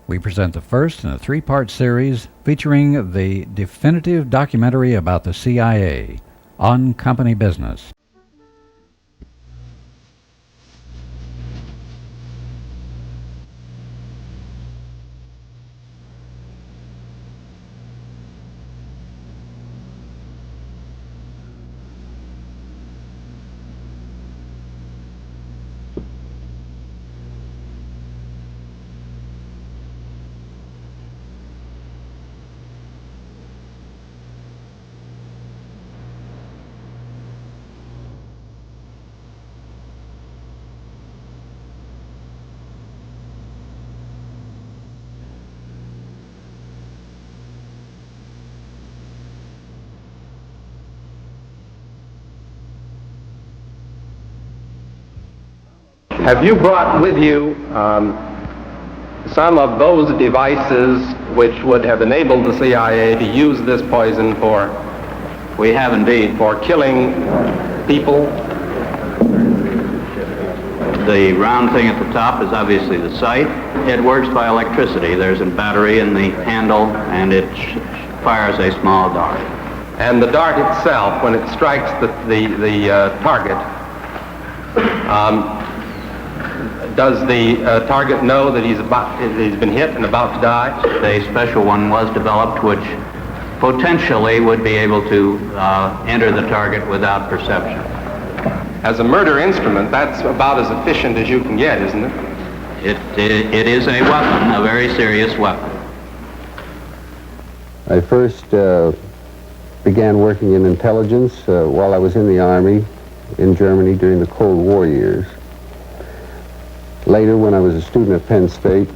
We present the first in a three-part series featuring the definitive documentary about the CIA, On Company Business. Have you brought with you some of those devices which would have enabled the CIA to use this poison for? We have indeed. For killing people? The round thing at the top is obviously the sight. It works by electricity. There's a battery in the handle, and it fires a small dart. And the dart itself, when it strikes the target, does the target know that he's been hit and about to die? A special one was developed which potentially would be able to enter the target without perception. As a murder instrument, that's about as efficient as you can get, isn't it? It is a weapon, a very serious weapon. I first began working in intelligence while I was in the Army in Germany during the Cold War years. Later, when I was a student at Penn State,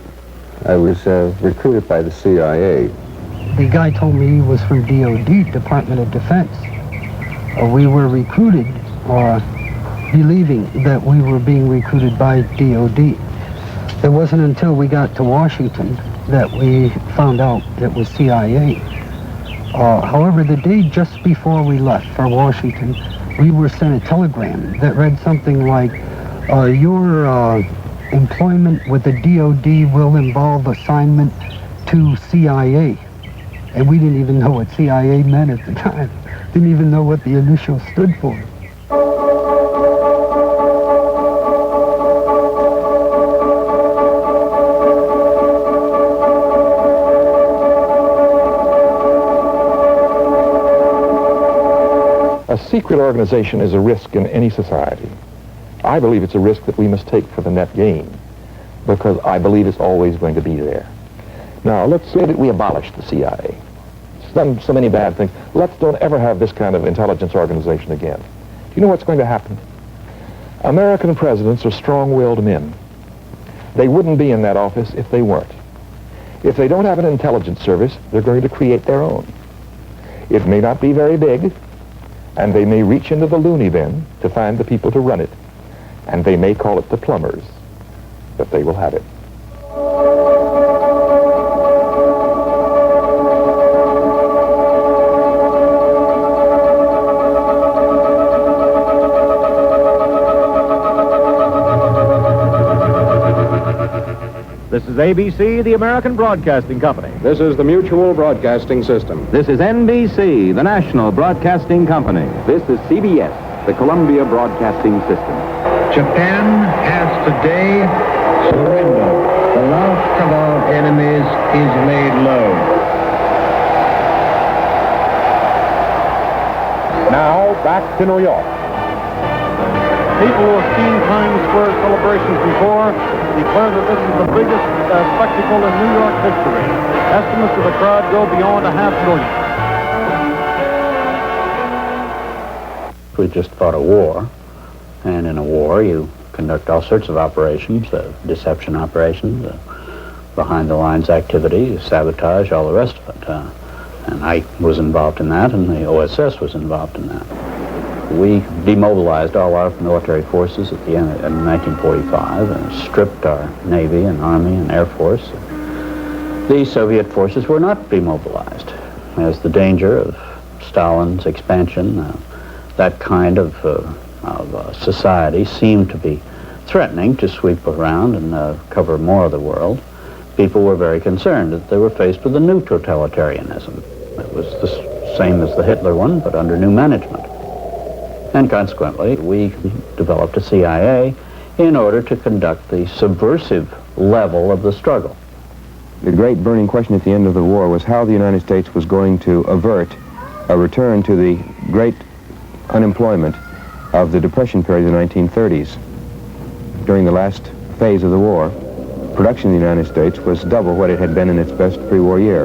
I was recruited by the CIA. The guy told me he was from DOD, Department of Defense. We were recruited, believing that we were being recruited by DOD. It wasn't until we got to Washington that we found out it was CIA. However, the day just before we left for Washington, we were sent a telegram that read something like, your employment with the DOD will involve assignment to CIA. And we didn't even know what CIA meant at the time. Didn't even know what the initials stood for. A secret organization is a risk in any society. I believe it's a risk that we must take for the net gain, because I believe it's always going to be there. Now, let's say that we abolish the CIA. It's done so many bad things. Let's don't ever have this kind of intelligence organization again. Do you know what's going to happen? American presidents are strong-willed men. They wouldn't be in that office if they weren't. If they don't have an intelligence service, they're going to create their own. It may not be very big, and they may reach into the loony bin to find the people to run it. And they may call it the plumbers, but they will have it. This is ABC, the American Broadcasting Company. This is the Mutual Broadcasting System. This is NBC, the National Broadcasting Company. This is CBS, the Columbia Broadcasting System. Japan has today surrendered. The last of our enemies is laid low. Now, back to New York. People who have seen Times Square celebrations before declare that this is the biggest spectacle in New York history. Estimates of the crowd go beyond 500,000. We just fought a war. And in a war, you conduct all sorts of operations, deception operations, behind-the-lines activity, sabotage, all the rest of it. And I was involved in that, and the OSS was involved in that. We demobilized all our military forces at the end of 1945 and stripped our Navy and Army and Air Force. The Soviet forces were not demobilized, as the danger of Stalin's expansion, that kind of society seemed to be threatening to sweep around and cover more of the world. people were very concerned that they were faced with a new totalitarianism. It was the same as the Hitler one, but under new management. And consequently, we developed a CIA in order to conduct the subversive level of the struggle. The great burning question at the end of the war was how the United States was going to avert a return to the great unemployment of the Depression period of the 1930s. During the last phase of the war, production in the United States was double what it had been in its best pre-war year.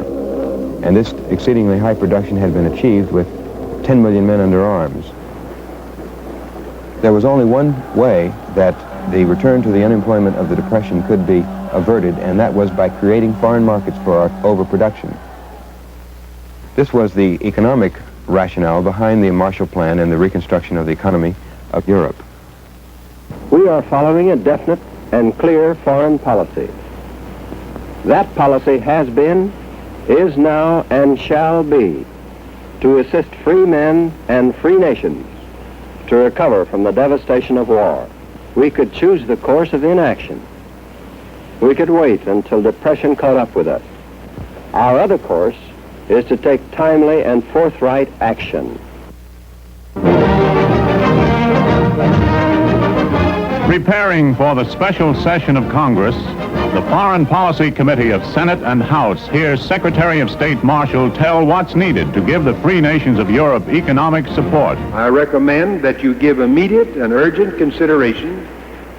And this exceedingly high production had been achieved with 10 million men under arms. There was only one way that the return to the unemployment of the Depression could be averted, and that was by creating foreign markets for our overproduction. This was the economic rationale behind the Marshall Plan and the reconstruction of the economy of Europe. We are following a definite and clear foreign policy. That policy has been, is now, and shall be to assist free men and free nations to recover from the devastation of war. We could choose the course of inaction. We could wait until depression caught up with us. Our other course is to take timely and forthright action. Preparing for the special session of Congress, the Foreign Policy Committee of Senate and House hears Secretary of State Marshall tell what's needed to give the free nations of Europe economic support. I recommend that you give immediate and urgent consideration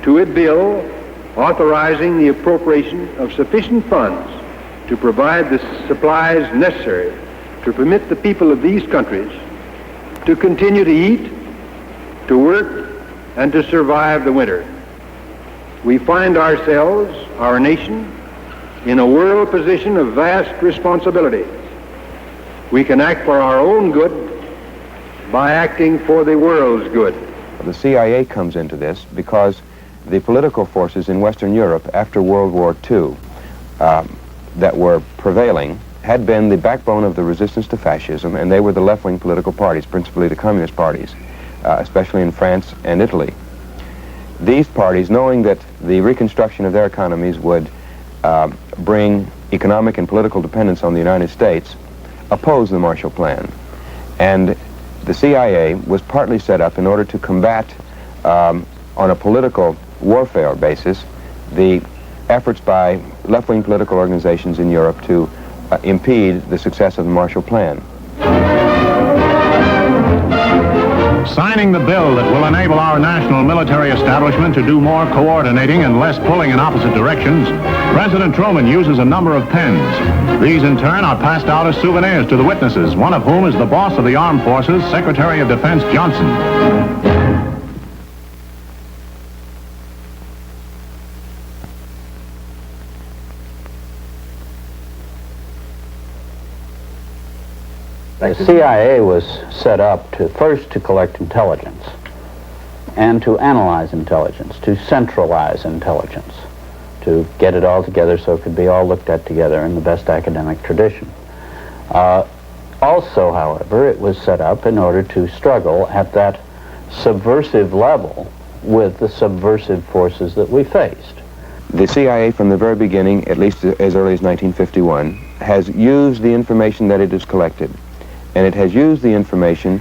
to a bill authorizing the appropriation of sufficient funds to provide the supplies necessary to permit the people of these countries to continue to eat, to work, and to survive the winter. We find ourselves, our nation, in a world position of vast responsibility. We can act for our own good by acting for the world's good. The CIA comes into this because the political forces in Western Europe after World War II that were prevailing had been the backbone of the resistance to fascism, and they were the left-wing political parties, principally the communist parties, especially in France and Italy. These parties, knowing that the reconstruction of their economies would bring economic and political dependence on the United States, opposed the Marshall Plan. And the CIA was partly set up in order to combat, on a political warfare basis, the efforts by left-wing political organizations in Europe to impede the success of the Marshall Plan. Signing the bill that will enable our national military establishment to do more coordinating and less pulling in opposite directions, President Truman uses a number of pens. These, in turn, are passed out as souvenirs to the witnesses, one of whom is the boss of the Armed Forces, Secretary of Defense Johnson. The CIA was set up first to collect intelligence and to analyze intelligence, to centralize intelligence, to get it all together so it could be all looked at together in the best academic tradition. Also, however, it was set up in order to struggle at that subversive level with the subversive forces that we faced. The CIA from the very beginning, at least as early as 1951, has used the information that it has collected. And it has used the information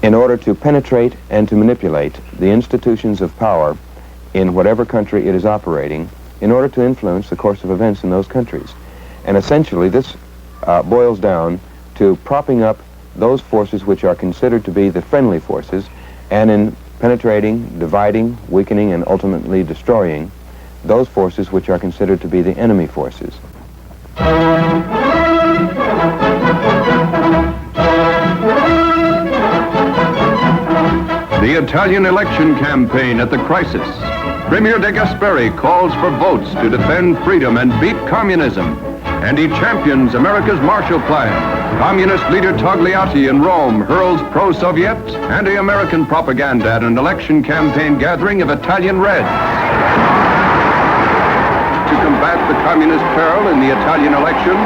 in order to penetrate and to manipulate the institutions of power in whatever country it is operating in order to influence the course of events in those countries. And essentially this boils down to propping up those forces which are considered to be the friendly forces, and in penetrating, dividing, weakening, and ultimately destroying those forces which are considered to be the enemy forces. The Italian election campaign at the crisis. Premier De Gasperi calls for votes to defend freedom and beat communism. And he champions America's Marshall Plan. Communist leader Togliatti in Rome hurls pro-Soviet, anti-American propaganda at an election campaign gathering of Italian Reds. To combat the communist peril in the Italian election,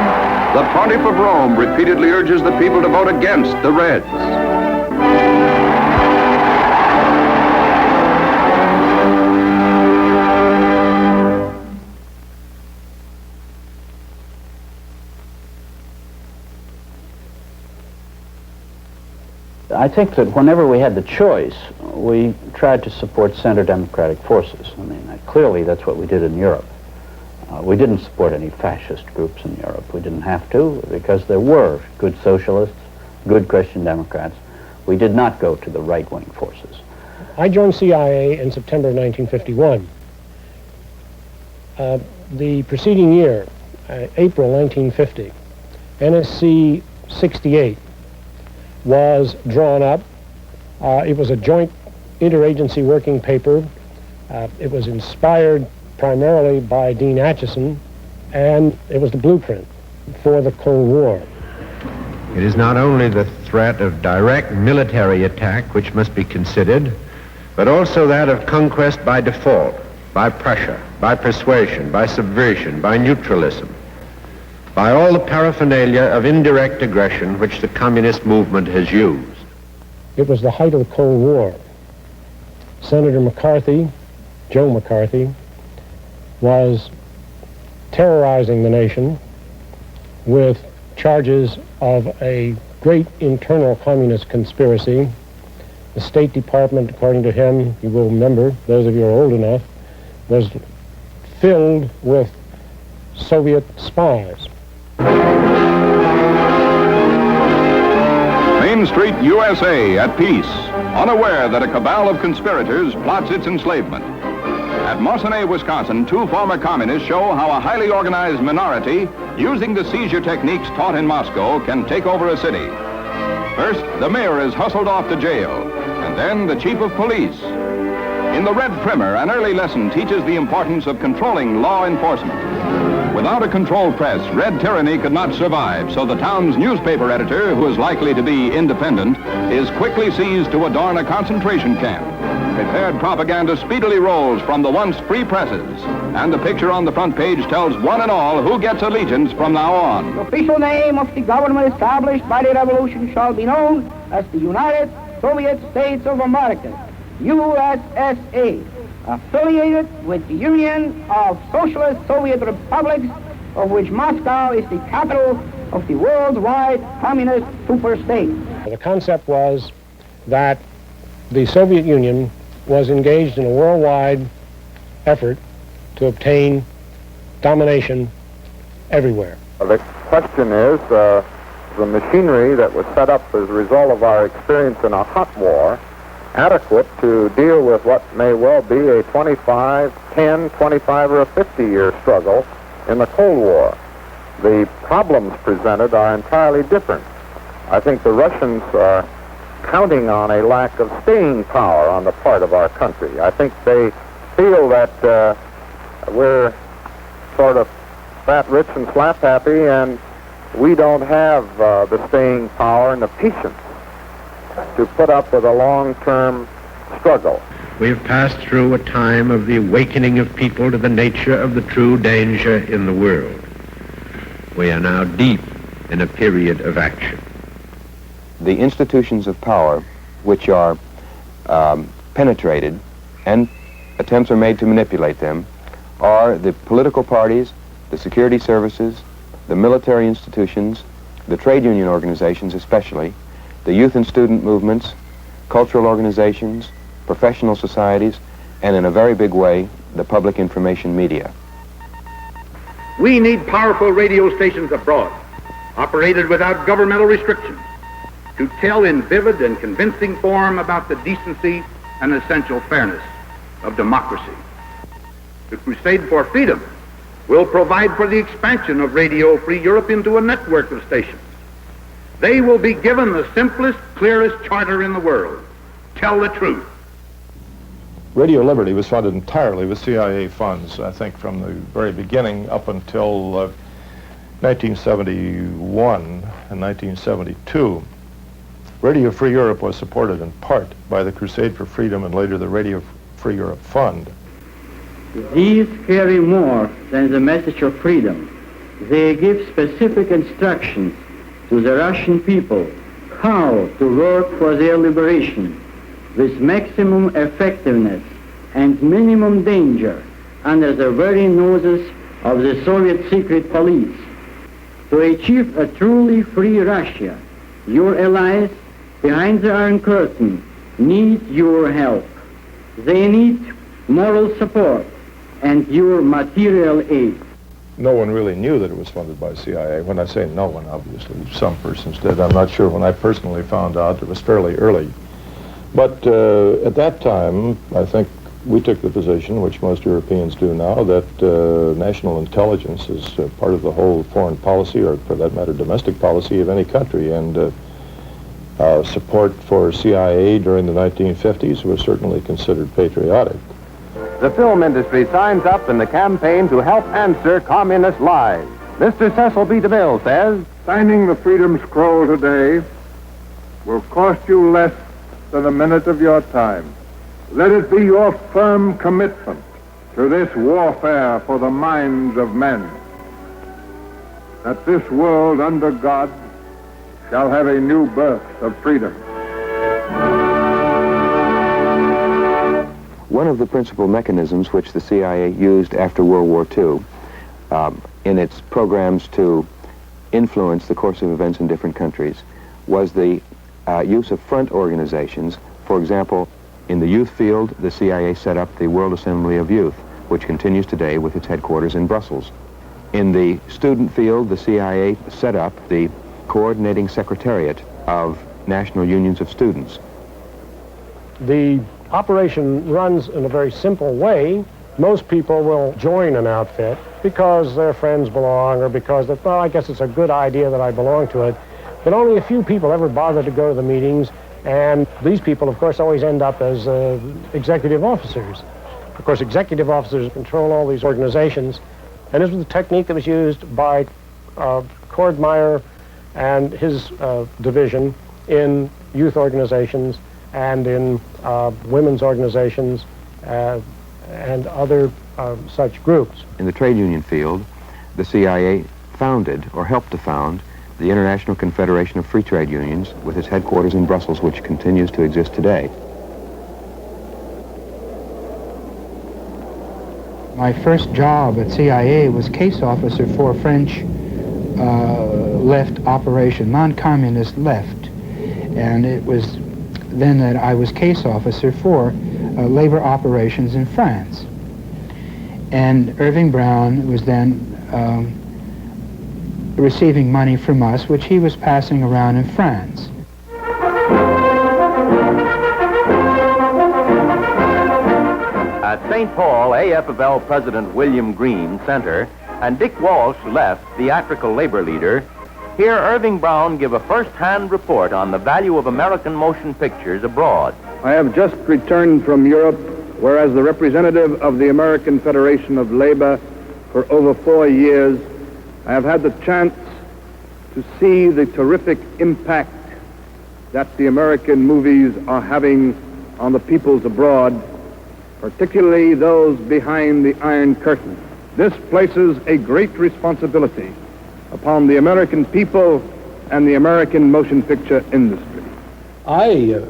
the Pontiff of Rome repeatedly urges the people to vote against the Reds. I think that whenever we had the choice, we tried to support center democratic forces. I mean, clearly that's what we did in Europe. We didn't support any fascist groups in Europe. We didn't have to because there were good socialists, good Christian Democrats. We did not go to the right-wing forces. I joined CIA in September of 1951. The preceding year, April 1950, NSC 68 was drawn up. It was a joint interagency working paper. It was inspired primarily by Dean Acheson, and it was the blueprint for the Cold War. It is not only the threat of direct military attack which must be considered, but also that of conquest by default, by pressure, by persuasion, by subversion, by neutralism, by all the paraphernalia of indirect aggression which the communist movement has used. It was the height of the Cold War. Senator McCarthy, Joe McCarthy, was terrorizing the nation with charges of a great internal communist conspiracy. The State Department, according to him, you will remember, those of you who are old enough, was filled with Soviet spies. Main Street, USA, at peace, unaware that a cabal of conspirators plots its enslavement. At Mosinee, Wisconsin, two former communists show how a highly organized minority, using the seizure techniques taught in Moscow, can take over a city. First, the mayor is hustled off to jail, and then the chief of police. In The Red Primer, an early lesson teaches the importance of controlling law enforcement. Without a controlled press, red tyranny could not survive, so the town's newspaper editor, who is likely to be independent, is quickly seized to adorn a concentration camp. Prepared propaganda speedily rolls from the once free presses, and the picture on the front page tells one and all who gets allegiance from now on. The official name of the government established by the revolution shall be known as the United Soviet States of America, USSA, affiliated with the Union of Socialist Soviet Republics, of which Moscow is the capital of the worldwide communist superstate. The concept was that the Soviet Union was engaged in a worldwide effort to obtain domination everywhere. The question is, the machinery that was set up as a result of our experience in a hot war adequate to deal with what may well be a 25, 10, 25, or a 50-year struggle in the Cold War. The problems presented are entirely different. I think the Russians are counting on a lack of staying power on the part of our country. I think they feel that we're sort of fat, rich, and slap happy, and we don't have the staying power and the patience to put up with a long-term struggle. We have passed through a time of the awakening of people to the nature of the true danger in the world. We are now deep in a period of action. The institutions of power, which are penetrated and attempts are made to manipulate them, are the political parties, the security services, the military institutions, the trade union organizations especially, the youth and student movements, cultural organizations, professional societies, and in a very big way, the public information media. We need powerful radio stations abroad, operated without governmental restrictions, to tell in vivid and convincing form about the decency and essential fairness of democracy. The Crusade for Freedom will provide for the expansion of Radio Free Europe into a network of stations. They will be given the simplest, clearest charter in the world. Tell the truth. Radio Liberty was funded entirely with CIA funds, I think, from the very beginning up until 1971 and 1972. Radio Free Europe was supported in part by the Crusade for Freedom and later the Radio Free Europe Fund. These carry more than the message of freedom. They give specific instructions to the Russian people how to work for their liberation with maximum effectiveness and minimum danger under the very noses of the Soviet secret police. To achieve a truly free Russia, your allies behind the Iron Curtain need your help. They need moral support and your material aid. No one really knew that it was funded by CIA. When I say no one, obviously some persons did. I'm not sure. When I personally found out, it was fairly early. But at that time, I think we took the position, which most Europeans do now, that national intelligence is part of the whole foreign policy, or for that matter, domestic policy of any country. And support for CIA during the 1950s was certainly considered patriotic. The film industry signs up in the campaign to help answer communist lies. Mr. Cecil B. DeMille says, signing the Freedom Scroll today will cost you less than a minute of your time. Let it be your firm commitment to this warfare for the minds of men, that this world under God shall have a new birth of freedom. One of the principal mechanisms which the CIA used after World War II in its programs to influence the course of events in different countries was the use of front organizations. For example, in the youth field, the CIA set up the World Assembly of Youth, which continues today with its headquarters in Brussels. In the student field, the CIA set up the Coordinating Secretariat of National Unions of Students. The operation runs in a very simple way. Most people will join an outfit because their friends belong, or because, well, I guess it's a good idea that I belong to it. But only a few people ever bother to go to the meetings, and these people, of course, always end up as executive officers. Of course, executive officers control all these organizations, and this was the technique that was used by Cordmeyer and his division in youth organizations and in women's organizations and other such groups. In the trade union field, the CIA founded, or helped to found, the International Confederation of Free Trade Unions with its headquarters in Brussels, which continues to exist today. My first job at CIA was case officer for a French left operation, non-communist left. And it was then that I was case officer for labor operations in France. And Irving Brown was then receiving money from us, which he was passing around in France. At St. Paul, AFL President William Green, center, and Dick Walsh, left, theatrical labor leader, hear Irving Brown give a first-hand report on the value of American motion pictures abroad. I have just returned from Europe, where as the representative of the American Federation of Labor for over 4 years, I have had the chance to see the terrific impact that the American movies are having on the peoples abroad, particularly those behind the Iron Curtain. This places a great responsibility upon the American people and the American motion picture industry. I,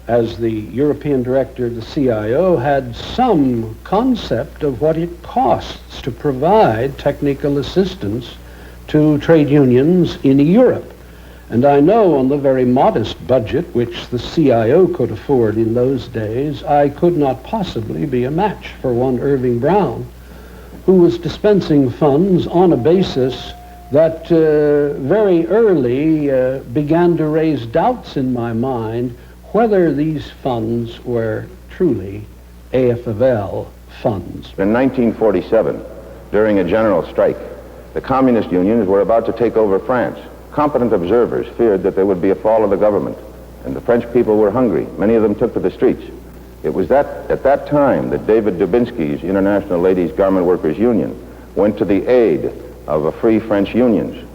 as the European director of the CIO, had some concept of what it costs to provide technical assistance to trade unions in Europe. And I know on the very modest budget which the CIO could afford in those days, I could not possibly be a match for one Irving Brown, who was dispensing funds on a basis that very early began to raise doubts in my mind whether these funds were truly AFL funds. In 1947, during a general strike, the communist unions were about to take over France. Competent observers feared that there would be a fall of the government, and the French people were hungry. Many of them took to the streets. It was at that time that David Dubinsky's International Ladies Garment Workers Union went to the aid of a free French unions.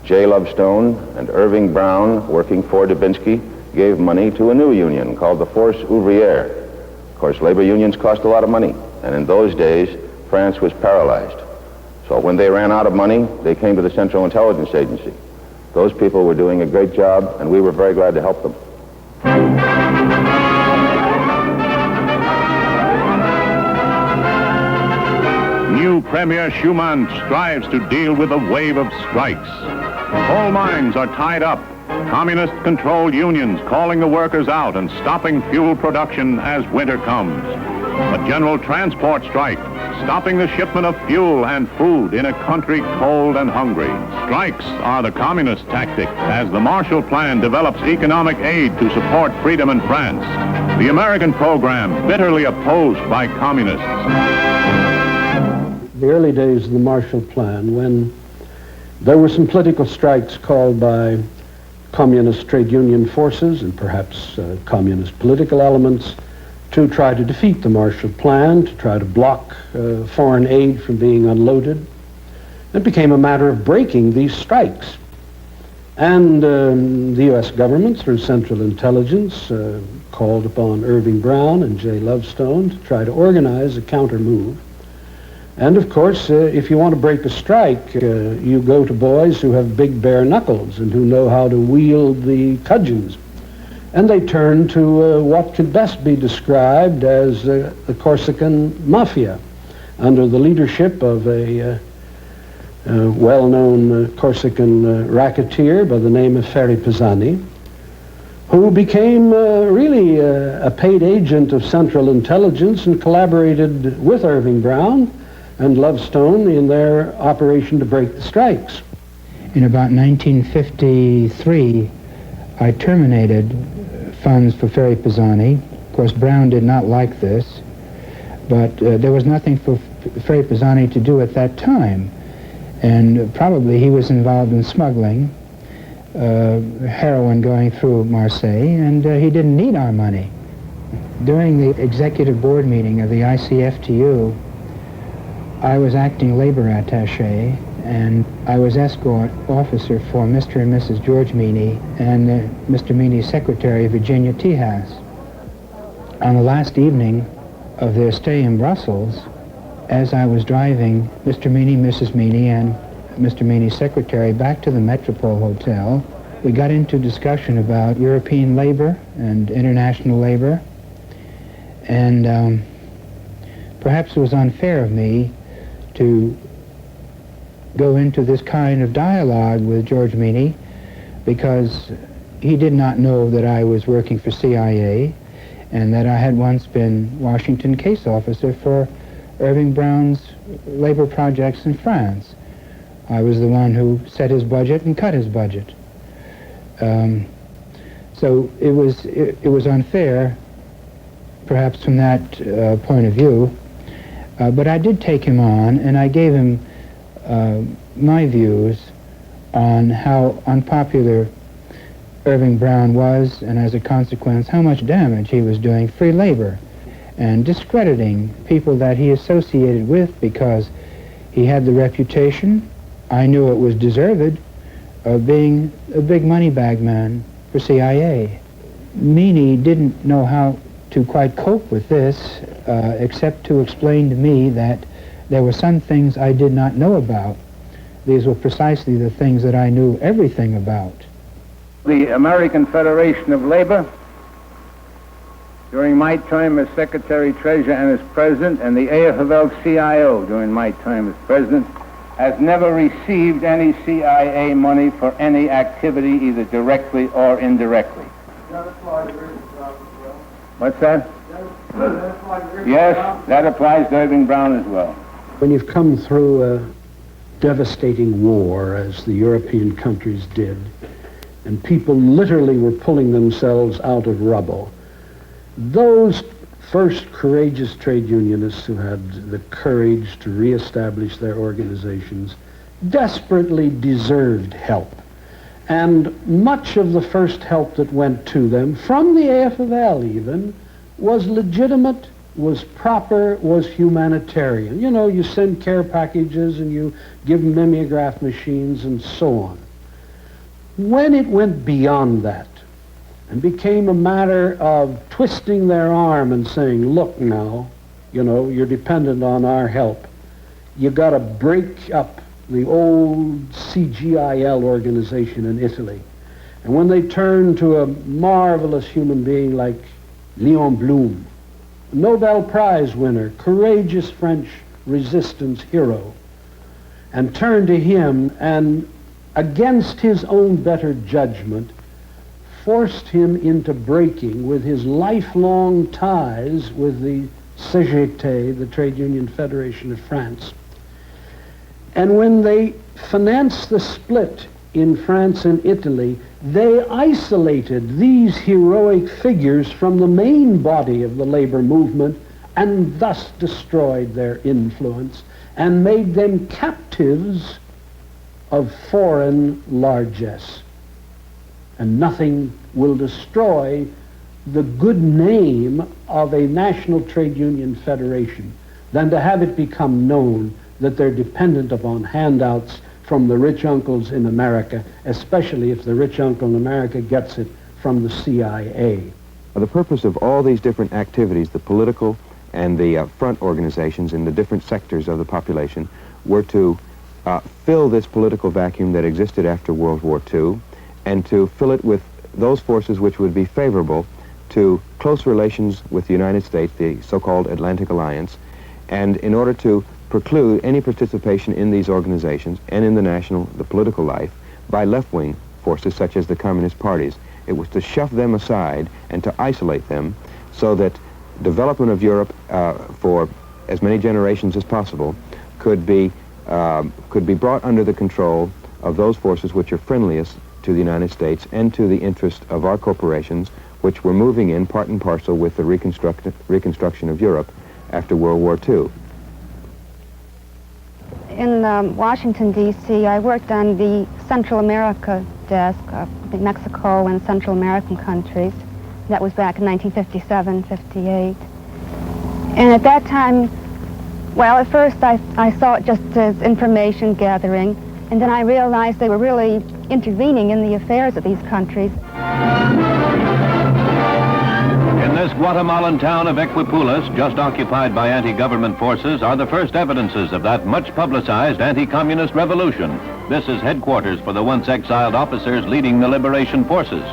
J. Love Stone and Irving Brown, working for Dubinsky, gave money to a new union called the Force Ouvrière. Of course, labor unions cost a lot of money, and in those days, France was paralyzed. So when they ran out of money, they came to the Central Intelligence Agency. Those people were doing a great job, and we were very glad to help them. New Premier Schumann strives to deal with a wave of strikes. Coal mines are tied up, Communist-controlled unions calling the workers out and stopping fuel production as winter comes. A general transport strike, stopping the shipment of fuel and food in a country cold and hungry. Strikes are the communist tactic as the Marshall Plan develops economic aid to support freedom in France. The American program bitterly opposed by communists. The early days of the Marshall Plan, when there were some political strikes called by communist trade union forces and perhaps communist political elements to try to defeat the Marshall Plan, to try to block foreign aid from being unloaded. It became a matter of breaking these strikes. And the U.S. government, through Central Intelligence, called upon Irving Brown and J. Lovestone to try to organize a counter-move. And of course, if you want to break a strike, you go to boys who have big bare knuckles and who know how to wield the cudgels. And they turn to what could best be described as the Corsican Mafia, under the leadership of a well-known Corsican racketeer by the name of Ferry Pisani, who became really a paid agent of Central Intelligence and collaborated with Irving Brown and Lovestone in their operation to break the strikes. In about 1953, I terminated funds for Ferry Pisani. Of course, Brown did not like this, but there was nothing for Ferry Pisani to do at that time, and probably he was involved in smuggling heroin going through Marseille, and he didn't need our money. During the executive board meeting of the ICFTU, I was acting labor attaché, and I was escort officer for Mr. and Mrs. George Meany and Mr. Meany's secretary, Virginia Tejas. On the last evening of their stay in Brussels, as I was driving Mr. Meany, Mrs. Meany, and Mr. Meany's secretary back to the Metropole Hotel, we got into discussion about European labor and international labor, and perhaps it was unfair of me to go into this kind of dialogue with George Meany, because he did not know that I was working for CIA and that I had once been Washington case officer for Irving Brown's labor projects in France. I was the one who set his budget and cut his budget. So it was unfair, perhaps from that point of view, but I did take him on, and I gave him my views on how unpopular Irving Brown was, and as a consequence, how much damage he was doing free labor and discrediting people that he associated with because he had the reputation, I knew it was deserved, of being a big money bag man for CIA. Meany didn't know how to quite cope with this, except to explain to me that there were some things I did not know about. These were precisely the things that I knew everything about. The American Federation of Labor, during my time as Secretary-Treasurer and as President, and the AFL-CIO during my time as President, has never received any CIA money for any activity, either directly or indirectly. What's that? Yes, that applies to Irving Brown as well. When you've come through a devastating war, as the European countries did, and people literally were pulling themselves out of rubble, those first courageous trade unionists who had the courage to reestablish their organizations desperately deserved help. And much of the first help that went to them, from the AFL even, was legitimate, was proper, was humanitarian. You know, you send care packages and you give mimeograph machines and so on. When it went beyond that and became a matter of twisting their arm and saying, look now, you know, you're dependent on our help, you got to break up the old CGIL organization in Italy. And when they turned to a marvelous human being like Léon Blum, Nobel Prize winner, courageous French resistance hero, and turned to him and against his own better judgment forced him into breaking with his lifelong ties with the CGT, the Trade Union Federation of France. And when they financed the split in France and Italy, they isolated these heroic figures from the main body of the labor movement and thus destroyed their influence and made them captives of foreign largesse. And nothing will destroy the good name of a national trade union federation than to have it become known that they're dependent upon handouts from the rich uncles in America, especially if the rich uncle in America gets it from the CIA. The purpose of all these different activities, the political and the front organizations in the different sectors of the population, were to fill this political vacuum that existed after World War II and to fill it with those forces which would be favorable to close relations with the United States, the so-called Atlantic Alliance, and in order to preclude any participation in these organizations and in the political life by left-wing forces such as the communist parties. It was to shove them aside and to isolate them so that development of Europe for as many generations as possible could be brought under the control of those forces which are friendliest to the United States and to the interest of our corporations, which were moving in part and parcel with the reconstruction of Europe after World War II. In Washington, D.C., I worked on the Central America desk of Mexico and Central American countries. That was back in 1957, 58. And at that time, well, at first I saw it just as information gathering, and then I realized they were really intervening in the affairs of these countries. In this Guatemalan town of Equipulas, just occupied by anti-government forces, are the first evidences of that much-publicized anti-communist revolution. This is headquarters for the once exiled officers leading the liberation forces.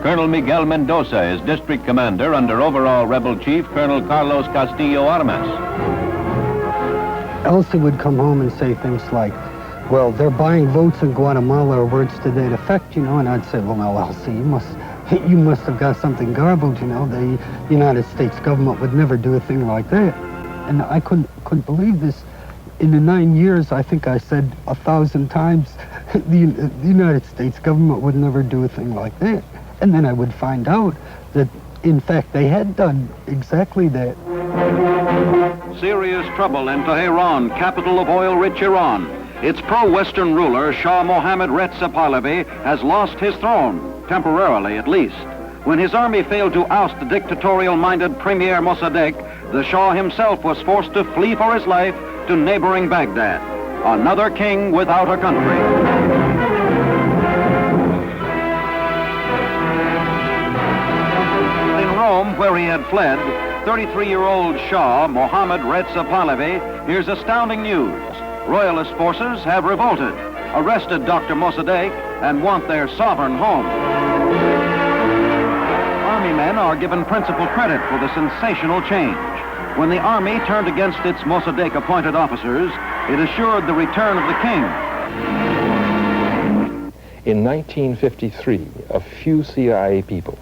Colonel Miguel Mendoza is district commander under overall rebel chief Colonel Carlos Castillo Armas. Elsie would come home and say things like, well, they're buying votes in Guatemala, or words to that effect, you know, and I'd say, well, now, Elsie, you must have got something garbled, you know. The United States government would never do a thing like that. And I couldn't believe this. In the 9 years, I think I said 1,000 times, the United States government would never do a thing like that. And then I would find out that, in fact, they had done exactly that. Serious trouble in Tehran, capital of oil-rich Iran. Its pro-Western ruler, Shah Mohammad Reza Pahlavi, has lost his throne, temporarily at least. When his army failed to oust the dictatorial-minded Premier Mossadegh, the Shah himself was forced to flee for his life to neighboring Baghdad. Another king without a country. In Rome, where he had fled, 33-year-old Shah Mohammad Reza Pahlavi hears astounding news. Royalist forces have revolted, arrested Dr. Mossadegh, and want their sovereign home. Army men are given principal credit for the sensational change. When the army turned against its Mossadegh-appointed officers, it assured the return of the king. In 1953, a few CIA people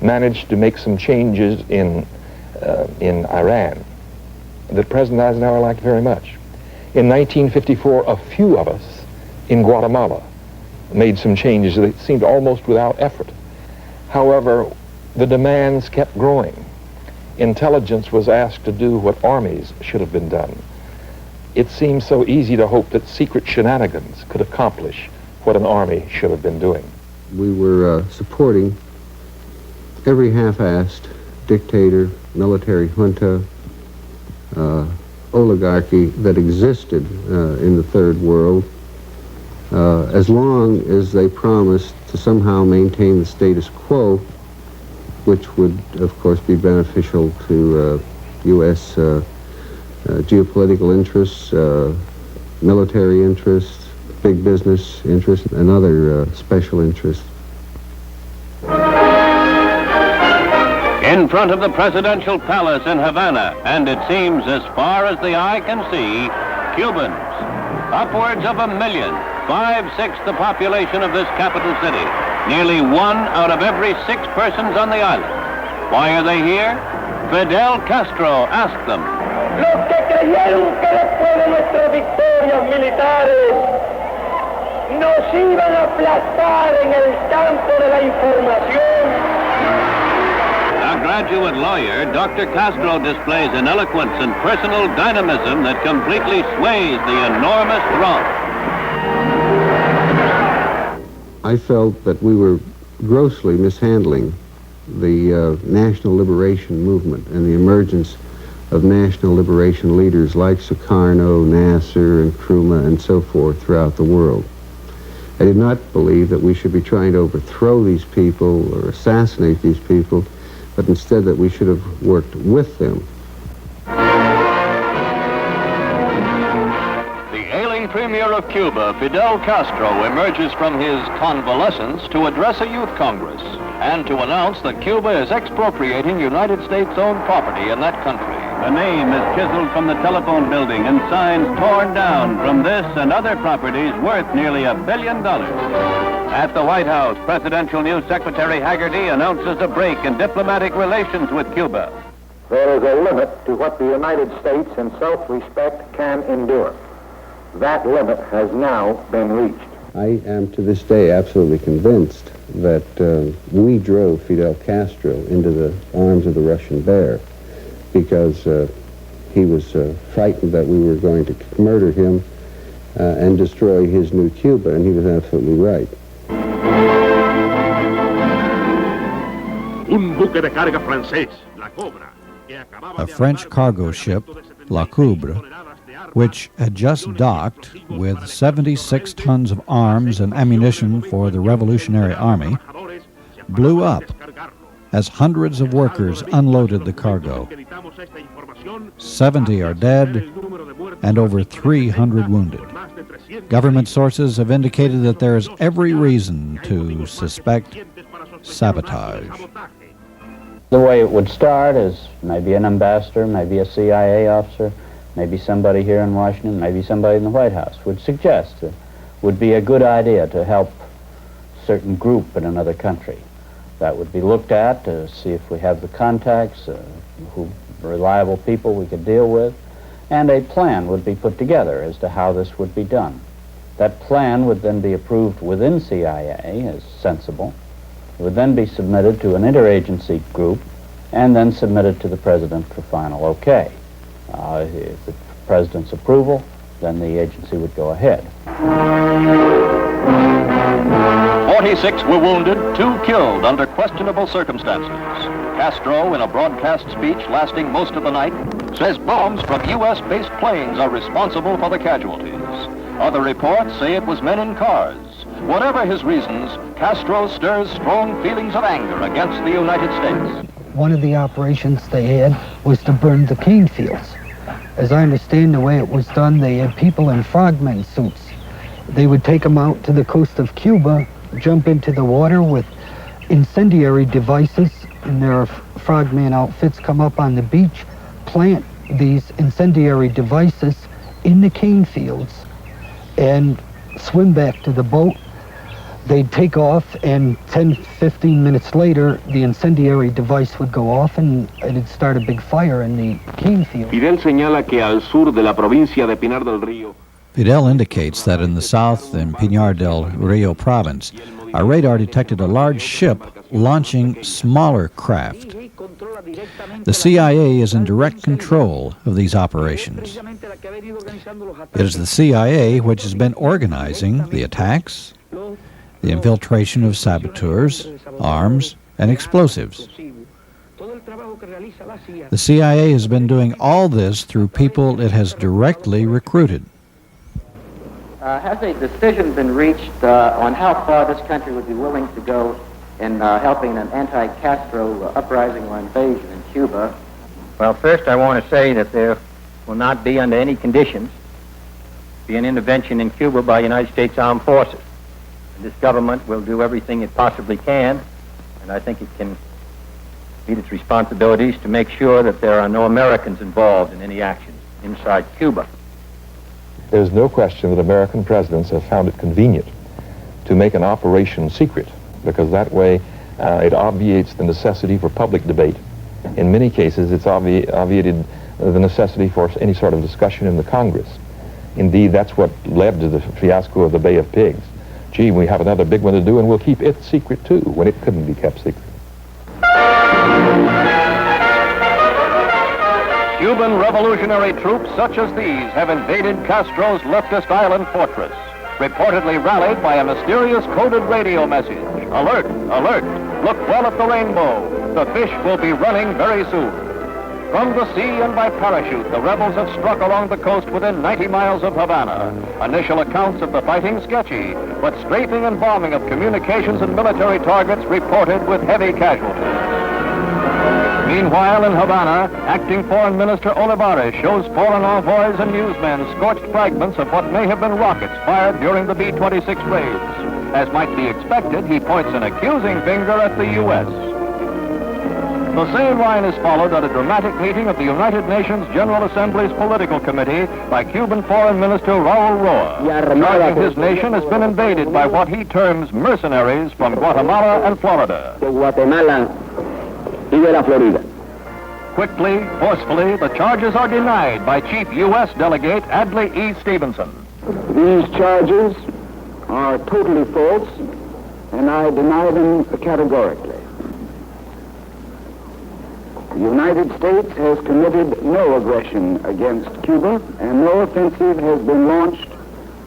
managed to make some changes in Iran that President Eisenhower liked very much. In 1954, a few of us in Guatemala made some changes that seemed almost without effort. However, the demands kept growing. Intelligence was asked to do what armies should have been done. It seemed so easy to hope that secret shenanigans could accomplish what an army should have been doing. We were supporting every half-assed dictator, military junta, oligarchy that existed in the Third World, as long as they promised to somehow maintain the status quo, which would, of course, be beneficial to U.S. Geopolitical interests, military interests, big business interests, and other special interests. In front of the presidential palace in Havana, and it seems as far as the eye can see, Cubans. Upwards of 1 million, 5/6 the population of this capital city. Nearly 1 out of every 6 persons on the island. Why are they here? Fidel Castro asked them. Los que creyeron que después de nuestras victorias militares nos iban a aplastar en el campo de la información. A graduate lawyer, Dr. Castro displays an eloquence and personal dynamism that completely sways the enormous throng. I felt that we were grossly mishandling the national liberation movement and the emergence of national liberation leaders like Sukarno, Nasser, and Nkrumah, and so forth throughout the world. I did not believe that we should be trying to overthrow these people or assassinate these people, but instead that we should have worked with them. The ailing premier of Cuba, Fidel Castro, emerges from his convalescence to address a youth congress and to announce that Cuba is expropriating United States-owned property in that country. A name is chiseled from the telephone building and signs torn down from this and other properties worth nearly $1 billion. At the White House, Presidential News Secretary Haggerty announces a break in diplomatic relations with Cuba. There is a limit to what the United States in self-respect can endure. That limit has now been reached. I am to this day absolutely convinced that we drove Fidel Castro into the arms of the Russian bear because he was frightened that we were going to murder him and destroy his new Cuba, and he was absolutely right. A French cargo ship, La Coubre, which had just docked with 76 tons of arms and ammunition for the Revolutionary Army, blew up as hundreds of workers unloaded the cargo. 70 are dead and over 300 wounded. Government sources have indicated that there is every reason to suspect sabotage. The way it would start is maybe an ambassador, maybe a CIA officer, maybe somebody here in Washington, maybe somebody in the White House would suggest it would be a good idea to help a certain group in another country. That would be looked at to see if we have the contacts, who reliable people we could deal with, and a plan would be put together as to how this would be done. That plan would then be approved within CIA as sensible. It would then be submitted to an interagency group and then submitted to the President for final okay. If the President's approval, then the agency would go ahead. 46 were wounded, 2 killed under questionable circumstances. Castro, in a broadcast speech lasting most of the night, says bombs from U.S.-based planes are responsible for the casualties. Other reports say it was men in cars. Whatever his reasons, Castro stirs strong feelings of anger against the United States. One of the operations they had was to burn the cane fields. As I understand the way it was done, they had people in frogmen suits. They would take them out to the coast of Cuba, jump into the water with incendiary devices in their frogman outfits, come up on the beach, plant these incendiary devices in the cane fields, and swim back to the boat. They'd take off, and 10, 15 minutes later, the incendiary device would go off, and it'd start a big fire in the cane field. Fidel señala que al sur de la provincia de Pinar del Río. Fidel indicates that in the south, in Pinar del Rio province, our radar detected a large ship launching smaller craft. The CIA is in direct control of these operations. It is the CIA which has been organizing the attacks, the infiltration of saboteurs, arms, and explosives. The CIA has been doing all this through people it has directly recruited. Has a decision been reached on how far this country would be willing to go in helping an anti-Castro uprising or invasion in Cuba? Well, first I want to say that there will not be under any conditions be an intervention in Cuba by United States Armed Forces. And this government will do everything it possibly can, and I think it can meet its responsibilities to make sure that there are no Americans involved in any actions inside Cuba. There's no question that American presidents have found it convenient to make an operation secret because that way it obviates the necessity for public debate. In many cases, it's obviated the necessity for any sort of discussion in the Congress. Indeed, that's what led to the fiasco of the Bay of Pigs. Gee, we have another big one to do, and we'll keep it secret, too, when it couldn't be kept secret. Cuban revolutionary troops such as these have invaded Castro's leftist island fortress, reportedly rallied by a mysterious coded radio message. Alert, alert, look well at the rainbow. The fish will be running very soon. From the sea and by parachute, the rebels have struck along the coast within 90 miles of Havana. Initial accounts of the fighting sketchy, but strafing and bombing of communications and military targets reported with heavy casualties. Meanwhile, in Havana, acting Foreign Minister Olivares shows foreign envoys and newsmen scorched fragments of what may have been rockets fired during the B-26 raids. As might be expected, he points an accusing finger at the U.S. The same line is followed at a dramatic meeting of the United Nations General Assembly's Political Committee by Cuban Foreign Minister Raul Roa, charging his nation has been invaded by what he terms mercenaries from Guatemala and Florida. Quickly, forcefully, the charges are denied by Chief U.S. Delegate Adlai E. Stevenson. These charges are totally false, and I deny them categorically. The United States has committed no aggression against Cuba, and no offensive has been launched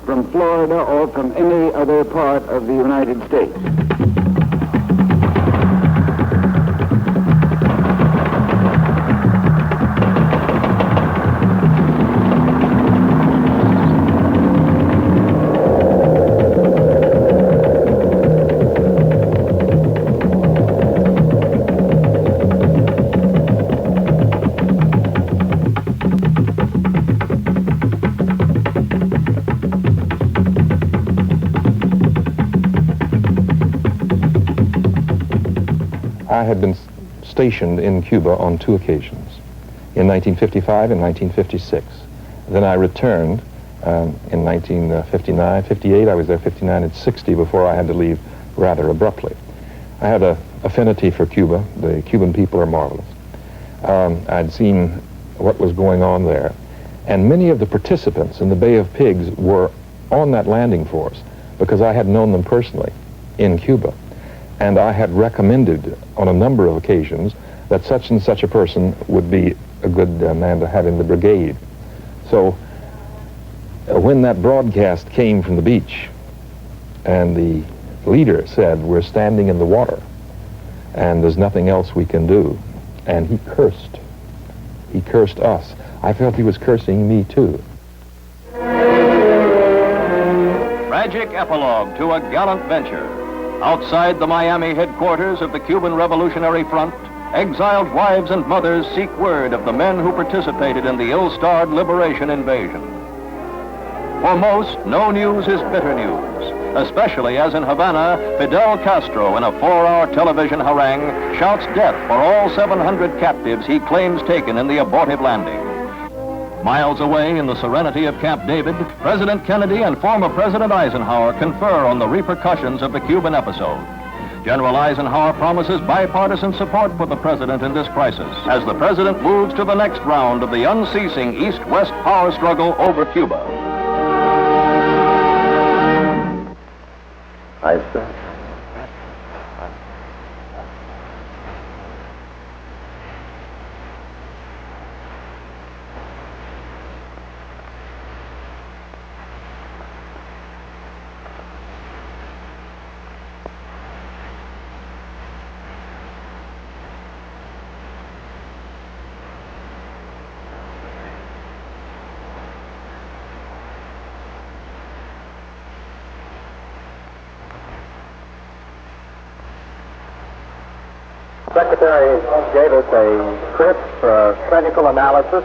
from Florida or from any other part of the United States. I had been stationed in Cuba on 2 occasions, in 1955 and 1956. Then I returned in 1959, 58. I was there 59 and 60 before I had to leave rather abruptly. I had an affinity for Cuba. The Cuban people are marvelous. I'd seen what was going on there. And many of the participants in the Bay of Pigs were on that landing force because I had known them personally in Cuba. And I had recommended on a number of occasions that such and such a person would be a good man to have in the brigade. So when that broadcast came from the beach and the leader said, "We're standing in the water and there's nothing else we can do," and he cursed us. I felt he was cursing me too. Tragic epilogue to a gallant venture. Outside the Miami headquarters of the Cuban Revolutionary Front, exiled wives and mothers seek word of the men who participated in the ill-starred liberation invasion. For most, no news is bitter news, especially as in Havana, Fidel Castro, in a 4-hour television harangue, shouts death for all 700 captives he claims taken in the abortive landing. Miles away in the serenity of Camp David, President Kennedy and former President Eisenhower confer on the repercussions of the Cuban episode. General Eisenhower promises bipartisan support for the president in this crisis as the president moves to the next round of the unceasing East-West power struggle over Cuba. Aye, sir. Secretary gave us a crisp, clinical analysis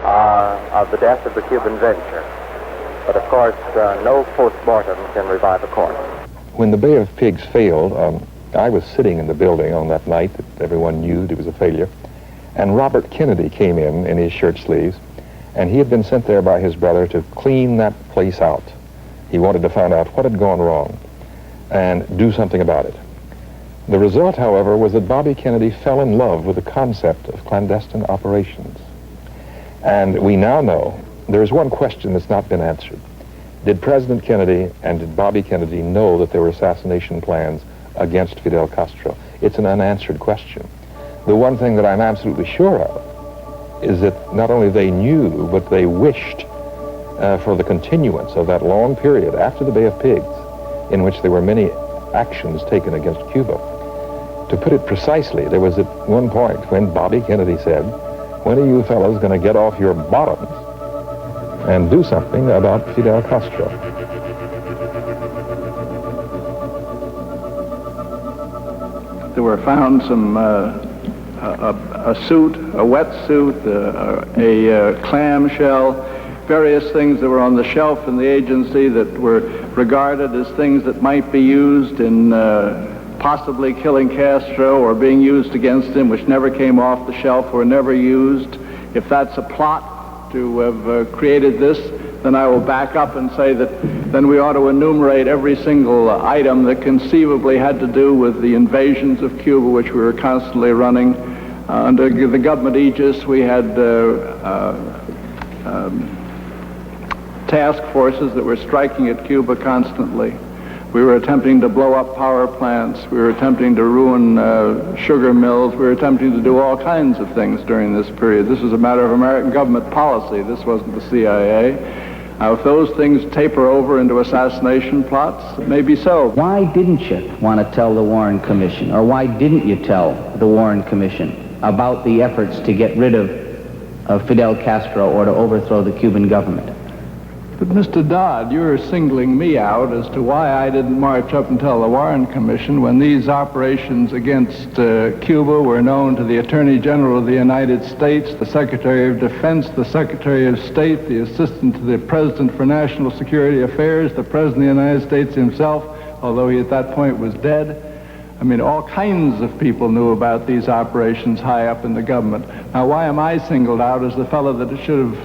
of the death of the Cuban venture. But of course, no post-mortem can revive a corpse. When the Bay of Pigs failed, I was sitting in the building on that night that everyone knew it was a failure. And Robert Kennedy came in his shirt sleeves, and he had been sent there by his brother to clean that place out. He wanted to find out what had gone wrong. and do something about it. The result, however, was that Bobby Kennedy fell in love with the concept of clandestine operations. And we now know there's one question that's not been answered. Did President Kennedy and did Bobby Kennedy know that there were assassination plans against Fidel Castro? It's an unanswered question. The one thing that I'm absolutely sure of is that not only they knew, but they wished for the continuance of that long period after the Bay of Pigs, in which there were many actions taken against Cuba. To put it precisely, there was at one point when Bobby Kennedy said, "When are you fellows going to get off your bottoms and do something about Fidel Castro?" There were found some a suit, a wetsuit, a clamshell, various things that were on the shelf in the agency that were regarded as things that might be used in possibly killing Castro or being used against him, which never came off the shelf, were never used. If that's a plot to have created this, then I will back up and say that then we ought to enumerate every single item that conceivably had to do with the invasions of Cuba, which we were constantly running. Under the government aegis, we had task forces that were striking at Cuba constantly. We were attempting to blow up power plants. We were attempting to ruin sugar mills. We were attempting to do all kinds of things during this period. This was a matter of American government policy. This wasn't the CIA. If those things taper over into assassination plots, it may be so. Why didn't you want to tell the Warren Commission, or why didn't you tell the Warren Commission about the efforts to get rid of Fidel Castro or to overthrow the Cuban government? But Mr. Dodd, you're singling me out as to why I didn't march up and tell the Warren Commission when these operations against Cuba were known to the Attorney General of the United States, the Secretary of Defense, the Secretary of State, the Assistant to the President for National Security Affairs, the President of the United States himself, although he at that point was dead. I mean, all kinds of people knew about these operations high up in the government. Now, why am I singled out as the fellow that should have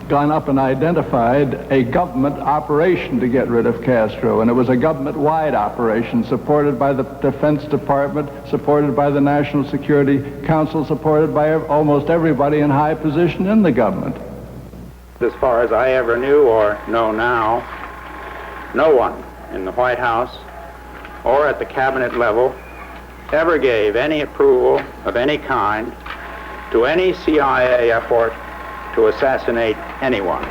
gone up and identified a government operation to get rid of Castro? And it was a government-wide operation supported by the Defense Department, supported by the National Security Council, supported by almost everybody in high position in the government. As far as I ever knew or know now, no one in the White House or at the cabinet level ever gave any approval of any kind to any CIA effort to assassinate anyone.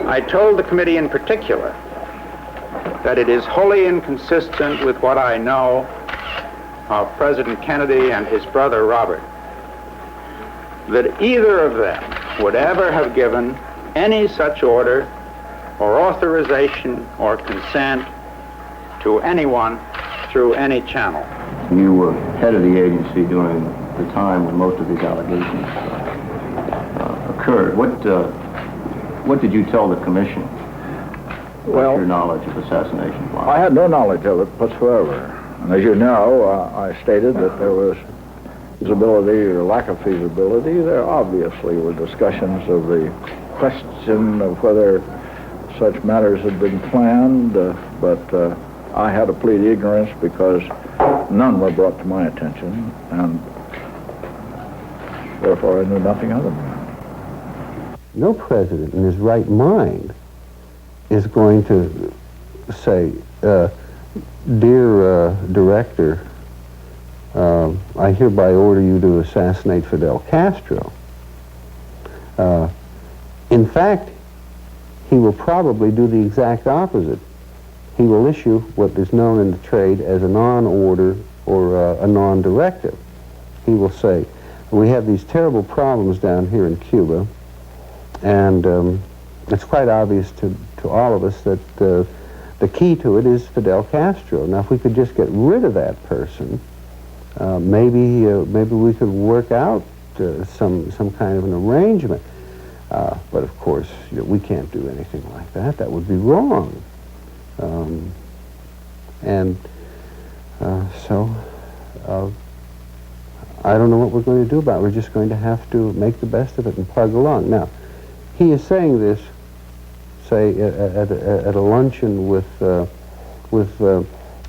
I told the committee in particular that it is wholly inconsistent with what I know of President Kennedy and his brother Robert that either of them would ever have given any such order or authorization or consent to anyone through any channel. You were head of the agency during the time when most of these allegations occurred. What did you tell the commission? What's your knowledge of assassination plots? I had no knowledge of it whatsoever. And as you know, I stated that there was feasibility or lack of feasibility. There obviously were discussions of the question of whether such matters had been planned, but I had to plead ignorance because none were brought to my attention, and therefore I knew nothing of them. No president in his right mind is going to say, dear director, I hereby order you to assassinate Fidel Castro. In fact, he will probably do the exact opposite. He will issue what is known in the trade as a non-order or a non-directive. He will say, we have these terrible problems down here in Cuba, and it's quite obvious to all of us that the key to it is Fidel Castro. Now, if we could just get rid of that person, maybe we could work out some kind of an arrangement. But of course, we can't do anything like that. That would be wrong. So I don't know what we're going to do about it. We're just going to have to make the best of it and plug along. Now, he is saying this, say, at a luncheon with with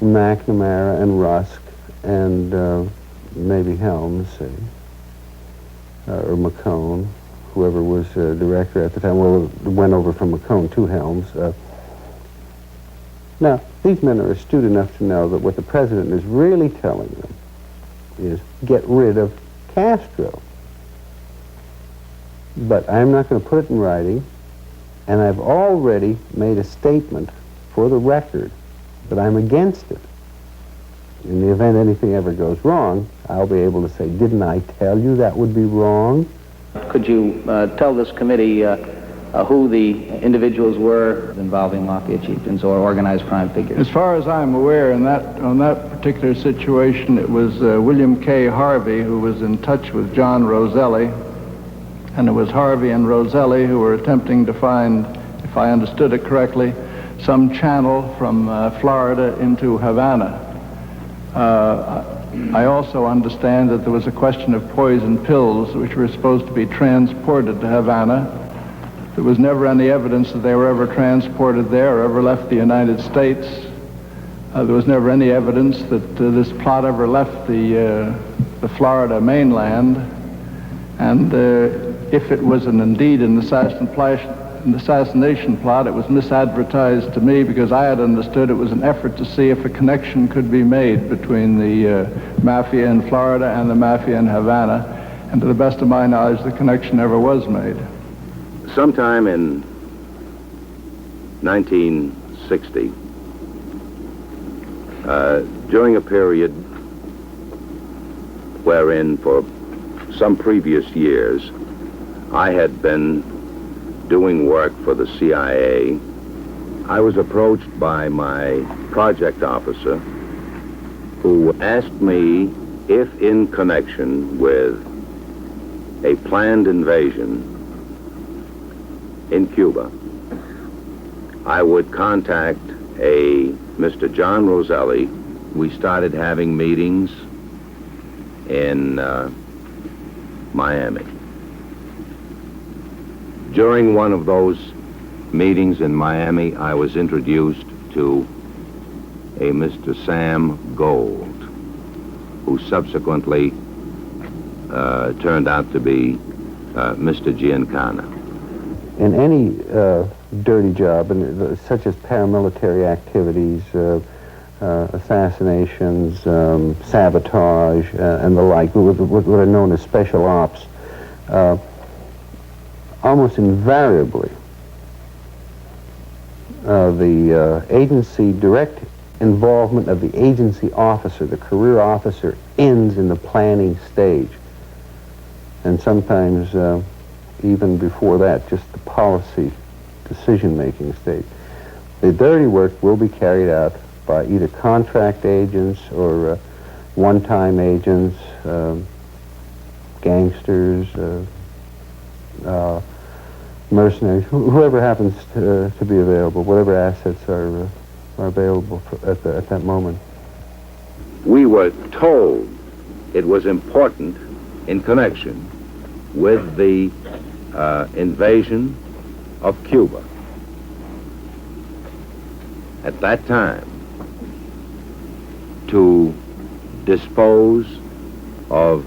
McNamara and Rusk and maybe Helms, say, or McCone, whoever was director at the time. Well, it went over from McCone to Helms. Now, these men are astute enough to know that what the president is really telling them is get rid of Castro. But I'm not going to put it in writing, and I've already made a statement for the record that I'm against it. In the event anything ever goes wrong, I'll be able to say, didn't I tell you that would be wrong? Could you tell this committee who the individuals were involving mafia chieftains or organized crime figures? As far as I'm aware, on that particular situation, it was William K. Harvey who was in touch with John Roselli, and it was Harvey and Roselli who were attempting to find, if I understood it correctly, some channel from Florida into Havana. I also understand that there was a question of poison pills which were supposed to be transported to Havana. There was never any evidence that they were ever transported there or ever left the United States. There was never any evidence that this plot ever left the Florida mainland. And if it was indeed an assassination plot, it was misadvertised to me because I had understood it was an effort to see if a connection could be made between the mafia in Florida and the mafia in Havana. And to the best of my knowledge, the connection never was made. Sometime in 1960, during a period wherein for some previous years I had been doing work for the CIA, I was approached by my project officer who asked me if in connection with a planned invasion in Cuba, I would contact a Mr. John Roselli. We started having meetings in Miami. During one of those meetings in Miami, I was introduced to a Mr. Sam Gold, who subsequently turned out to be Mr. Giancana. In any dirty job, such as paramilitary activities, assassinations, sabotage, and the like, what are known as special ops, almost invariably, the agency direct involvement of the agency officer, the career officer, ends in the planning stage. And sometimes even before that, just the policy decision-making stage. The dirty work will be carried out by either contract agents or one-time agents, gangsters, mercenaries, whoever happens to be available, whatever assets are available at that moment. We were told it was important in connection with the invasion of Cuba. At that time, to dispose of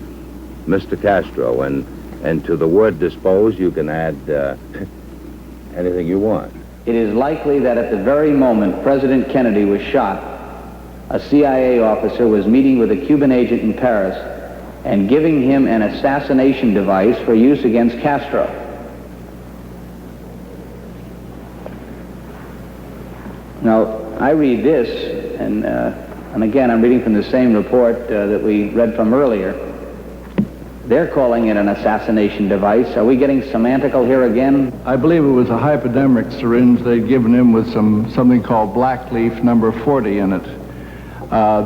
Mr. Castro, and to the word dispose you can add anything you want. It is likely that at the very moment President Kennedy was shot, a CIA officer was meeting with a Cuban agent in Paris and giving him an assassination device for use against Castro. Now, I read this, and again, I'm reading from the same report that we read from earlier. They're calling it an assassination device. Are we getting semantical here again? I believe it was a hypodermic syringe they'd given him with something called black leaf number 40 in it.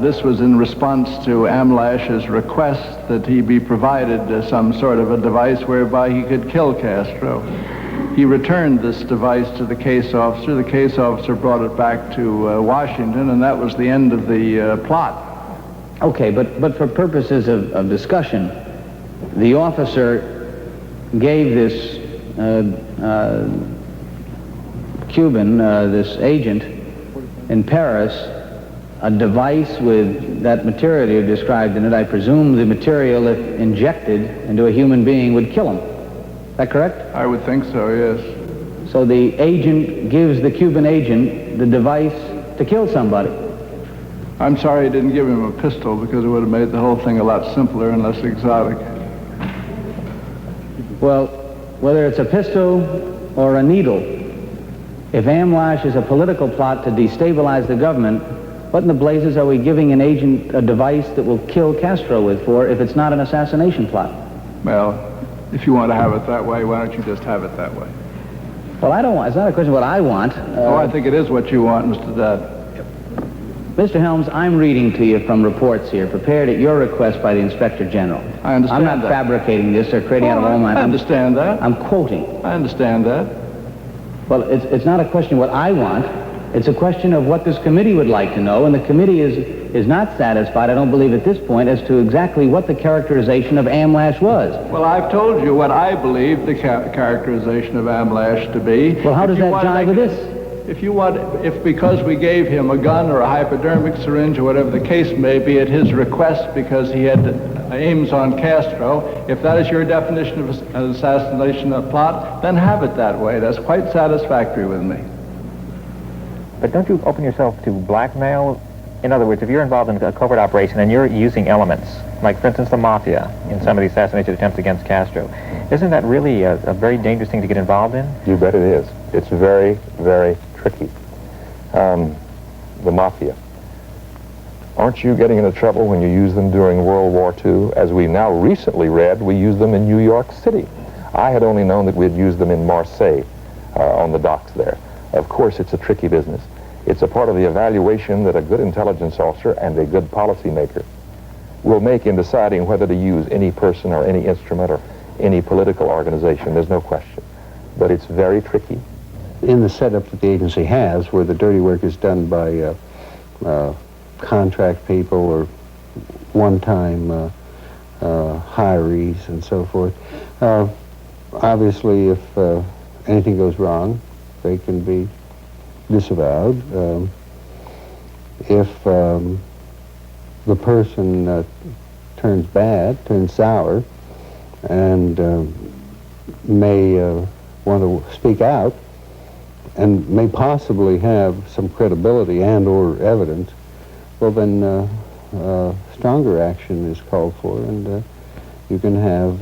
This was in response to Amlash's request that he be provided some sort of a device whereby he could kill Castro. He returned this device to the case officer. The case officer brought it back to Washington, and that was the end of the plot. Okay, but for purposes of discussion, the officer gave this Cuban, this agent in Paris, a device with that material you described in it, I presume the material, if injected into a human being, would kill him. Is that correct? I would think so, yes. So the agent gives the Cuban agent the device to kill somebody. I'm sorry he didn't give him a pistol, because it would have made the whole thing a lot simpler and less exotic. Well, whether it's a pistol or a needle, if Amlash is a political plot to destabilize the government, what in the blazes are we giving an agent a device that will kill Castro with for if it's not an assassination plot? Well, if you want to have it that way, why don't you just have it that way? Well, I don't want, it's not a question of what I want. I think it is what you want, Mr. Dodd. Mr. Helms, I'm reading to you from reports here, prepared at your request by the Inspector General. I understand I'm not fabricating this or creating out of all my... I understand that. I'm quoting. I understand that. Well, it's not a question of what I want. It's a question of what this committee would like to know, and the committee is not satisfied, I don't believe at this point, as to exactly what the characterization of Amlash was. Well, I've told you what I believe the characterization of Amlash to be. Well, how does that jive with this? If because we gave him a gun or a hypodermic syringe or whatever the case may be at his request because he had aims on Castro, if that is your definition of an assassination plot, then have it that way. That's quite satisfactory with me. But don't you open yourself to blackmail? In other words, if you're involved in a covert operation and you're using elements, like for instance the mafia in some of the assassination attempts against Castro, isn't that really a very dangerous thing to get involved in? You bet it is. It's very, very tricky. The mafia. Aren't you getting into trouble when you use them during World War II? As we now recently read, we used them in New York City. I had only known that we had used them in Marseille on the docks there. Of course, it's a tricky business. It's a part of the evaluation that a good intelligence officer and a good policymaker will make in deciding whether to use any person or any instrument or any political organization. There's no question. But it's very tricky. In the setup that the agency has, where the dirty work is done by contract people or one-time hirees and so forth, obviously if anything goes wrong, they can be disavowed. If the person turns bad, turns sour, and may want to speak out, and may possibly have some credibility and or evidence, well then stronger action is called for, and you can have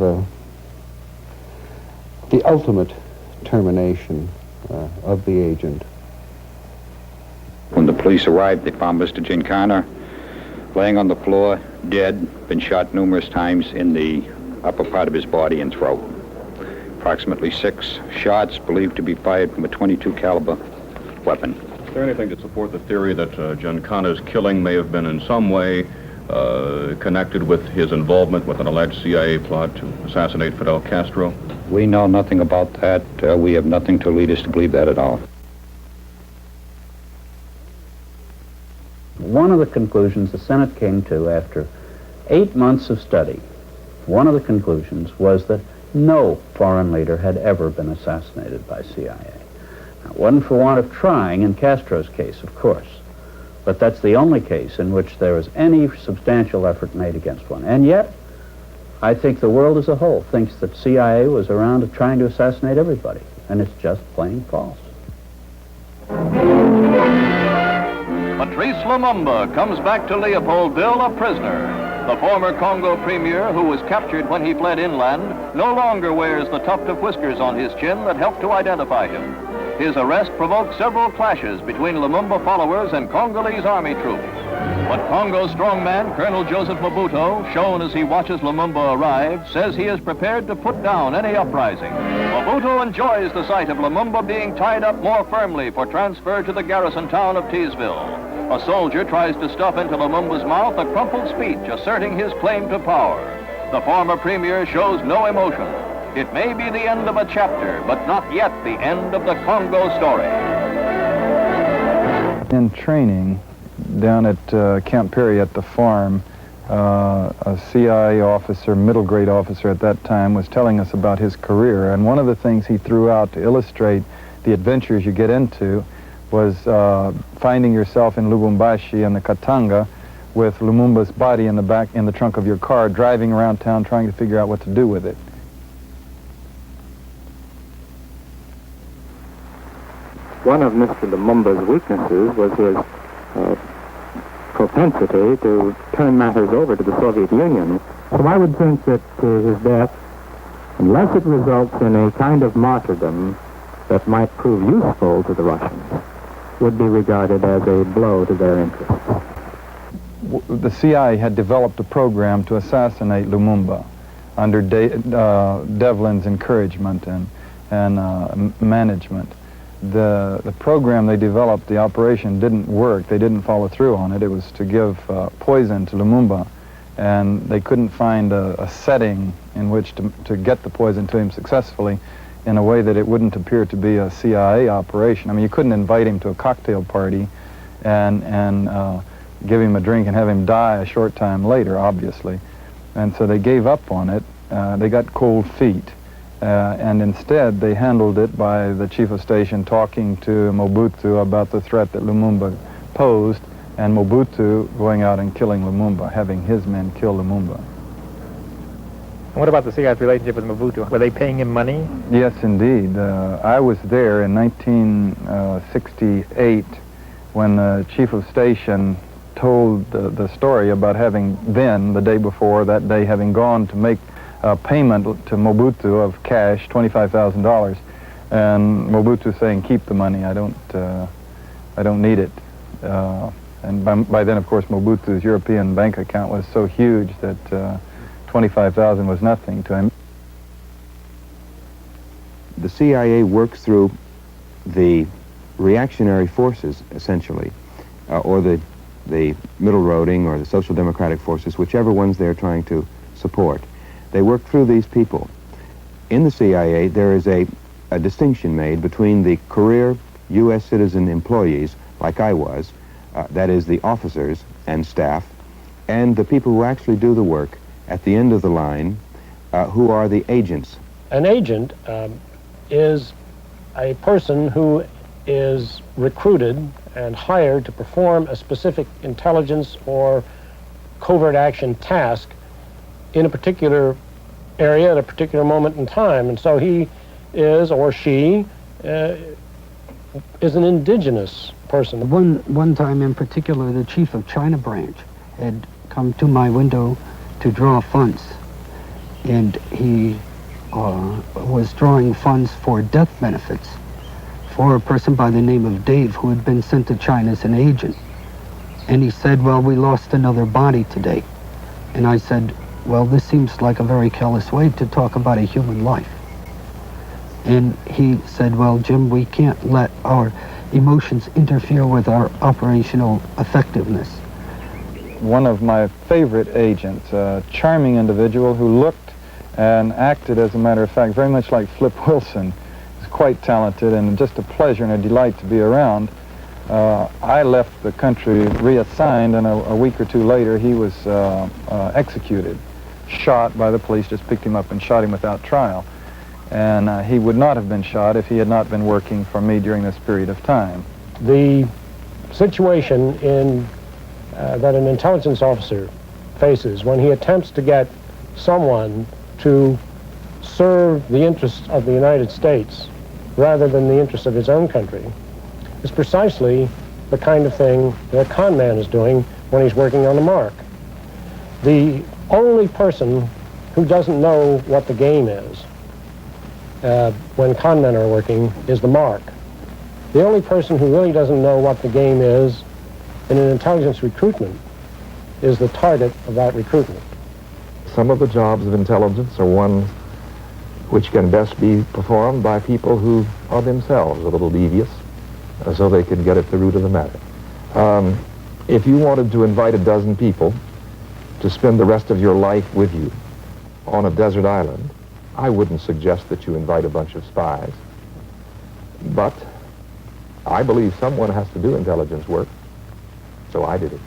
the ultimate termination of the agent. When the police arrived, they found Mr. Giancana laying on the floor, dead, been shot numerous times in the upper part of his body and throat. Approximately 6 shots believed to be fired from a .22 caliber weapon. Is there anything to support the theory that Giancana's killing may have been in some way connected with his involvement with an alleged CIA plot to assassinate Fidel Castro? We know nothing about that. We have nothing to lead us to believe that at all. One of the conclusions the Senate came to after 8 months of study, one of the conclusions was that no foreign leader had ever been assassinated by CIA. Now, it wasn't for want of trying in Castro's case, of course, but that's the only case in which there was any substantial effort made against one. And yet, I think the world as a whole thinks that CIA was around trying to assassinate everybody, and it's just plain false. Patrice Lumumba comes back to Leopoldville a prisoner. The former Congo premier, who was captured when he fled inland, no longer wears the tuft of whiskers on his chin that helped to identify him. His arrest provoked several clashes between Lumumba followers and Congolese army troops. But Congo's strongman, Colonel Joseph Mobutu, shown as he watches Lumumba arrive, says he is prepared to put down any uprising. Mobutu enjoys the sight of Lumumba being tied up more firmly for transfer to the garrison town of Teesville. A soldier tries to stuff into Lumumba's mouth a crumpled speech asserting his claim to power. The former premier shows no emotion. It may be the end of a chapter, but not yet the end of the Congo story. In training down at Camp Perry at the farm, a CIA officer, middle grade officer at that time, was telling us about his career. And one of the things he threw out to illustrate the adventures you get into was finding yourself in Lubumbashi and the Katanga with Lumumba's body in the trunk of your car, driving around town trying to figure out what to do with it. One of Mr. Lumumba's weaknesses was his propensity to turn matters over to the Soviet Union. So I would think that his death, unless it results in a kind of martyrdom that might prove useful to the Russians, would be regarded as a blow to their interests. The CIA had developed a program to assassinate Lumumba under Devlin's encouragement and management. The program they developed, the operation didn't work. They didn't follow through on it. It was to give poison to Lumumba, and they couldn't find a setting in which to get the poison to him successfully in a way that it wouldn't appear to be a CIA operation. I mean, you couldn't invite him to a cocktail party and give him a drink and have him die a short time later, obviously. And so they gave up on it. They got cold feet. And instead, they handled it by the chief of station talking to Mobutu about the threat that Lumumba posed, and Mobutu going out and killing Lumumba, having his men kill Lumumba. And what about the CIA's relationship with Mobutu? Were they paying him money? Yes, indeed. I was there in 1968 when the chief of station told the story about having then, the day before, that day, having gone to make a payment to Mobutu of cash, $25,000, and Mobutu saying, "Keep the money. I don't need it." And by then, of course, Mobutu's European bank account was so huge that $25,000 was nothing to him. The CIA works through the reactionary forces, essentially, or the middle roading or the social democratic forces, whichever ones they're trying to support. They work through these people. In the CIA, there is a distinction made between the career U.S. citizen employees, like I was, that is the officers and staff, and the people who actually do the work at the end of the line, who are the agents. An agent is a person who is recruited and hired to perform a specific intelligence or covert action task in a particular area at a particular moment in time. And so he is, or she, is an indigenous person. One time in particular, the chief of China branch had come to my window to draw funds. And he was drawing funds for death benefits for a person by the name of Dave who had been sent to China as an agent. And he said, "Well, we lost another body today." And I said, "Well, this seems like a very callous way to talk about a human life." And he said, "Well, Jim, we can't let our emotions interfere with our operational effectiveness." One of my favorite agents, a charming individual who looked and acted, as a matter of fact, very much like Flip Wilson. He's quite talented and just a pleasure and a delight to be around. I left the country reassigned, and a week or two later he was executed, shot by the police, just picked him up and shot him without trial. And he would not have been shot if he had not been working for me during this period of time. The situation that an intelligence officer faces when he attempts to get someone to serve the interests of the United States rather than the interests of his own country is precisely the kind of thing that a con man is doing when he's working on the mark. The only person who doesn't know what the game is when con men are working is the mark. The only person who really doesn't know what the game is in an intelligence recruitment is the target of that recruitment. Some of the jobs of intelligence are ones which can best be performed by people who are themselves a little devious, so they can get at the root of the matter. If you wanted to invite a dozen people to spend the rest of your life with you on a desert island, I wouldn't suggest that you invite a bunch of spies. But I believe someone has to do intelligence work, so I did it.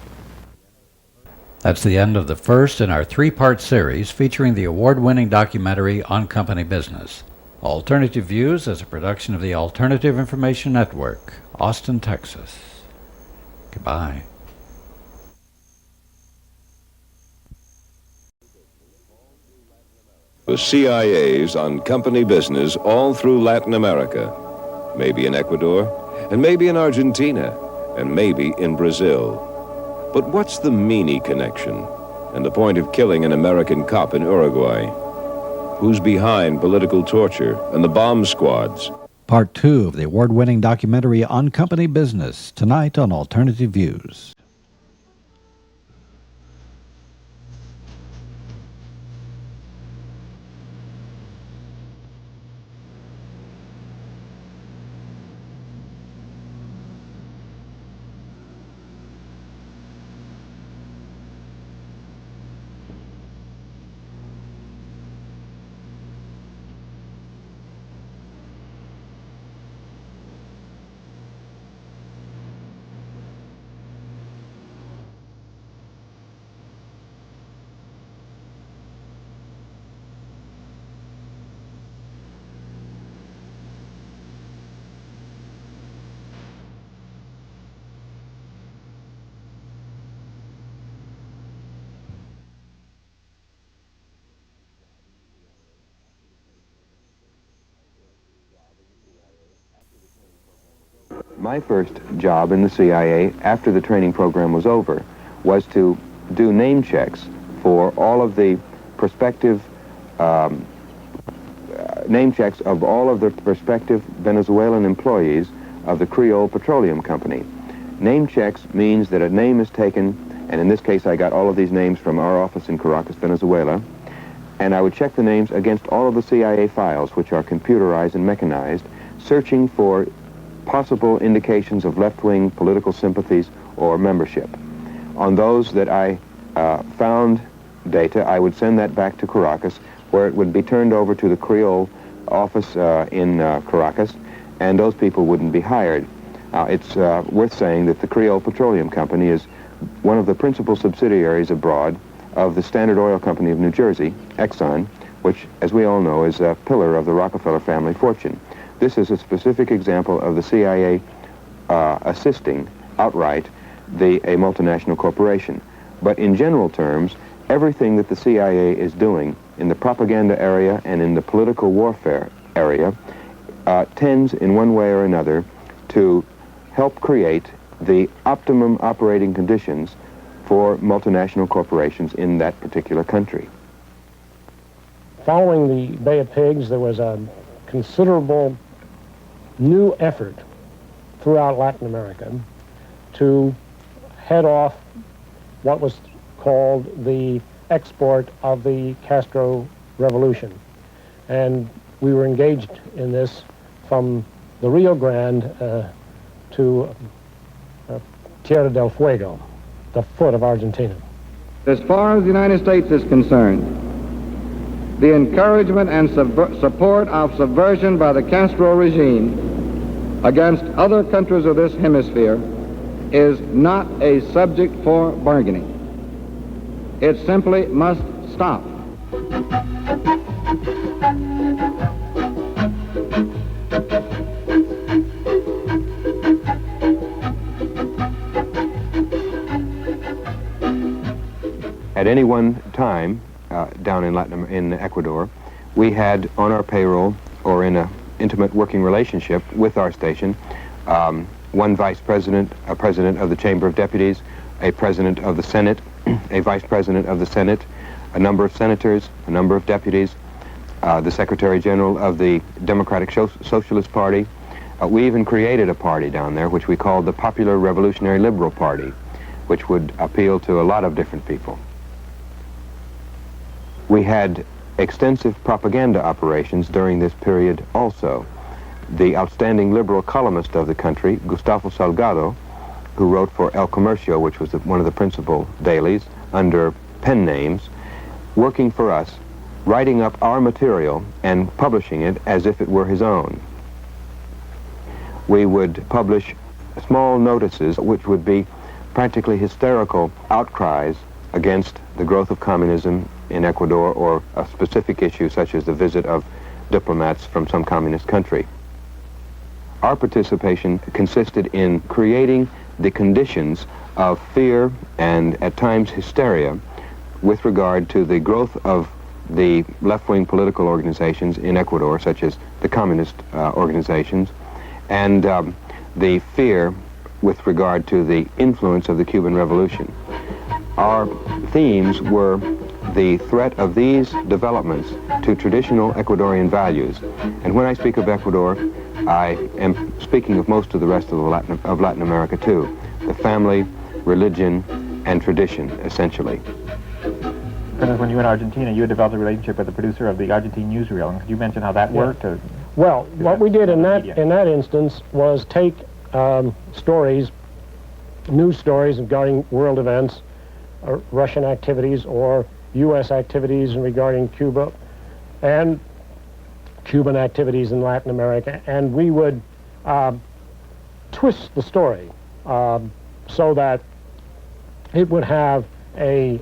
That's the end of the first in our three-part series featuring the award-winning documentary On Company Business. Alternative Views is a production of the Alternative Information Network. Austin, Texas. Goodbye. The CIA's on company business all through Latin America, maybe in Ecuador, and maybe in Argentina, and maybe in Brazil. But what's the Meany connection and the point of killing an American cop in Uruguay? Who's behind political torture and the bomb squads? Part 2 of the award-winning documentary On Company Business, tonight on Alternative Views. My first job in the CIA after the training program was over was to do name checks for all of the prospective name checks of all of the prospective Venezuelan employees of the Creole Petroleum Company. Name checks means that a name is taken, and in this case I got all of these names from our office in Caracas, Venezuela, and I would check the names against all of the CIA files, which are computerized and mechanized, searching for possible indications of left-wing political sympathies or membership. On those that I found data, I would send that back to Caracas, where it would be turned over to the Creole office in Caracas, and those people wouldn't be hired. It's worth saying that the Creole Petroleum Company is one of the principal subsidiaries abroad of the Standard Oil Company of New Jersey, Exxon, which, as we all know, is a pillar of the Rockefeller family fortune. This is a specific example of the CIA assisting outright a multinational corporation. But in general terms, everything that the CIA is doing in the propaganda area and in the political warfare area tends in one way or another to help create the optimum operating conditions for multinational corporations in that particular country. Following the Bay of Pigs, there was a considerable new effort throughout Latin America to head off what was called the export of the Castro Revolution. And we were engaged in this from the Rio Grande to Tierra del Fuego, the foot of Argentina. As far as the United States is concerned, the encouragement and support of subversion by the Castro regime against other countries of this hemisphere is not a subject for bargaining. It simply must stop. At any one time, down in Ecuador, we had on our payroll or in an intimate working relationship with our station one vice president, a president of the Chamber of Deputies, a president of the Senate, a vice president of the Senate, a number of senators, a number of deputies, the Secretary General of the Democratic Socialist Party. We even created a party down there which we called the Popular Revolutionary Liberal Party, which would appeal to a lot of different people. We had extensive propaganda operations during this period also. The outstanding liberal columnist of the country, Gustavo Salgado, who wrote for El Comercio, which was one of the principal dailies, under pen names, working for us, writing up our material and publishing it as if it were his own. We would publish small notices which would be practically hysterical outcries against the growth of communism in Ecuador or a specific issue such as the visit of diplomats from some communist country. our participation consisted in creating the conditions of fear and at times hysteria with regard to the growth of the left-wing political organizations in Ecuador, such as the communist organizations, and the fear with regard to the influence of the Cuban Revolution. Our themes were the threat of these developments to traditional Ecuadorian values. And when I speak of Ecuador, I am speaking of most of the rest of Latin America too. The family, religion, and tradition, essentially. When you were in Argentina, you had developed a relationship with the producer of the Argentine newsreel. And could you mention how that worked? Well, what we did in that instance was take stories, news stories regarding world events, Russian activities or U.S. activities regarding Cuba, and Cuban activities in Latin America, and we would twist the story so that it would have a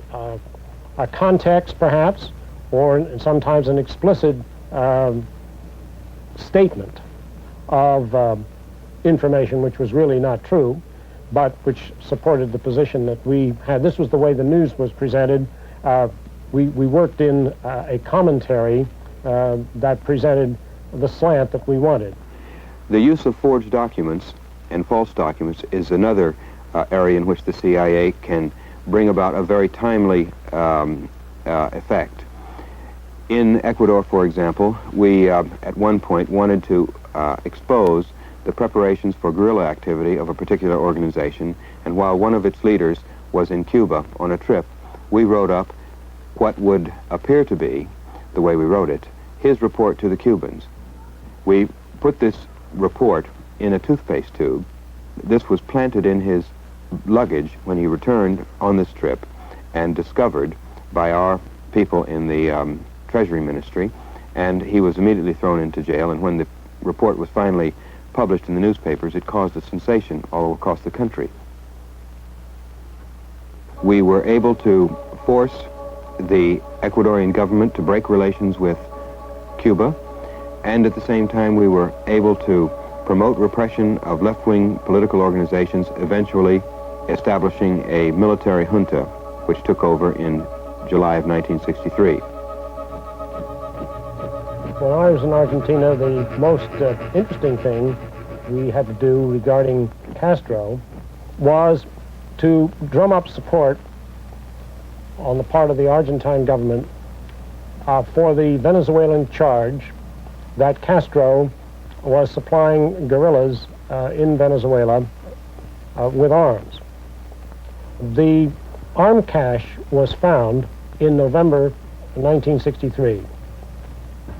context, perhaps, or sometimes an explicit statement of information which was really not true, but which supported the position that we had. This was the way the news was presented. We worked in a commentary that presented the slant that we wanted. The use of forged documents and false documents is another area in which the CIA can bring about a very timely effect. In Ecuador, for example, we at one point wanted to expose the preparations for guerrilla activity of a particular organization, and while one of its leaders was in Cuba on a trip, we wrote up what would appear to be, the way we wrote it, his report to the Cubans. We put this report in a toothpaste tube. This was planted in his luggage when he returned on this trip and discovered by our people in the Treasury Ministry, and he was immediately thrown into jail. And when the report was finally published in the newspapers, it caused a sensation all across the country. We were able to force the Ecuadorian government to break relations with Cuba, and at the same time we were able to promote repression of left-wing political organizations, eventually establishing a military junta which took over in July of 1963. When I was in Argentina, the most interesting thing we had to do regarding Castro was to drum up support on the part of the Argentine government for the Venezuelan charge that Castro was supplying guerrillas in Venezuela with arms. The arm cache was found in November 1963.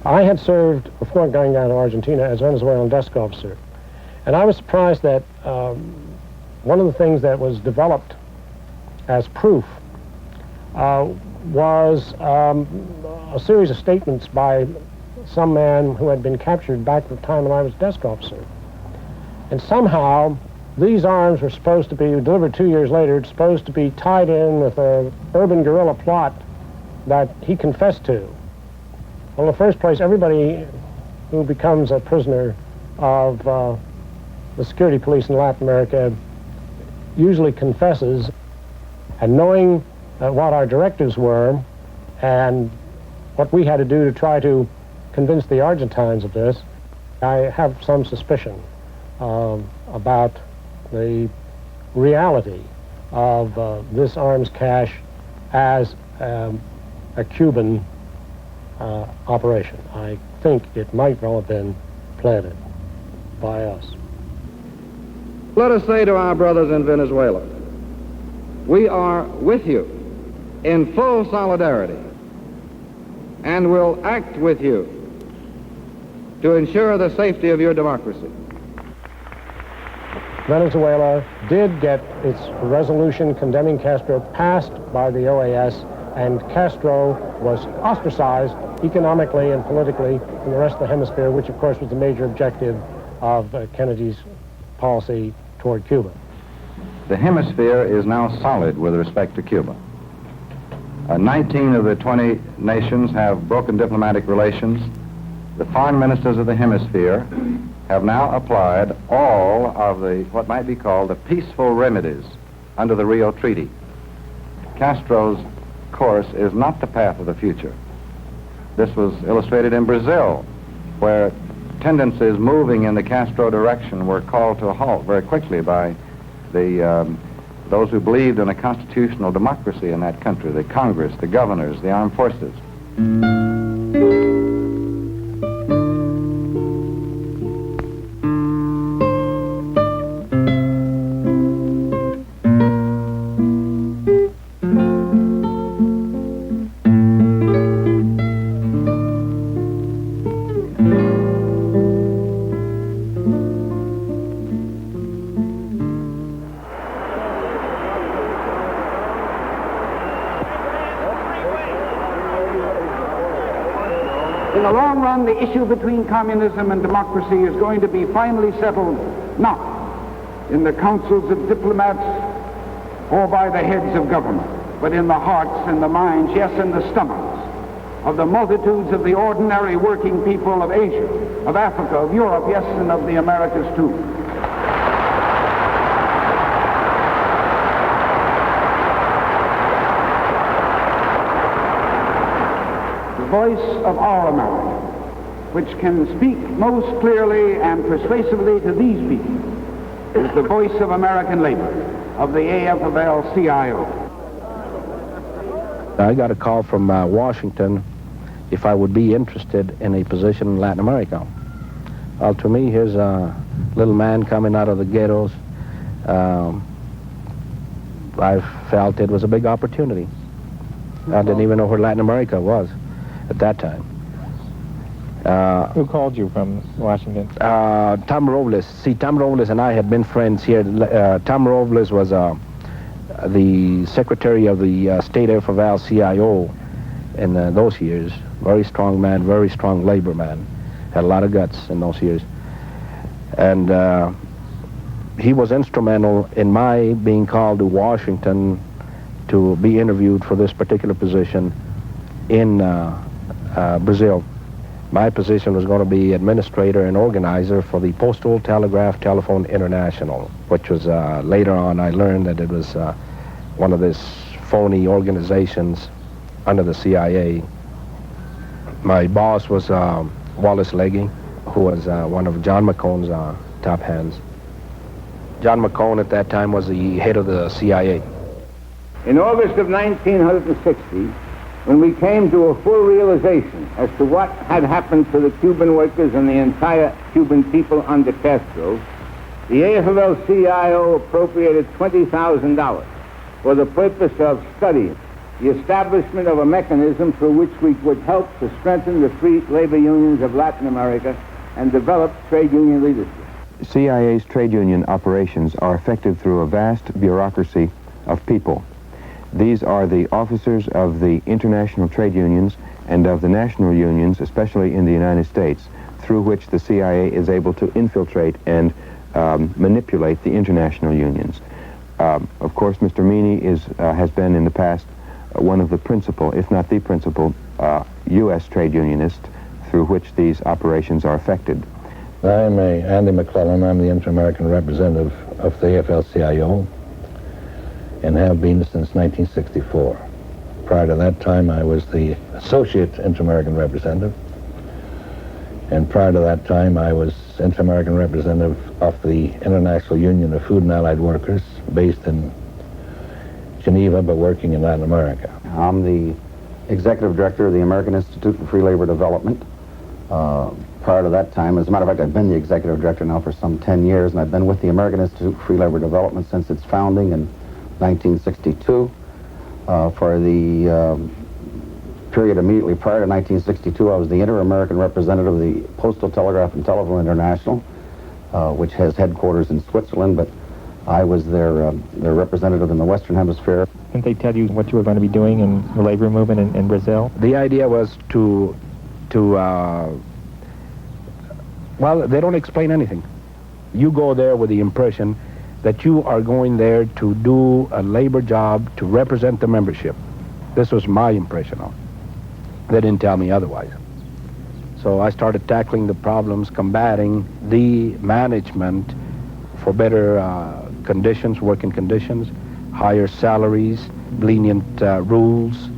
I had served, before going down to Argentina, as Venezuelan desk officer. And I was surprised that one of the things that was developed as proof was a series of statements by some man who had been captured back at the time when I was desk officer. And somehow, these arms were supposed to be delivered 2 years later, supposed to be tied in with an urban guerrilla plot that he confessed to. Well, in the first place, everybody who becomes a prisoner of the security police in Latin America usually confesses, and knowing what our directives were and what we had to do to try to convince the Argentines of this, I have some suspicion about the reality of this arms cache as a Cuban operation. I think it might well have been planted by us. Let us say to our brothers in Venezuela, we are with you in full solidarity and will act with you to ensure the safety of your democracy. Venezuela did get its resolution condemning Castro passed by the OAS, and Castro was ostracized economically and politically from the rest of the hemisphere, which of course was the major objective of Kennedy's policy toward Cuba. The hemisphere is now solid with respect to Cuba. 19 of the 20 nations have broken diplomatic relations. The foreign ministers of the hemisphere have now applied all of the, what might be called, the peaceful remedies under the Rio Treaty. Castro's course is not the path of the future. This was illustrated in Brazil, where tendencies moving in the Castro direction were called to a halt very quickly by those who believed in a constitutional democracy in that country, the Congress, the governors, the armed forces. In the long run, the issue between communism and democracy is going to be finally settled not in the councils of diplomats or by the heads of government, but in the hearts and the minds, yes, in the stomachs of the multitudes of the ordinary working people of Asia, of Africa, of Europe, yes, and of the Americas too. Voice of our America, which can speak most clearly and persuasively to these people, is the voice of American labor, of the AFL-CIO. I got a call from Washington if I would be interested in a position in Latin America. Well, to me, here's a little man coming out of the ghettos. I felt it was a big opportunity. I didn't even know where Latin America was at that time. Who called you from Washington? Tom Robles. See, Tom Robles and I had been friends here. Tom Robles was the secretary of the State AFL-CIO in those years. Very strong man, very strong labor man. Had a lot of guts in those years. And he was instrumental in my being called to Washington to be interviewed for this particular position in Brazil. My position was going to be administrator and organizer for the Postal Telegraph Telephone International, which was later on I learned that it was one of these phony organizations under the CIA. My boss was Wallace Legge, who was one of John McCone's top hands. John McCone at that time was the head of the CIA. In August of 1960, when we came to a full realization as to what had happened to the Cuban workers and the entire Cuban people under Castro, the AFL-CIO appropriated $20,000 for the purpose of studying the establishment of a mechanism through which we would help to strengthen the free labor unions of Latin America and develop trade union leadership. CIA's trade union operations are effected through a vast bureaucracy of people. These are the officers of the international trade unions and of the national unions, especially in the United States, through which the CIA is able to infiltrate and manipulate the international unions. Of course, Mr. Meany has been in the past one of the principal, if not the principal, U.S. trade unionist through which these operations are effected. I'm Andy McClellan. I'm the Inter-American representative of the AFL-CIO and have been since 1964. Prior to that time, I was the associate Inter-American representative, and prior to that time, I was Inter-American representative of the International Union of Food and Allied Workers, based in Geneva, but working in Latin America. I'm the executive director of the American Institute for Free Labor Development. Prior to that time, as a matter of fact, I've been the executive director now for some 10 years, and I've been with the American Institute for Free Labor Development since its founding in 1962. For the period immediately prior to 1962, I was the Inter-American representative of the Postal Telegraph and Telephone International, which has headquarters in Switzerland, but I was their representative in the Western Hemisphere. Didn't they tell you what you were going to be doing in the labor movement in Brazil? The idea was to well, they don't explain anything. You go there with the impression that you are going there to do a labor job to represent the membership. This was my impression of it. They didn't tell me otherwise. So I started tackling the problems, combating the management for better conditions, working conditions, higher salaries, lenient rules,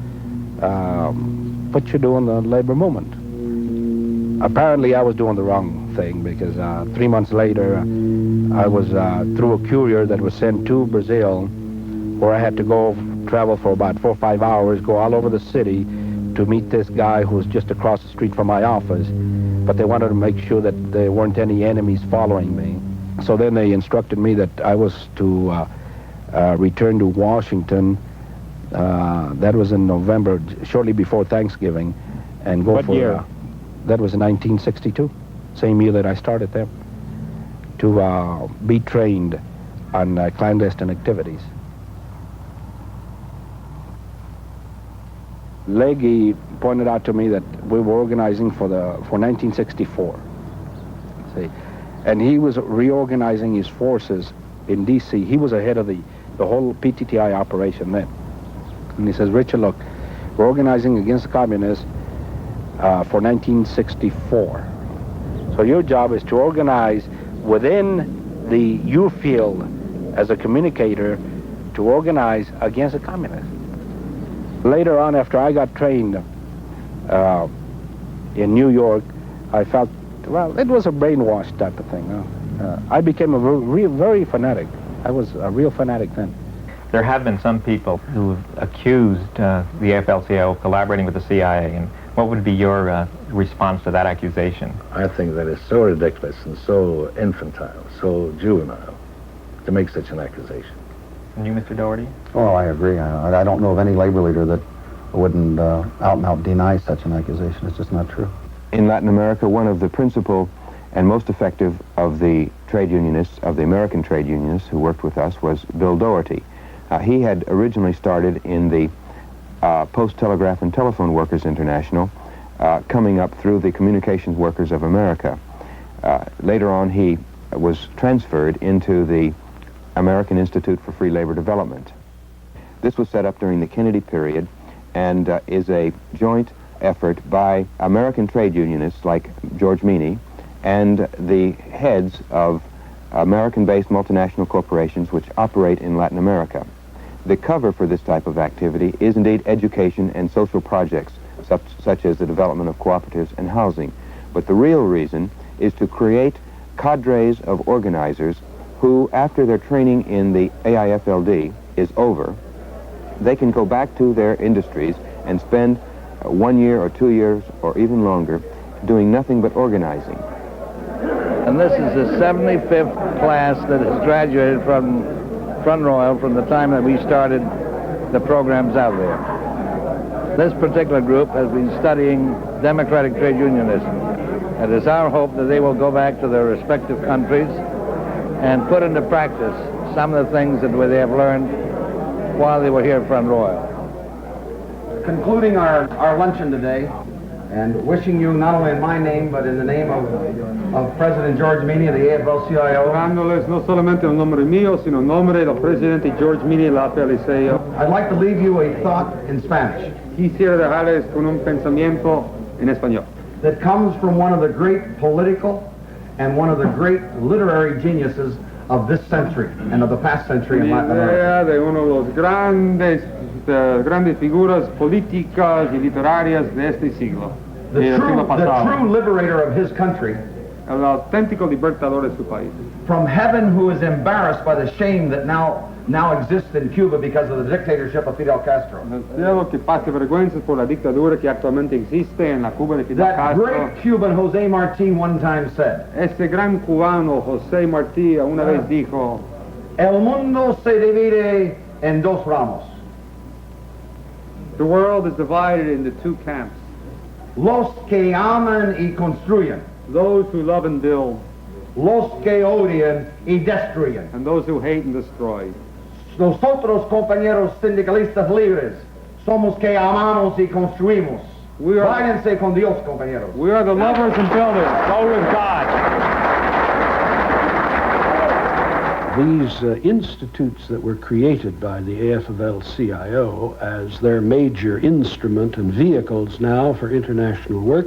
what you do in the labor movement. Apparently I was doing the wrong thing because 3 months later I was through a courier that was sent to Brazil, where I had to go travel for about 4 or 5 hours, go all over the city to meet this guy who was just across the street from my office. But they wanted to make sure that there weren't any enemies following me. So then they instructed me that I was to return to Washington. That was in November, shortly before Thanksgiving, and go What for year? That was in 1962, same year that I started there, to be trained on clandestine activities. Legge pointed out to me that we were organizing for 1964. See, and he was reorganizing his forces in D.C. He was ahead of the whole PTTI operation then. And he says, Richard, look, we're organizing against the communists for 1964. So your job is to organize within the U field as a communicator to organize against the communists. Later on, after I got trained in New York, I felt, well, it was a brainwash type of thing. I became a very fanatic. I was a real fanatic then. There have been some people who have accused the AFL-CIO of collaborating with the CIA, and what would be your response to that accusation? I think that is so ridiculous and so infantile, so juvenile to make such an accusation. And you, Mr. Doherty? Well, I agree. I don't know of any labor leader that wouldn't out and out deny such an accusation. It's just not true. In Latin America, one of the principal and most effective of the trade unionists, of the American trade unionists who worked with us, was Bill Doherty. He had originally started in the Post Telegraph and Telephone Workers International, coming up through the Communications Workers of America. Later on, he was transferred into the American Institute for Free Labor Development. This was set up during the Kennedy period and is a joint effort by American trade unionists like George Meany and the heads of American-based multinational corporations which operate in Latin America. The cover for this type of activity is indeed education and social projects, such as the development of cooperatives and housing. But the real reason is to create cadres of organizers who, after their training in the AIFLD is over, they can go back to their industries and spend 1 year or 2 years or even longer doing nothing but organizing. And this is the 75th class that has graduated from Front Royal from the time that we started the programs out there. This particular group has been studying democratic trade unionism. It is our hope that they will go back to their respective countries and put into practice some of the things that they have learned while they were here at Front Royal. Concluding our luncheon today, and wishing you, not only in my name, but in the name of President George Meany of the AFL-CIO. Dándoles no solamente en nombre mío, sino en nombre del presidente George Meany de la AFL-CIO. I'd like to leave you a thought in Spanish. Quisiera dejarles con un pensamiento en español. That comes from one of the great political and one of the great literary geniuses of this century and of the past century in Latin America. De uno de los grandes figuras políticas y literarias de este siglo. The true liberator of his country. El auténtico libertador de su país. From heaven, who is embarrassed by the shame that now exists in Cuba because of the dictatorship of Fidel Castro. Del cielo que pase vergüenzas por la dictadura que actualmente existe en la Cuba de Fidel Castro. That great Cuban José Martí one time said. Ese gran cubano José Martí una vez dijo. El mundo se divide en dos ramos. The world is divided into two camps. Los que aman y construyen. Those who love and build. Los que odian y destruyen. And those who hate and destroy. Nosotros, compañeros sindicalistas libres, somos que amamos y construimos. Váyanse con Dios, compañeros. We are the lovers and builders. Go with God. These institutes that were created by the AFL-CIO as their major instrument and vehicles now for international work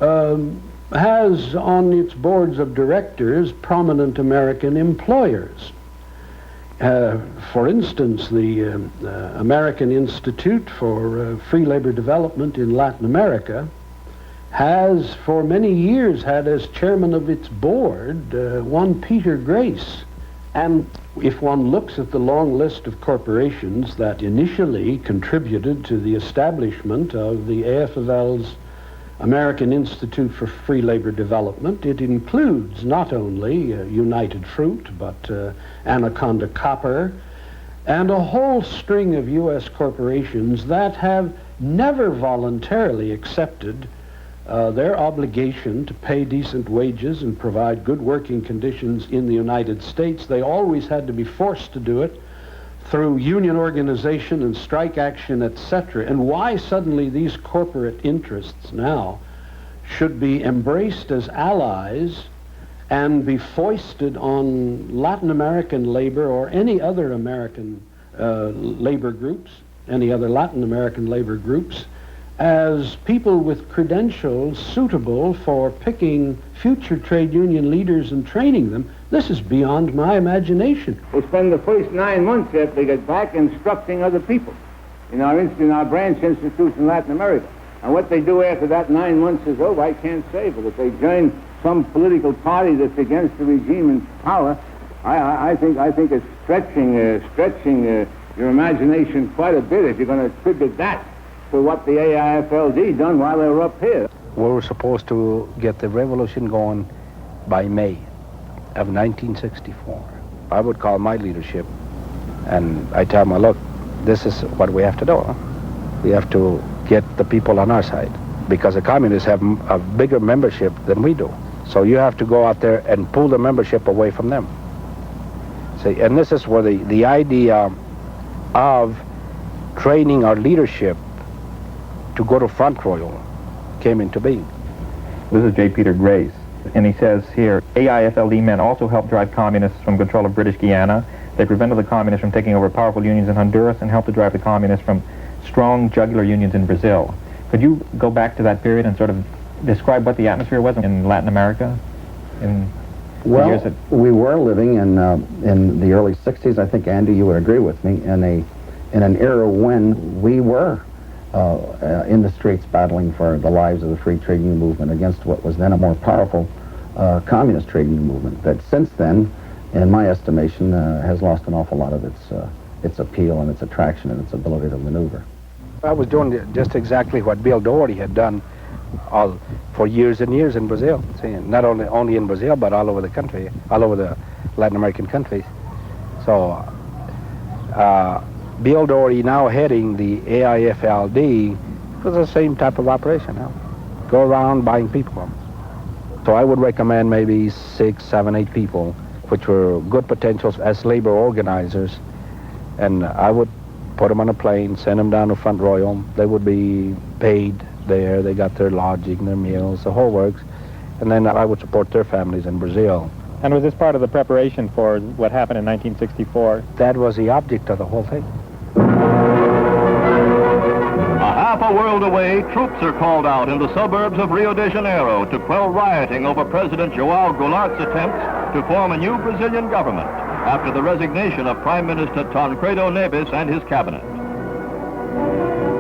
has on its boards of directors prominent American employers. For instance, the American Institute for Free Labor Development in Latin America has for many years had as chairman of its board one Peter Grace. And if one looks at the long list of corporations that initially contributed to the establishment of the AFL's American Institute for Free Labor Development, it includes not only United Fruit, but Anaconda Copper, and a whole string of U.S. corporations that have never voluntarily accepted their obligation to pay decent wages and provide good working conditions in the United States. They always had to be forced to do it through union organization and strike action, etc. And why suddenly these corporate interests now should be embraced as allies and be foisted on Latin American labor or any other American labor groups, any other Latin American labor groups, as people with credentials suitable for picking future trade union leaders and training them. This is beyond my imagination. They spend the first 9 months after they get back instructing other people in our branch institutes in Latin America. And what they do after that 9 months is over, I can't say, but if they join some political party that's against the regime in power, I think it's stretching your imagination quite a bit if you're going to attribute that to what the AIFLD done while they were up here. We were supposed to get the revolution going by May of 1964. I would call my leadership and I tell them, look, this is what we have to do. Huh? We have to get the people on our side because the communists have a bigger membership than we do. So you have to go out there and pull the membership away from them. See, and this is where the idea of training our leadership to go to Front Royal came into being. This is J. Peter Grace, and he says here, AIFLD men also helped drive communists from control of British Guiana. They prevented the communists from taking over powerful unions in Honduras and helped to drive the communists from strong jugular unions in Brazil. Could you go back to that period and sort of describe what the atmosphere was in Latin America in the years that... we were living in the early 60s. I think, Andy, you would agree with me, in an era when we were in the streets battling for the lives of the free trade union movement against what was then a more powerful communist trade union movement that since then, in my estimation, has lost an awful lot of its appeal and its attraction and its ability to maneuver. I was doing just exactly what Bill Doherty had done for years and years in Brazil. See, not only in Brazil, but all over the country, all over the Latin American countries. So Bill Doherty now heading the AIFLD was the same type of operation now. Go around buying people. So I would recommend maybe 6, 7, 8 people, which were good potentials as labor organizers, and I would put them on a plane, send them down to Front Royal. They would be paid there. They got their lodging, their meals, the whole works, and then I would support their families in Brazil. And was this part of the preparation for what happened in 1964? That was the object of the whole thing. A half a world away, troops are called out in the suburbs of Rio de Janeiro to quell rioting over President João Goulart's attempts to form a new Brazilian government after the resignation of Prime Minister Tancredo Neves and his cabinet.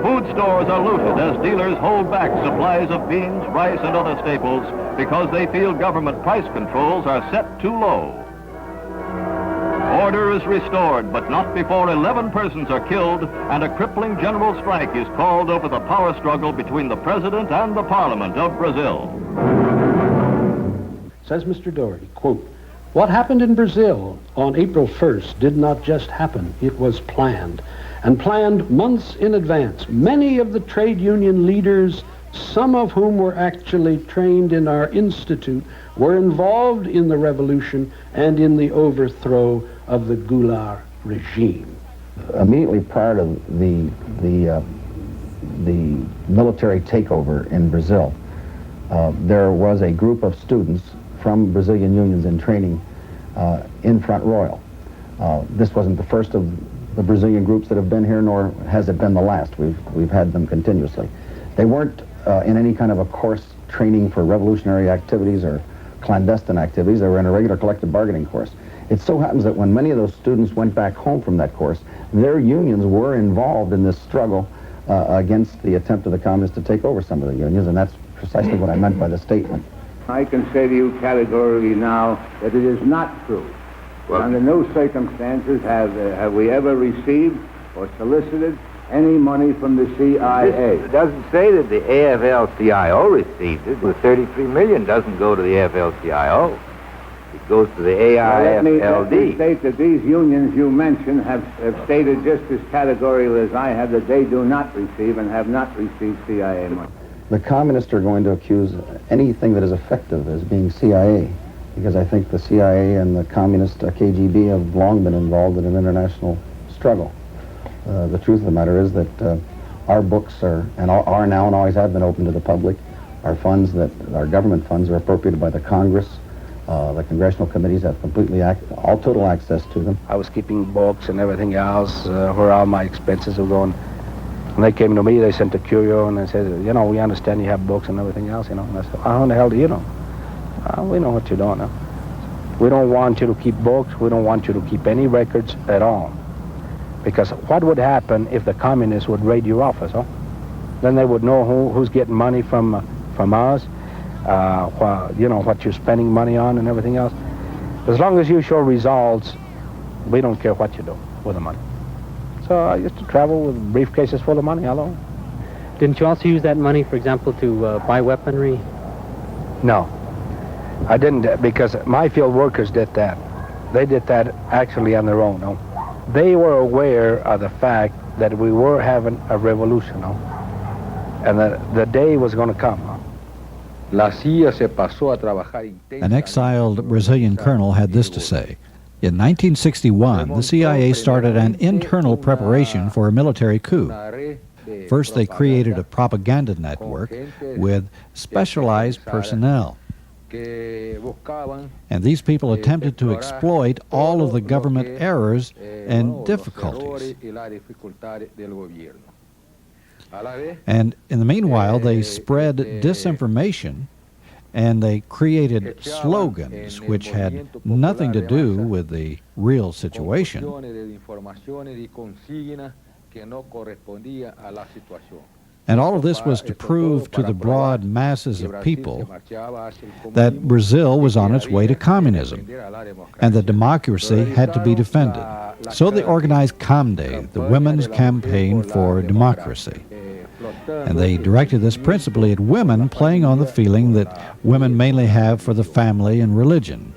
Food stores are looted as dealers hold back supplies of beans, rice, and other staples because they feel government price controls are set too low. Order is restored, but not before 11 persons are killed and a crippling general strike is called over the power struggle between the president and the parliament of Brazil. Says Mr. Doherty, quote, "What happened in Brazil on April 1st did not just happen, it was planned, and planned months in advance. Many of the trade union leaders, some of whom were actually trained in our institute, were involved in the revolution and in the overthrow of the Goulart regime." Immediately prior to the military takeover in Brazil, there was a group of students from Brazilian unions in training in Front Royal. This wasn't the first of the Brazilian groups that have been here, nor has it been the last. We've had them continuously. They weren't in any kind of a course training for revolutionary activities or clandestine activities. They were in a regular collective bargaining course. It so happens that when many of those students went back home from that course, their unions were involved in this struggle against the attempt of the communists to take over some of the unions, and that's precisely what I meant by the statement. I can say to you categorically now that it is not true. Well, under no circumstances have we ever received or solicited any money from the CIA. It doesn't say that the AFL-CIO received it. The $33 million doesn't go to the AFL-CIO. It goes to the AIFLD. Let me state that these unions you mentioned have stated just as categorically as I have that they do not receive and have not received CIA money. The communists are going to accuse anything that is effective as being CIA, because I think the CIA and the communist KGB have long been involved in an international struggle. The truth of the matter is that our books are now and always have been open to the public. Our funds, our government funds, are appropriated by the Congress. The congressional committees have all total access to them. I was keeping books and everything else, where all my expenses were going. When they came to me, they sent a curio and they said, you know, we understand you have books and everything else, you know. And I said, how in the hell do you know? We know what you're doing now. We don't want you to keep books. We don't want you to keep any records at all. Because what would happen if the communists would raid your office, huh? Then they would know who's getting money from us, you know, what you're spending money on and everything else. As long as you show results, we don't care what you do with the money. So I used to travel with briefcases full of money, hello. Didn't you also use that money, for example, to buy weaponry? No, I didn't, because my field workers did that. They did that actually on their own, no? They were aware of the fact that we were having a revolution, no? And that the day was going to come. An exiled Brazilian colonel had this to say. In 1961, the CIA started an internal preparation for a military coup. First, they created a propaganda network with specialized personnel. And these people attempted to exploit all of the government errors and difficulties. And in the meanwhile, they spread disinformation, and they created slogans which had nothing to do with the real situation. And all of this was to prove to the broad masses of people that Brazil was on its way to communism, and that democracy had to be defended. So they organized CAMDE, the Women's Campaign for Democracy. And they directed this principally at women, playing on the feeling that women mainly have for the family and religion.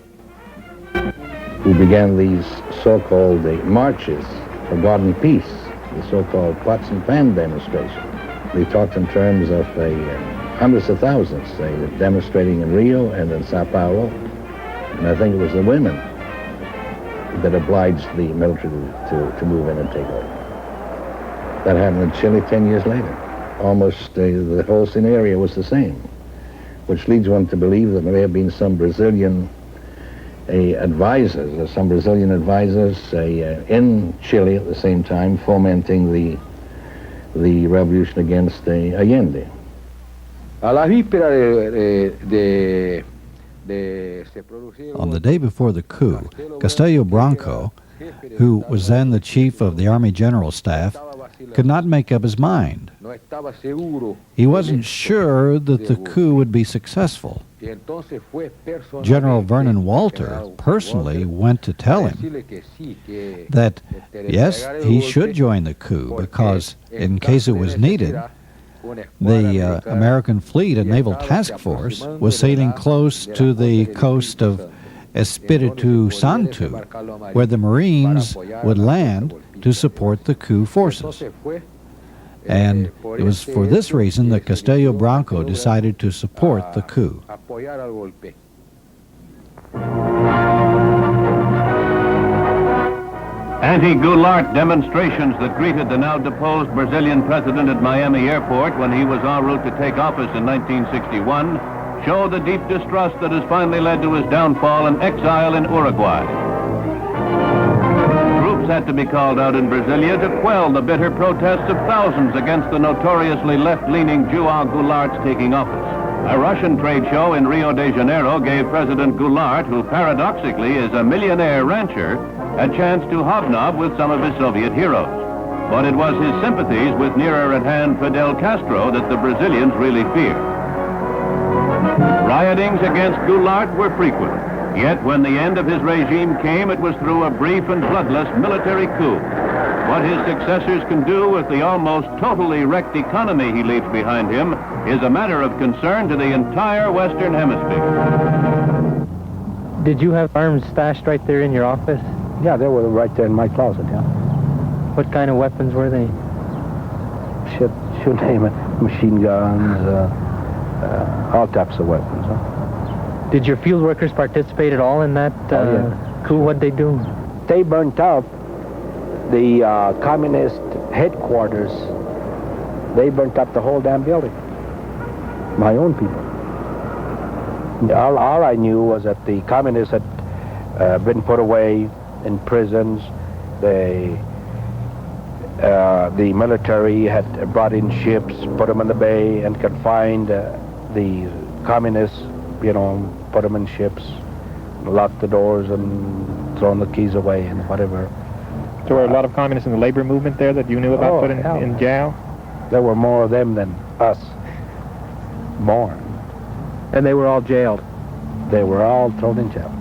We began these so-called marches for God and peace, the so-called pots and pan demonstration. We talked in terms of hundreds of thousands. They were demonstrating in Rio and in Sao Paulo, and I think it was the women that obliged the military to move in and take over. That happened in Chile 10 years later. Almost the whole scenario was the same, which leads one to believe that there may have been some Brazilian advisors, in Chile at the same time, fomenting the revolution against Allende. On the day before the coup, Castillo Branco, who was then the chief of the Army General Staff, could not make up his mind. He wasn't sure that the coup would be successful. General Vernon Walter personally went to tell him that, yes, he should join the coup because, in case it was needed, the American fleet, a naval task force, was sailing close to the coast of Espiritu Santo, where the Marines would land to support the coup forces. And it was for this reason that Castillo Branco decided to support the coup. Anti-Goulart demonstrations that greeted the now deposed Brazilian president at Miami Airport when he was en route to take office in 1961 show the deep distrust that has finally led to his downfall and exile in Uruguay. Troops had to be called out in Brasilia to quell the bitter protests of thousands against the notoriously left-leaning João Goulart's taking office. A Russian trade show in Rio de Janeiro gave President Goulart, who paradoxically is a millionaire rancher, a chance to hobnob with some of his Soviet heroes. But it was his sympathies with nearer-at-hand Fidel Castro that the Brazilians really feared. Riotings against Goulart were frequent, yet when the end of his regime came, it was through a brief and bloodless military coup. What his successors can do with the almost totally wrecked economy he leaves behind him is a matter of concern to the entire Western Hemisphere. Did you have arms stashed right there in your office? Yeah, they were right there in my closet, yeah. What kind of weapons were they? Should name it. Machine guns, all types of weapons. Huh? Did your field workers participate at all in that coup? What'd they do? They burnt up the communist headquarters. They burnt up the whole damn building. My own people. All I knew was that the communists had been put away in prisons. The military had brought in ships, put them in the bay, and confined the communists, you know, put them in ships, locked the doors, and thrown the keys away, and whatever. So were a lot of communists in the labor movement there that you knew about put in jail? There were more of them than us born. And they were all jailed? They were all thrown in jail.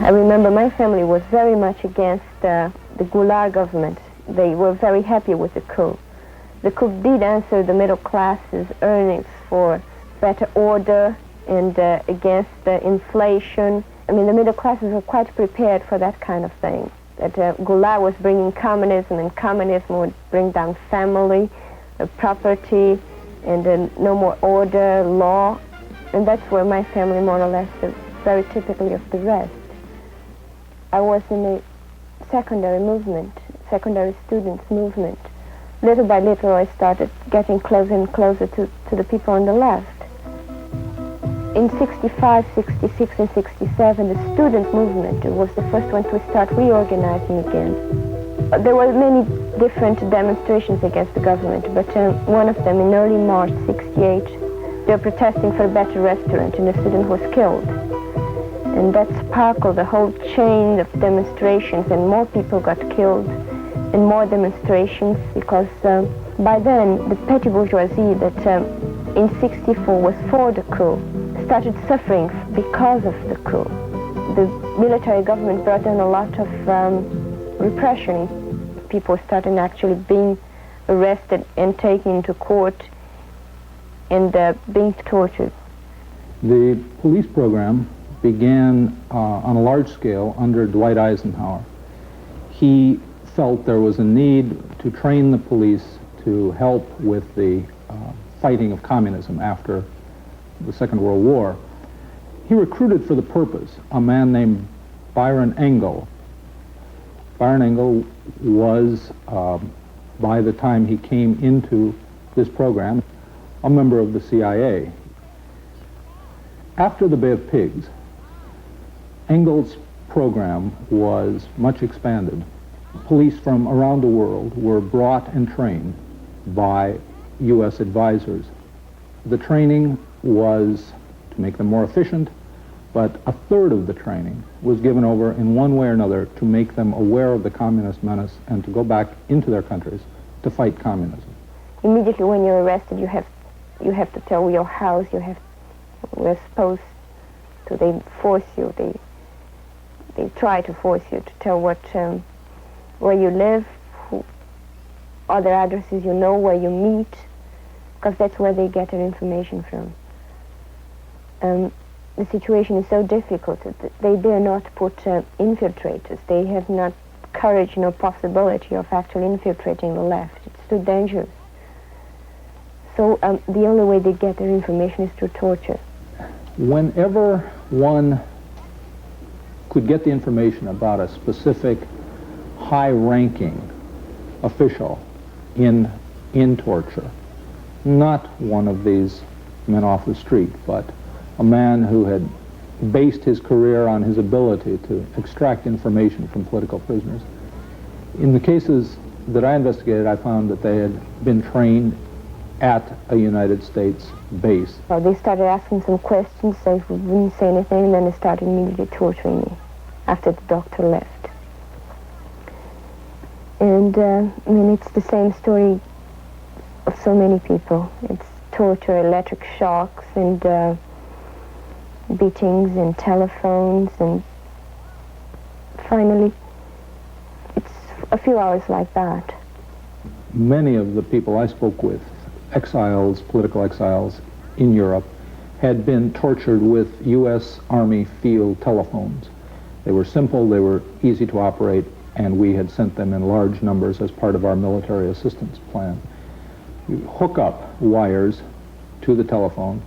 I remember my family was very much against the Goulart government. They were very happy with the coup. The coup did answer the middle class's earnings for better order and against the inflation. I mean, the middle classes were quite prepared for that kind of thing. That Goulart was bringing communism, and communism would bring down family, property, and no more order, law. And that's where my family more or less very typically of the rest. I was in a secondary movement, secondary students movement. Little by little I started getting closer and closer to the people on the left. In 65, 66, and 67, the student movement was the first one to start reorganizing again. There were many different demonstrations against the government, but one of them in early March 68, they were protesting for a better restaurant, and a student was killed. And that sparkled the whole chain of demonstrations, and more people got killed, and more demonstrations, because by then the petty bourgeoisie that in 64 was for the coup started suffering because of the coup. The military government brought in a lot of repression. People started actually being arrested and taken to court and being tortured. The police program began on a large scale under Dwight Eisenhower. He felt there was a need to train the police to help with the fighting of communism after the Second World War. He recruited for the purpose a man named Byron Engel. Byron Engel was, by the time he came into this program, a member of the CIA. After the Bay of Pigs, Engel's program was much expanded. Police from around the world were brought and trained by U.S. advisors. The training was to make them more efficient, but a third of the training was given over in one way or another to make them aware of the communist menace and to go back into their countries to fight communism. Immediately when you're arrested, you have to tell your house. We're supposed to. They force you. They try to force you to tell where you live, other addresses you know, where you meet, because that's where they get their information from. The situation is so difficult that they dare not put infiltrators. They have not courage nor possibility of actually infiltrating the left. It's too dangerous. So the only way they get their information is through torture. Whenever one could get the information about a specific high-ranking official in torture, not one of these men off the street, but a man who had based his career on his ability to extract information from political prisoners, In the cases that I investigated, I found that they had been trained at a United States base. Well, they started asking some questions, they wouldn't say anything, and then they started immediately torturing me after the doctor left. And, I mean, it's the same story of so many people. It's torture, electric shocks, and beatings, and telephones, and finally, it's a few hours like that. Many of the people I spoke with, exiles, political exiles in Europe, had been tortured with U.S. Army field telephones. They were simple, they were easy to operate, and we had sent them in large numbers as part of our military assistance plan. You hook up wires to the telephone,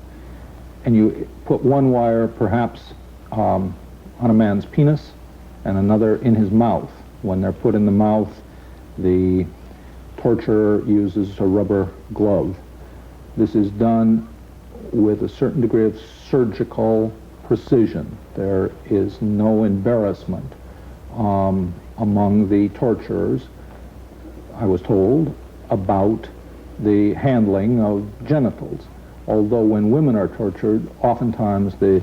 and you put one wire perhaps on a man's penis and another in his mouth. When they're put in the mouth, the torturer uses a rubber glove. This is done with a certain degree of surgical precision. There is no embarrassment among the torturers, I was told, about the handling of genitals. Although when women are tortured, oftentimes the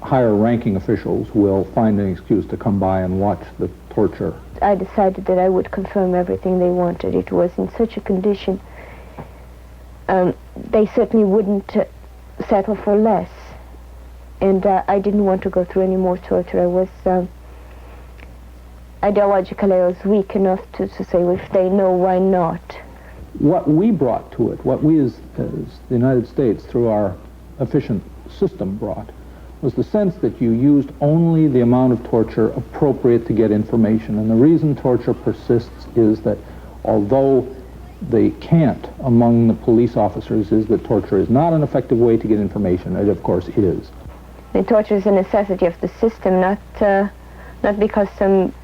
higher ranking officials will find an excuse to come by and watch the torture. I decided that I would confirm everything they wanted. It was in such a condition, they certainly wouldn't settle for less. And I didn't want to go through any more torture. I was, ideologically, I was weak enough to say, well, if they know, why not? What we brought to it, what we as the United States, through our efficient system brought, was the sense that you used only the amount of torture appropriate to get information. And the reason torture persists is that although the cant among the police officers is that torture is not an effective way to get information, it of course is. The torture is a necessity of the system, not because some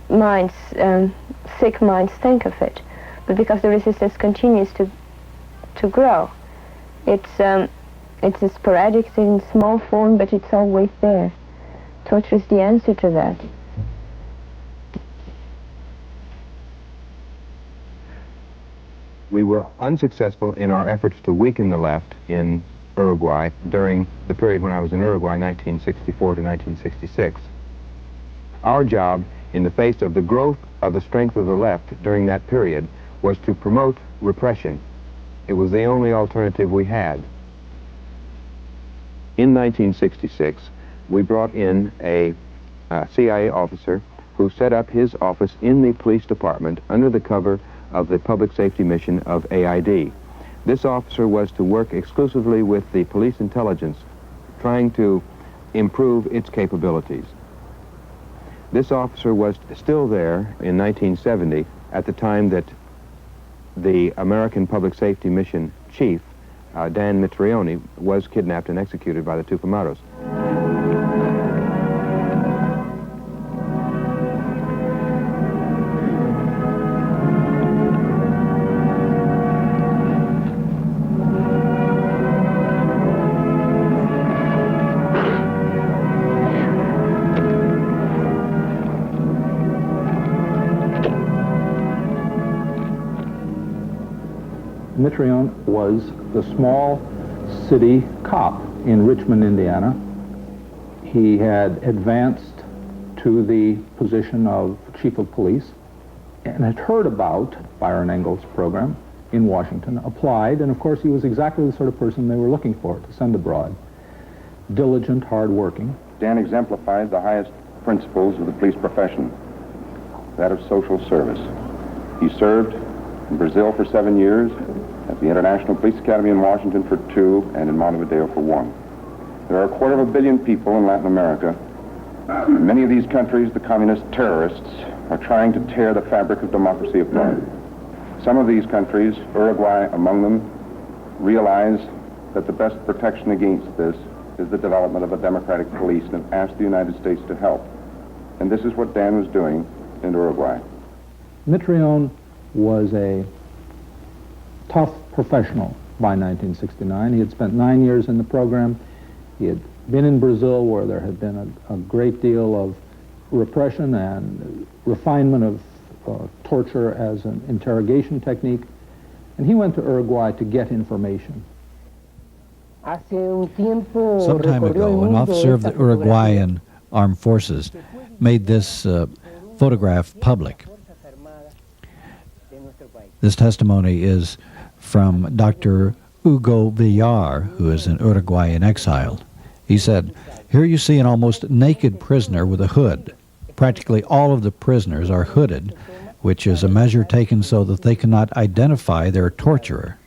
minds, sick minds think of it, but because the resistance continues to grow. It's a sporadic thing in small form, but it's always there. Torture is the answer to that. We were unsuccessful in our efforts to weaken the left in Uruguay during the period when I was in Uruguay, 1964 to 1966. Our job, in the face of the growth of the strength of the left during that period, was to promote repression. It was the only alternative we had. In 1966, we brought in a CIA officer who set up his office in the police department under the cover of the public safety mission of AID. This officer was to work exclusively with the police intelligence, trying to improve its capabilities. This officer was still there in 1970 at the time that the American Public Safety Mission chief, Dan Mitrione, was kidnapped and executed by the Tupamaros. Mitrione was the small city cop in Richmond, Indiana. He had advanced to the position of chief of police and had heard about Byron Engel's program in Washington, applied, and of course he was exactly the sort of person they were looking for to send abroad. Diligent, hard-working. Dan exemplified the highest principles of the police profession, that of social service. He served in Brazil for 7 years, at the International Police Academy in Washington for 2, and in Montevideo for 1. There are 250 million people in Latin America. In many of these countries, the communist terrorists are trying to tear the fabric of democracy apart. Some of these countries, Uruguay among them, realize that the best protection against this is the development of a democratic police, and have asked the United States to help. And this is what Dan was doing in Uruguay. Mitrione was a tough professional by 1969. He had spent 9 years in the program. He had been in Brazil, where there had been a great deal of repression and refinement of torture as an interrogation technique, and he went to Uruguay to get information. Some time ago, an officer of the Uruguayan Armed Forces made this photograph public. This testimony is from Dr. Hugo Villar, who is in Uruguay in exile. He said, "Here you see an almost naked prisoner with a hood. Practically all of the prisoners are hooded, which is a measure taken so that they cannot identify their torturer."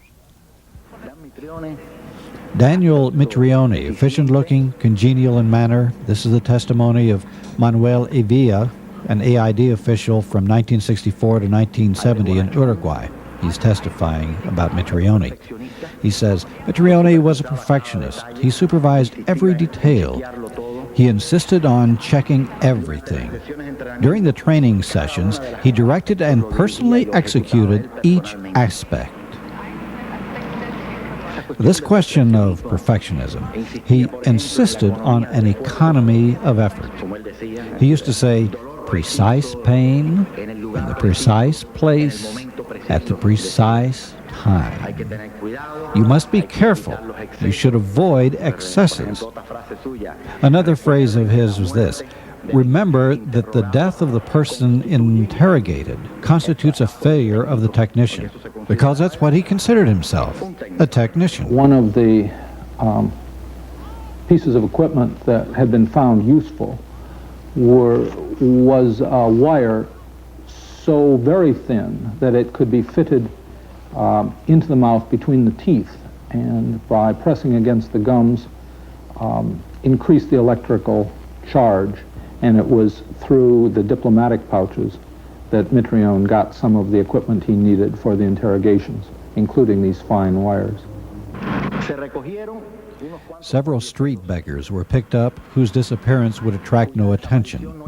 Daniel Mitrione, efficient-looking, congenial in manner. This is the testimony of Manuel Evia, an AID official from 1964 to 1970 in Uruguay. He's testifying about Mitrione. He says, Mitrione was a perfectionist. He supervised every detail. He insisted on checking everything. During the training sessions, he directed and personally executed each aspect. This question of perfectionism, he insisted on an economy of effort. He used to say, precise pain, in the precise place, at the precise time. You must be careful. You should avoid excesses. Another phrase of his was this: remember that the death of the person interrogated constitutes a failure of the technician, because that's what he considered himself, a technician. One of the pieces of equipment that had been found useful was a wire so very thin that it could be fitted into the mouth between the teeth, and by pressing against the gums increase the electrical charge, and it was through the diplomatic pouches that Mitrione got some of the equipment he needed for the interrogations, including these fine wires. Several street beggars were picked up whose disappearance would attract no attention.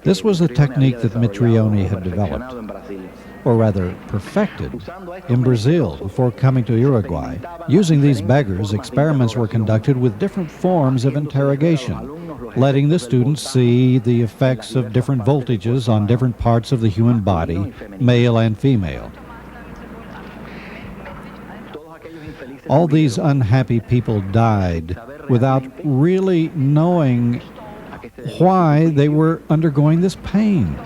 This was a technique that Mitrione had developed, or rather perfected, in Brazil before coming to Uruguay. Using these beggars, experiments were conducted with different forms of interrogation, letting the students see the effects of different voltages on different parts of the human body, male and female. All these unhappy people died without really knowing why they were undergoing this pain,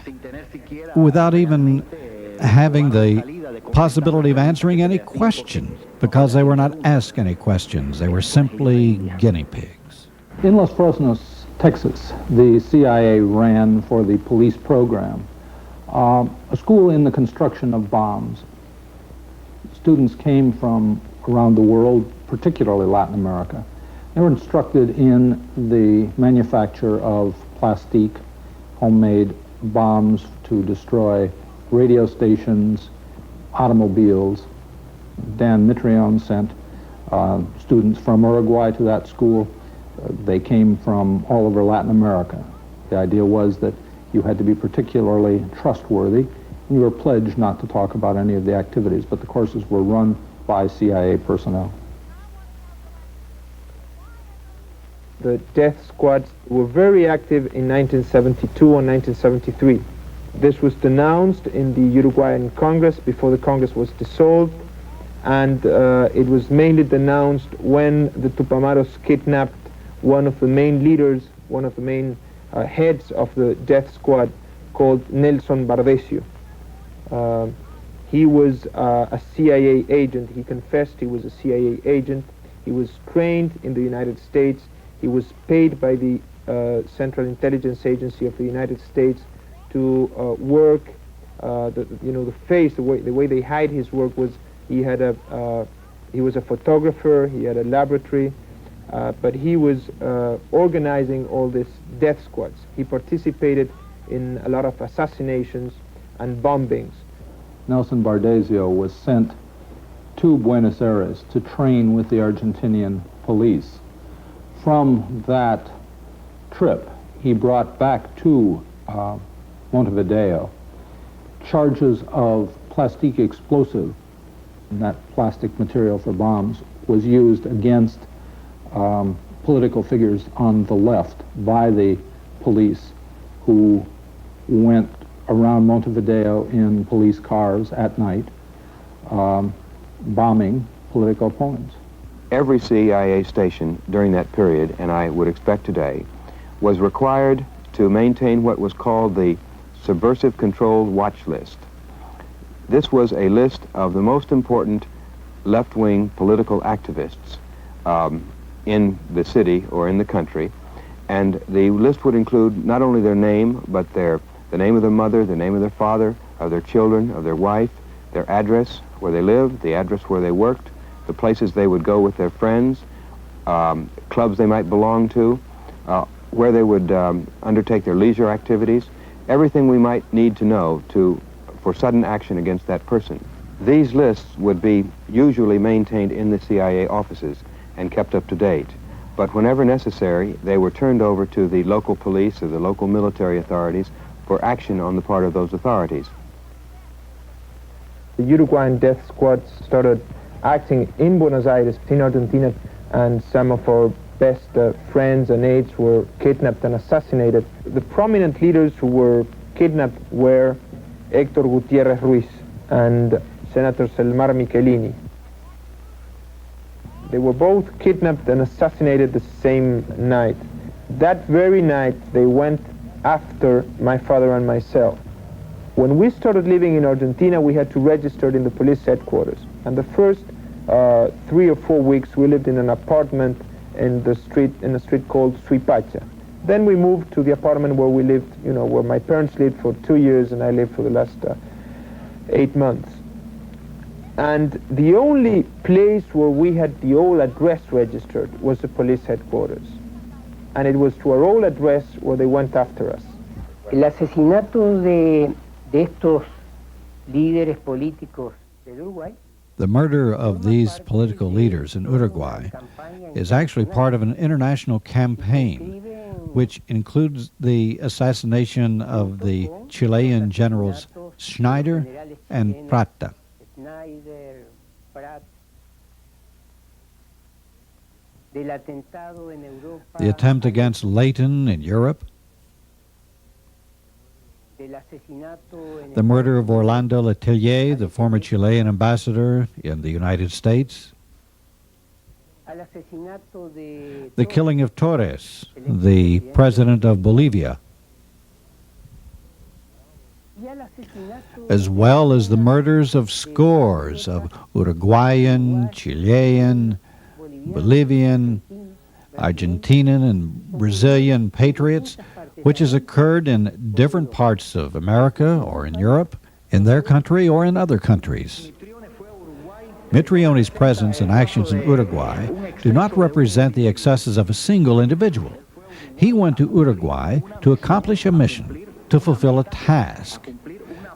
without even having the possibility of answering any question, because they were not asked any questions. They were simply guinea pigs. In Los Fresnos, Texas, the CIA ran for the police program a school in the construction of bombs. Students came from around the world, particularly Latin America. They were instructed in the manufacture of plastique, homemade bombs to destroy radio stations, automobiles. Dan Mitrione sent students from Uruguay to that school. They came from all over Latin America. The idea was that you had to be particularly trustworthy, and you were pledged not to talk about any of the activities, but the courses were run by CIA personnel. The death squads were very active in 1972 and 1973. This was denounced in the Uruguayan Congress before the Congress was dissolved, and it was mainly denounced when the Tupamaros kidnapped one of the main leaders, one of the main heads of the death squad, called Nelson Bardesio. He was a CIA agent. He confessed he was a CIA agent. He was trained in the United States. He was paid by the Central Intelligence Agency of the United States to work. The way they hide his work was he was a photographer. He had a laboratory, but he was organizing all these death squads. He participated in a lot of assassinations and bombings. Nelson Bardesio was sent to Buenos Aires to train with the Argentinian police. From that trip, he brought back to Montevideo charges of plastic explosive. And that plastic material for bombs was used against political figures on the left by the police who went around Montevideo in police cars at night, bombing political opponents. Every CIA station during that period, and I would expect today, was required to maintain what was called the Subversive Controlled Watch List. This was a list of the most important left-wing political activists in the city or in the country, and the list would include not only their name, but the name of their mother, the name of their father, of their children, of their wife, their address where they lived, the address where they worked, the places they would go with their friends, clubs they might belong to, where they would undertake their leisure activities, everything we might need to know for sudden action against that person. These lists would be usually maintained in the CIA offices and kept up to date. But whenever necessary, they were turned over to the local police or the local military authorities for action on the part of those authorities. The Uruguayan death squads started acting in Buenos Aires, in Argentina, and some of our best friends and aides were kidnapped and assassinated. The prominent leaders who were kidnapped were Héctor Gutiérrez Ruiz and Senator Selmar Michelini. They were both kidnapped and assassinated the same night. That very night, they went after my father and myself. When we started living in Argentina, we had to register in the police headquarters. And the first 3 or 4 weeks, we lived in an apartment in a street called Suipacha. Then we moved to the apartment where we lived, where my parents lived for 2 years, and I lived for the last 8 months. And the only place where we had the old address registered was the police headquarters. And it was to our old address where they went after us. El asesinato de estos líderes políticos de Uruguay. The murder of these political leaders in Uruguay is actually part of an international campaign which includes the assassination of the Chilean generals Schneider and Prata. The attempt against Leighton in Europe, the murder of Orlando Letelier, the former Chilean ambassador in the United States, the killing of Torres, the president of Bolivia, as well as the murders of scores of Uruguayan, Chilean, Bolivian, Argentinian, and Brazilian patriots, which has occurred in different parts of America or in Europe, in their country or in other countries. Mitrioni's presence and actions in Uruguay do not represent the excesses of a single individual. He went to Uruguay to accomplish a mission, to fulfill a task,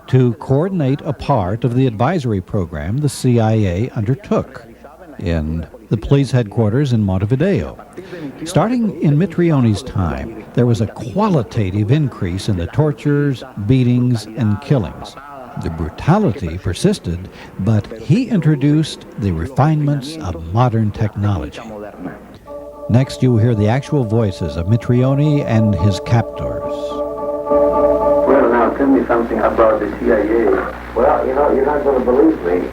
to coordinate a part of the advisory program the CIA undertook in the police headquarters in Montevideo. Starting in Mitrioni's time, there was a qualitative increase in the tortures, beatings, and killings. The brutality persisted, but he introduced the refinements of modern technology. Next, you will hear the actual voices of Mitrioni and his captors. Well, now tell me something about the CIA. Well, you're not going to believe me.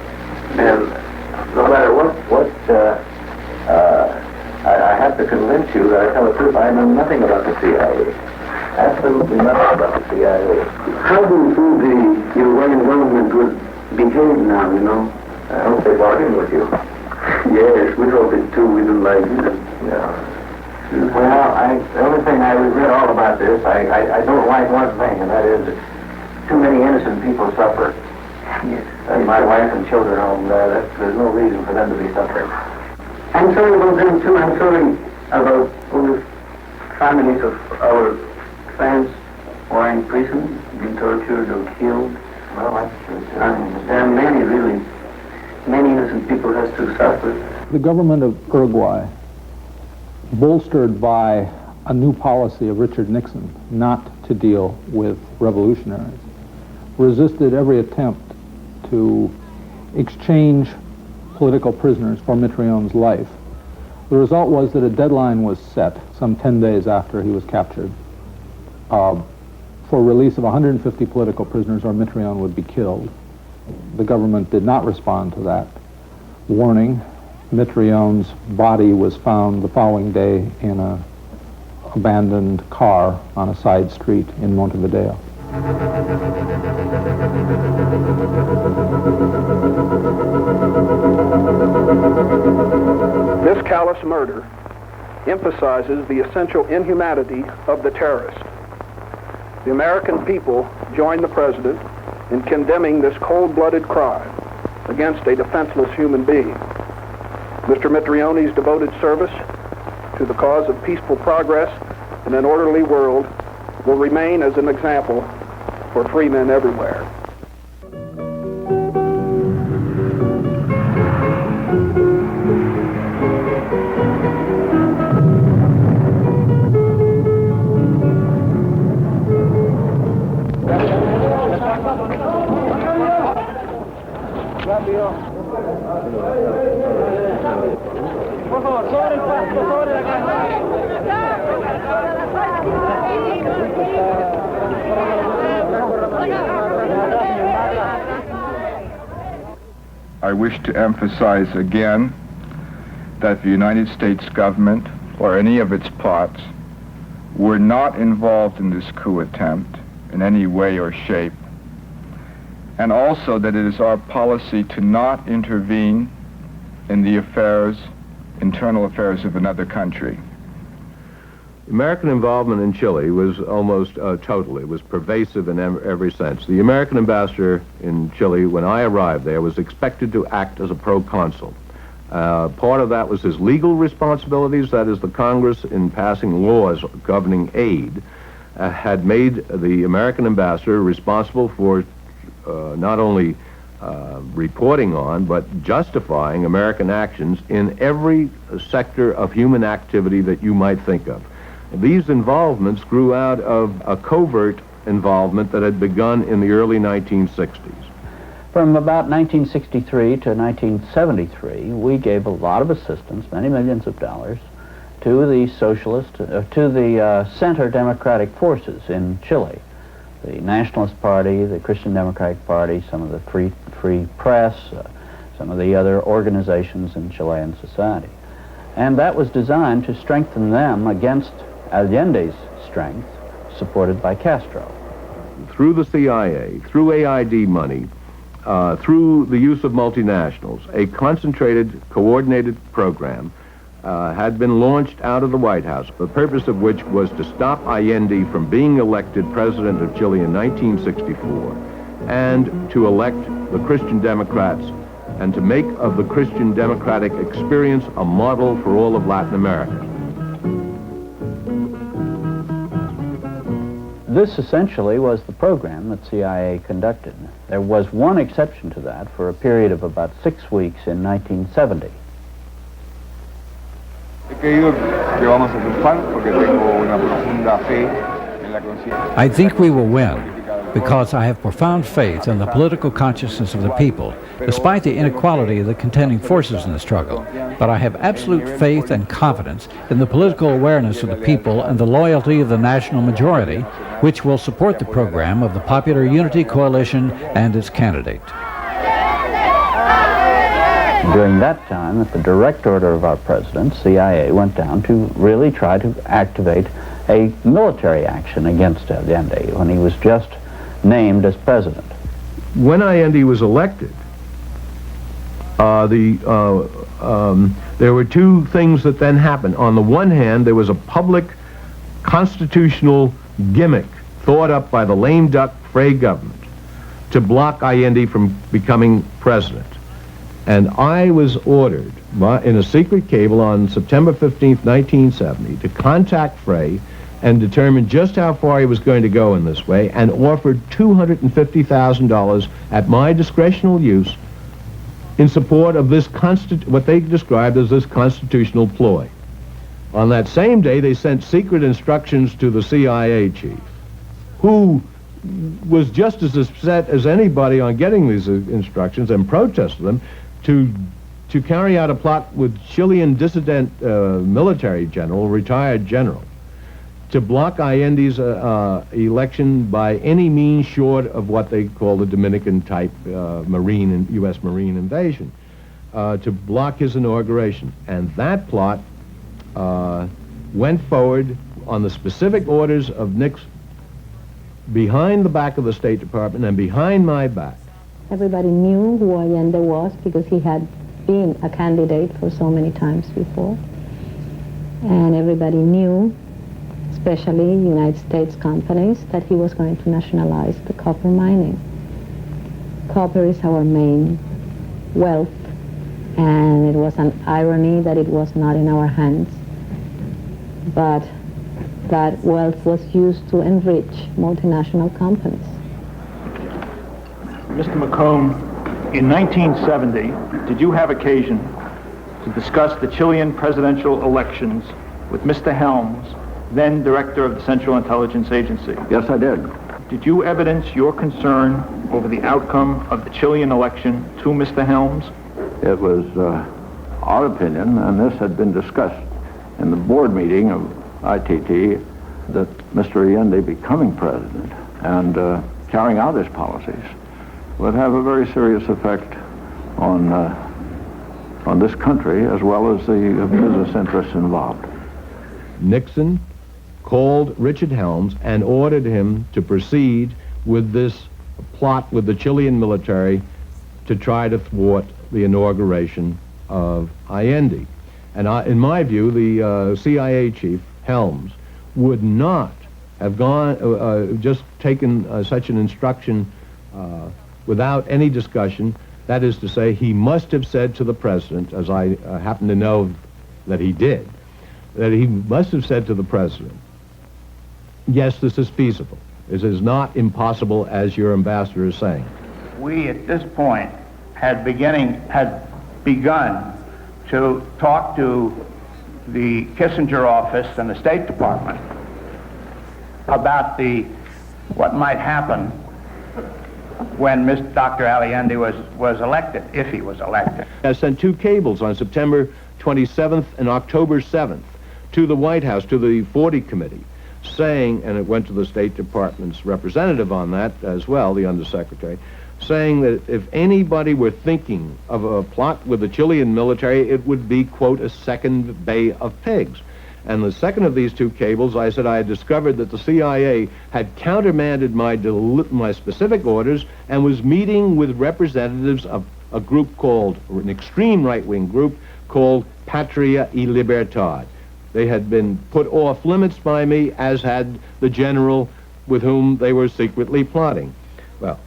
And no matter what I have to convince you that I tell the truth. I know nothing about the CIA. Absolutely nothing about the CIA. How do you think the Uruguayan government would behave now, I hope they bargain with you. Yes, we hope it too. We don't like it. Yeah. Well, the only thing I regret all about this, I don't like one thing, and that is that too many innocent people suffer. Yes. And my wife and children home, there's no reason for them to be suffering. I'm sorry about them too. I'm sorry about all the families of our friends who are in prison, being tortured or killed. Well, that's true. There are many innocent people has to suffer. The government of Uruguay, bolstered by a new policy of Richard Nixon not to deal with revolutionaries, resisted every attempt to exchange political prisoners for Mitrion's life The result was that a deadline was set some 10 days after he was captured for release of 150 political prisoners or Mitrione would be killed. The government did not respond to that warning. Mitrione's body was found the following day in an abandoned car on a side street in Montevideo. This callous murder emphasizes the essential inhumanity of the terrorist. The American people join the president in condemning this cold-blooded crime against a defenseless human being. Mr. Mitrione's devoted service to the cause of peaceful progress in an orderly world will remain as an example for free men everywhere. I wish to emphasize again that the United States government or any of its parts were not involved in this coup attempt in any way or shape, and also that it is our policy to not intervene in the internal affairs of another country. American involvement in Chile was almost total. It was pervasive in every sense. The American ambassador in Chile, when I arrived there, was expected to act as a proconsul. Part of that was his legal responsibilities, that is, the Congress, in passing laws governing aid, had made the American ambassador responsible for not only reporting on, but justifying American actions in every sector of human activity that you might think of. These involvements grew out of a covert involvement that had begun in the early 1960s. From about 1963 to 1973, we gave a lot of assistance, many millions of dollars, to the Center Democratic forces in Chile. The Nationalist Party, the Christian Democratic Party, some of the Free Press, some of the other organizations in Chilean society. And that was designed to strengthen them against Allende's strength, supported by Castro. Through the CIA, through AID money, through the use of multinationals, a concentrated, coordinated program had been launched out of the White House, the purpose of which was to stop Allende from being elected president of Chile in 1964 and to elect the Christian Democrats and to make of the Christian democratic experience a model for all of Latin America. This essentially was the program that CIA conducted. There was one exception to that for a period of about 6 weeks in 1970. I think we will win because I have profound faith in the political consciousness of the people, despite the inequality of the contending forces in the struggle. But I have absolute faith and confidence in the political awareness of the people and the loyalty of the national majority, which will support the program of the Popular Unity Coalition and its candidate. During that time, at the direct order of our president, CIA went down to really try to activate a military action against Allende when he was just named as president. When Allende was elected, there were two things that then happened. On the one hand, there was a public constitutional gimmick thought up by the lame duck Frey government to block Allende from becoming president. And I was ordered in a secret cable on September 15th, 1970, to contact Frey and determine just how far he was going to go in this way, and offered $250,000 at my discretional use in support of this what they described as this constitutional ploy. On that same day, they sent secret instructions to the CIA chief, who was just as upset as anybody on getting these instructions and protested them, to to carry out a plot with Chilean dissident military general, retired general, to block Allende's election by any means short of what they call the Dominican-type U.S. Marine invasion, to block his inauguration. And that plot went forward on the specific orders of Nixon, behind the back of the State Department and behind my back. Everybody knew who Allende was because he had been a candidate for so many times before. And everybody knew, especially United States companies, that he was going to nationalize the copper mining. Copper is our main wealth, and it was an irony that it was not in our hands. But that wealth was used to enrich multinational companies. Mr. McComb, in 1970, did you have occasion to discuss the Chilean presidential elections with Mr. Helms, then director of the Central Intelligence Agency? Yes, I did. Did you evidence your concern over the outcome of the Chilean election to Mr. Helms? It was our opinion, and this had been discussed in the board meeting of ITT, that Mr. Allende becoming president and carrying out his policies would have a very serious effect on this country as well as the business interests involved. Nixon called Richard Helms and ordered him to proceed with this plot with the Chilean military to try to thwart the inauguration of Allende. And in my view, the CIA chief, Helms, would not have gone, just taken such an instruction without any discussion. That is to say, he must have said to the president, as I happen to know that he did, that he must have said to the president, yes, this is feasible. This is not impossible, as your ambassador is saying. We, at this point, had begun to talk to the Kissinger office and the State Department about what might happen when Dr. Allende was elected, if he was elected. I sent two cables on September 27th and October 7th to the White House, to the 40 Committee, saying, and it went to the State Department's representative on that as well, the Undersecretary, saying that if anybody were thinking of a plot with the Chilean military, it would be, quote, a second Bay of Pigs. And the second of these two cables, I said I had discovered that the CIA had countermanded my specific orders and was meeting with representatives of a group called, an extreme right-wing group called Patria y Libertad. They had been put off limits by me, as had the general with whom they were secretly plotting. Well,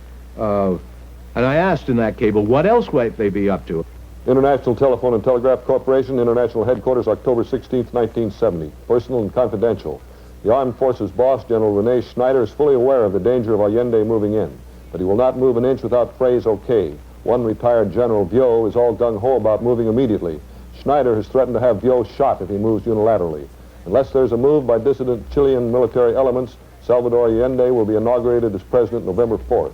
and I asked in that cable, what else might they be up to? International Telephone and Telegraph Corporation, International Headquarters, October 16, 1970. Personal and confidential. The Armed Forces boss, General Rene Schneider, is fully aware of the danger of Allende moving in, but he will not move an inch without phrase okay. One retired General Vio is all gung-ho about moving immediately. Schneider has threatened to have Vio shot if he moves unilaterally. Unless there's a move by dissident Chilean military elements, Salvador Allende will be inaugurated as president November 4th.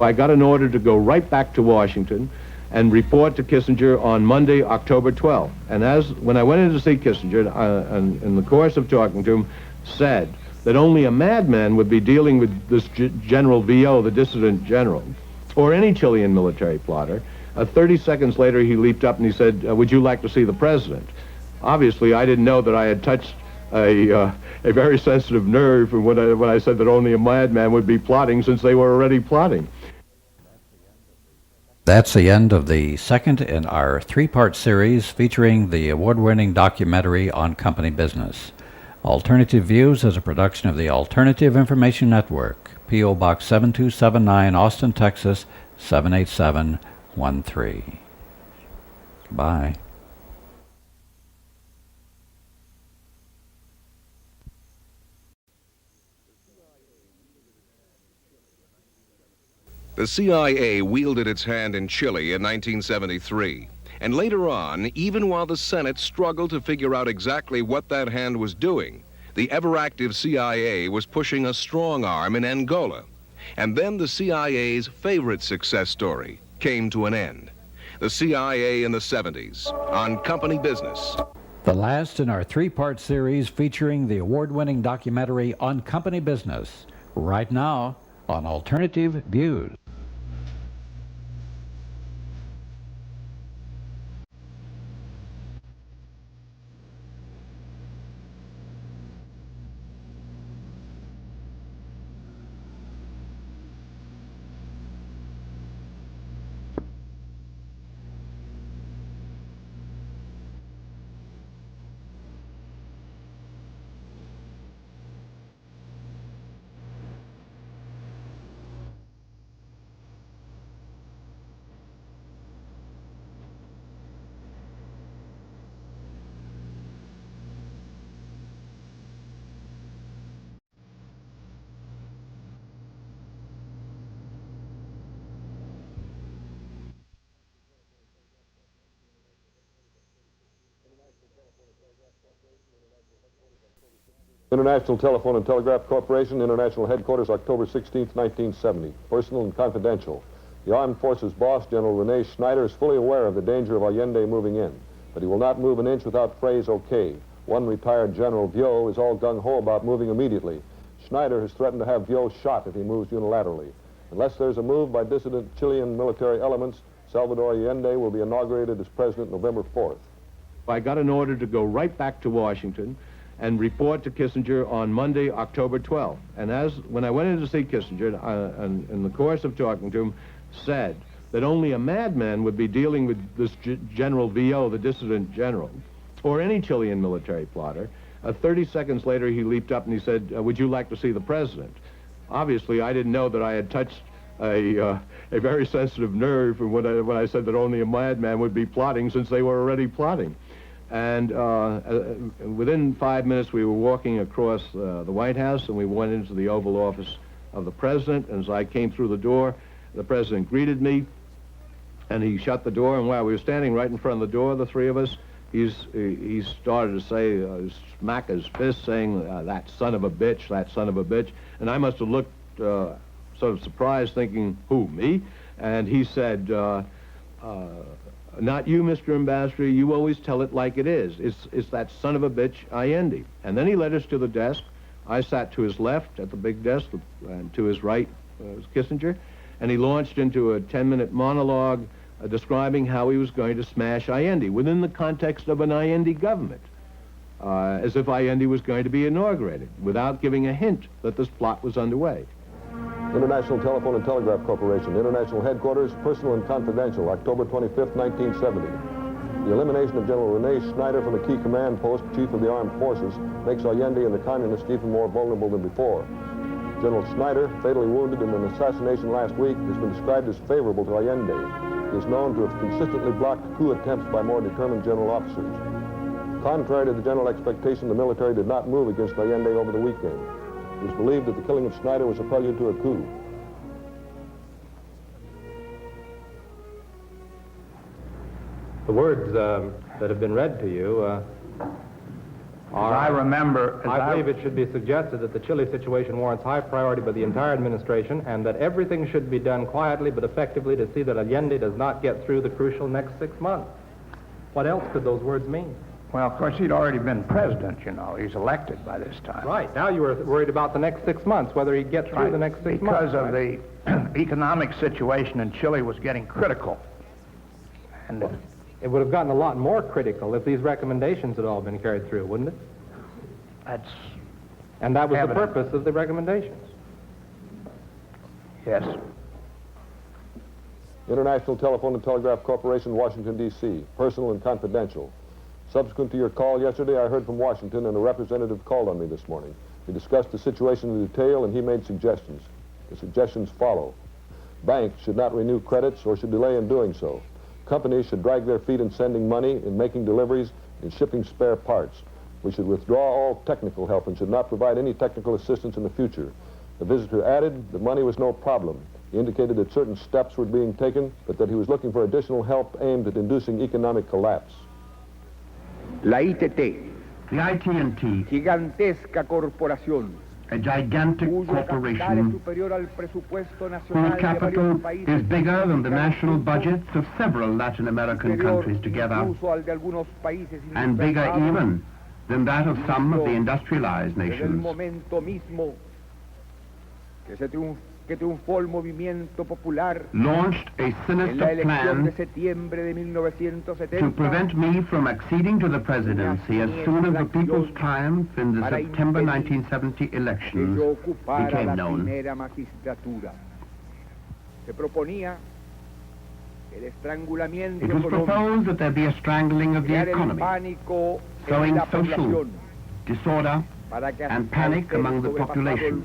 I got an order to go right back to Washington and report to Kissinger on Monday, October 12th. And when I went in to see Kissinger, and in the course of talking to him, said that only a madman would be dealing with this General Vio, the dissident general, or any Chilean military plotter. 30 seconds later, he leaped up and he said, would you like to see the president? Obviously, I didn't know that I had touched a very sensitive nerve when I said that only a madman would be plotting, since they were already plotting. That's the end of the second in our three-part series featuring the award-winning documentary on company business. Alternative Views is a production of the Alternative Information Network, P.O. Box 7279, Austin, Texas, 78713. Goodbye. The CIA wielded its hand in Chile in 1973. And later on, even while the Senate struggled to figure out exactly what that hand was doing, the ever-active CIA was pushing a strong arm in Angola. And then the CIA's favorite success story came to an end. The CIA in the 70s on Company Business. The last in our three-part series featuring the award-winning documentary On Company Business, right now on Alternative Views. International Telephone and Telegraph Corporation, International Headquarters, October 16, 1970. Personal and confidential. The Armed Forces boss, General Rene Schneider, is fully aware of the danger of Allende moving in, but he will not move an inch without phrase okay. One retired General Vio is all gung-ho about moving immediately. Schneider has threatened to have Vio shot if he moves unilaterally. Unless there's a move by dissident Chilean military elements, Salvador Allende will be inaugurated as president November 4th. I got an order to go right back to Washington and report to Kissinger on Monday, October 12th. And when I went in to see Kissinger, and in the course of talking to him, said that only a madman would be dealing with this General Vio, the dissident general, or any Chilean military plotter. 30 seconds later, he leaped up and he said, would you like to see the president? Obviously, I didn't know that I had touched a very sensitive nerve when I said that only a madman would be plotting, since they were already plotting. And within 5 minutes, we were walking across the White House, and we went into the Oval Office of the President. And as I came through the door, the President greeted me, and he shut the door. And while we were standing right in front of the door, the three of us, he started to say, smack his fist, saying, that son of a bitch, that son of a bitch. And I must have looked sort of surprised, thinking, who, me? And he said, not you, Mr. Ambassador, you always tell it like it is. It's that son of a bitch, Allende. And then he led us to the desk. I sat to his left at the big desk, and to his right was Kissinger. And he launched into a 10-minute monologue describing how he was going to smash Allende within the context of an Allende government, as if Allende was going to be inaugurated, without giving a hint that this plot was underway. International Telephone and Telegraph Corporation, International Headquarters, Personal and Confidential, October 25, 1970. The elimination of General Rene Schneider from the key command post, Chief of the Armed Forces, makes Allende and the Communists even more vulnerable than before. General Schneider, fatally wounded in an assassination last week, has been described as favorable to Allende. He is known to have consistently blocked coup attempts by more determined general officers. Contrary to the general expectation, the military did not move against Allende over the weekend. It was believed that the killing of Schneider was a prelude to a coup. The words that have been read to you are... I remember... I believe it should be suggested that the Chile situation warrants high priority by the entire administration, and that everything should be done quietly but effectively to see that Allende does not get through the crucial next 6 months. What else could those words mean? Well, of course, he'd already been president, you know. He's elected by this time. Right. Now you were worried about the next 6 months, whether he'd get through the next 6 months. Because of the economic situation in Chile was getting critical. And it would have gotten a lot more critical if these recommendations had all been carried through, wouldn't it? And that was evident. The purpose of the recommendations. Yes. International Telephone and Telegraph Corporation, Washington, D.C., personal and confidential. Subsequent to your call yesterday, I heard from Washington, and a representative called on me this morning. We discussed the situation in detail, and he made suggestions. The suggestions follow. Banks should not renew credits or should delay in doing so. Companies should drag their feet in sending money, in making deliveries, in shipping spare parts. We should withdraw all technical help and should not provide any technical assistance in the future. The visitor added that money was no problem. He indicated that certain steps were being taken, but that he was looking for additional help aimed at inducing economic collapse. La ITT, the AT&T, gigantesca corporación a gigantic corporation whose capital is bigger than the national budgets of several Latin American countries together, and bigger even than that of some of the industrialized nations. Launched a sinister plan to prevent me from acceding to the presidency as soon as the people's triumph in the September 1970 elections became known. It was proposed that there be a strangling of the economy, sowing social disorder and panic among the population,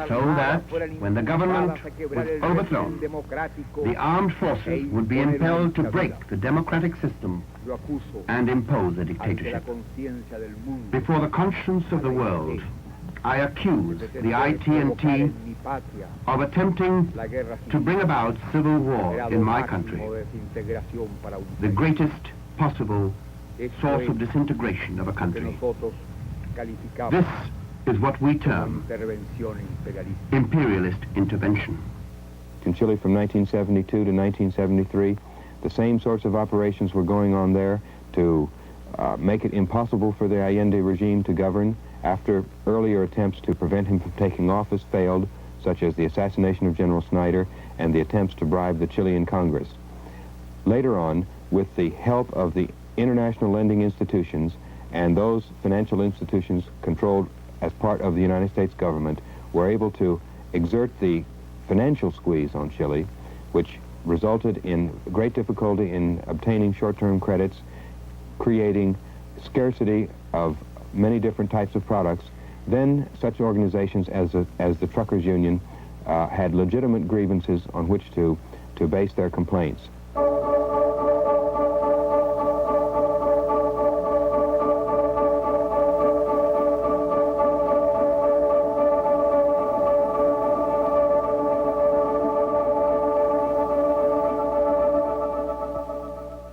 so that when the government was overthrown, the armed forces would be impelled to break the democratic system and impose a dictatorship. Before the conscience of the world, I accuse the IT&T of attempting to bring about civil war in my country, the greatest possible source of disintegration of a country. This is what we term imperialist intervention. In Chile from 1972 to 1973, the same sorts of operations were going on there to make it impossible for the Allende regime to govern after earlier attempts to prevent him from taking office failed, such as the assassination of General Snyder and the attempts to bribe the Chilean Congress. Later on, with the help of the international lending institutions and those financial institutions controlled as part of the United States government, were able to exert the financial squeeze on Chile, which resulted in great difficulty in obtaining short-term credits, creating scarcity of many different types of products. Then such organizations as the Truckers Union had legitimate grievances on which to base their complaints.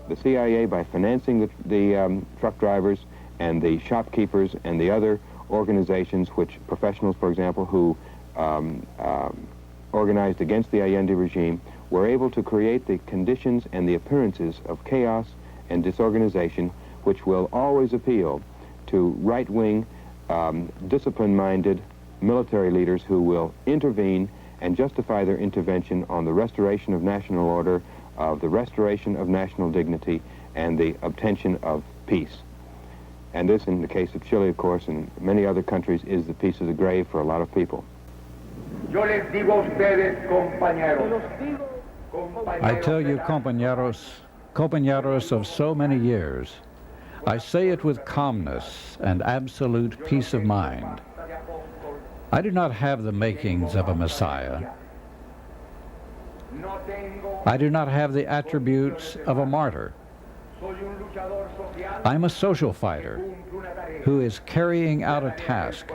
The CIA, by financing the truck drivers and the shopkeepers and the other organizations, which professionals, for example, who organized against the Allende regime, were able to create the conditions and the appearances of chaos and disorganization which will always appeal to right-wing, discipline-minded military leaders who will intervene and justify their intervention on the restoration of national order, of the restoration of national dignity, and the obtention of peace. And this, in the case of Chile, of course, and many other countries, is the peace of the grave for a lot of people. I tell you, compañeros of so many years, I say it with calmness and absolute peace of mind. I do not have the makings of a Messiah. I do not have the attributes of a martyr. I'm a social fighter who is carrying out a task,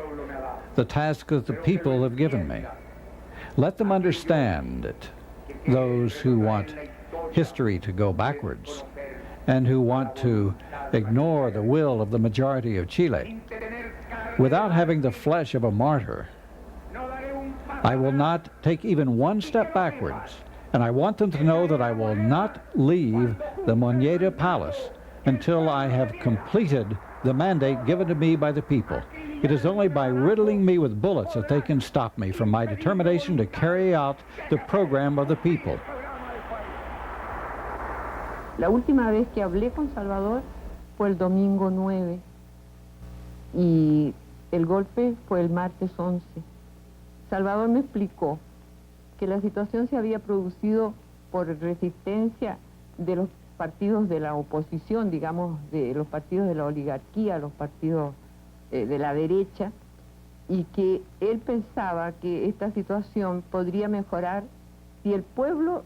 the task that the people have given me. Let them understand it, those who want history to go backwards and who want to ignore the will of the majority of Chile. Without having the flesh of a martyr, I will not take even one step backwards, and I want them to know that I will not leave the Moneda Palace until I have completed the mandate given to me by the people. It is only by riddling me with bullets that they can stop me from my determination to carry out the program of the people. La última vez que hablé con Salvador fue el domingo 9 y el golpe fue el martes 11. Salvador me explicó que la situación se había producido por resistencia de los partidos de la oposición, digamos, de los partidos de la oligarquía, los partidos de la derecha, y que él pensaba que esta situación podría mejorar si el pueblo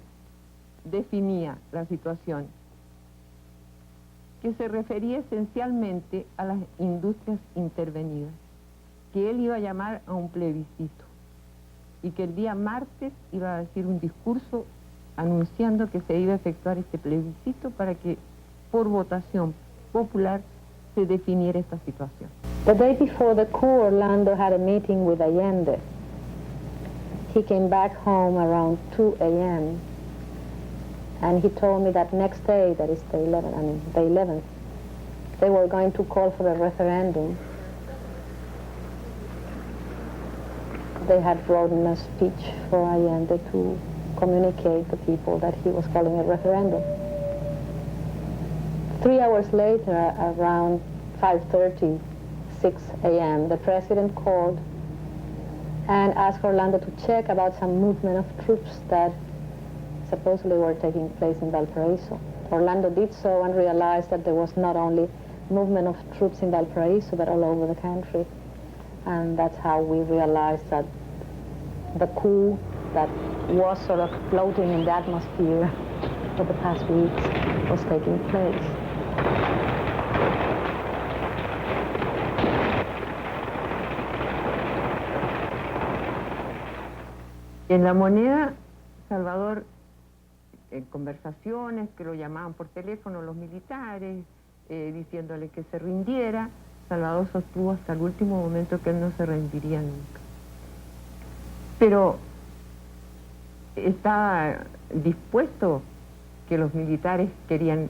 definía la situación, que se refería esencialmente a las industrias intervenidas, que él iba a llamar a un plebiscito, y que el día martes iba a decir un discurso anunciando que se iba a efectuar este plebiscito para que por votación popular se definiera esta situación. The day before the coup, Orlando had a meeting with Allende. He came back home around 2 a.m. and he told me that next day, that is the 11th, they were going to call for a referendum. They had written a speech for Allende to communicate to people that he was calling a referendum. 3 hours later, around 5:30, 6 a.m., the president called and asked Orlando to check about some movement of troops that supposedly were taking place in Valparaiso. Orlando did so and realized that there was not only movement of troops in Valparaiso, but all over the country. And that's how we realized that the coup that was sort of floating in the atmosphere for the past weeks was taking place. En La Moneda, Salvador, en conversaciones que lo llamaban por teléfono los militares, diciéndole que se rindiera, Salvador sostuvo hasta el último momento que él no se rendiría nunca. Pero estaba dispuesto que los militares querían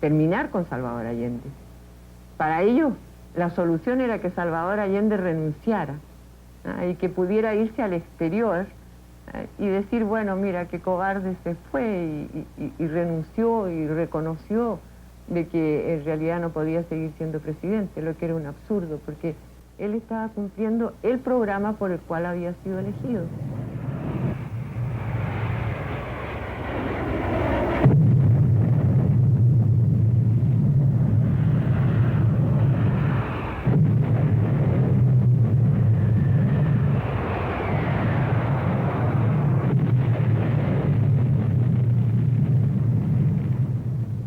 terminar con Salvador Allende. Para ellos, la solución era que Salvador Allende renunciara y que pudiera irse al exterior y decir, bueno, mira, qué cobarde se fue y renunció y reconoció de que en realidad no podía seguir siendo presidente, lo que era un absurdo, porque él estaba cumpliendo el programa por el cual había sido elegido.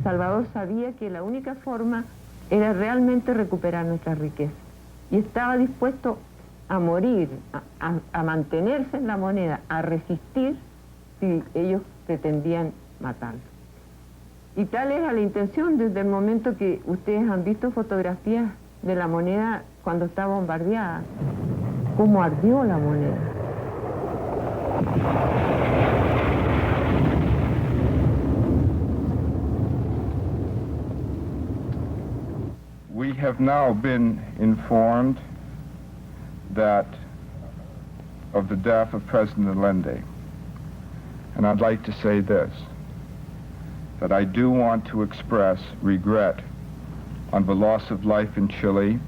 Salvador sabía que la única forma era realmente recuperar nuestra riqueza y estaba dispuesto a morir, a mantenerse en La Moneda, a resistir si ellos pretendían matarlo. Y tal era la intención desde el momento que ustedes han visto fotografías de La Moneda cuando está bombardeada, cómo ardió La Moneda. We have now been informed of the death of President Allende. And I'd like to say this, that I do want to express regret on the loss of life in Chile,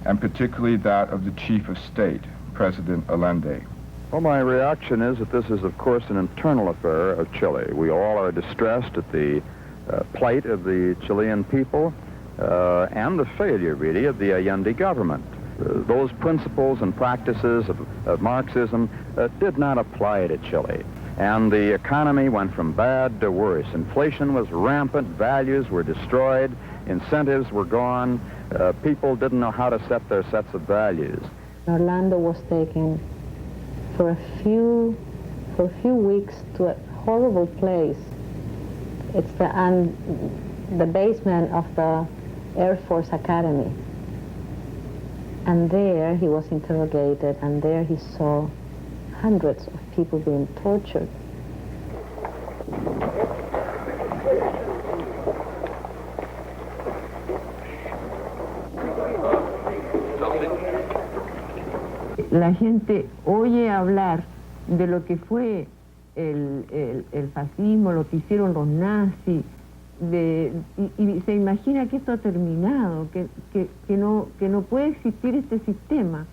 and particularly that of the Chief of State, President Allende. Well, my reaction is that this is, of course, an internal affair of Chile. We all are distressed at the plight of the Chilean people, and the failure, really, of the Allende government. Those principles and practices of Marxism did not apply to Chile. And the economy went from bad to worse. Inflation was rampant, values were destroyed, incentives were gone, people didn't know how to set their sets of values. Orlando was taken for a few weeks to a horrible place. It's the basement of the Air Force Academy. And there he was interrogated, and there he saw hundreds of people being tortured. La gente oye hablar de lo que fue el fascismo, lo que hicieron los nazis, y se imagina que esto ha terminado, que no puede existir este sistema.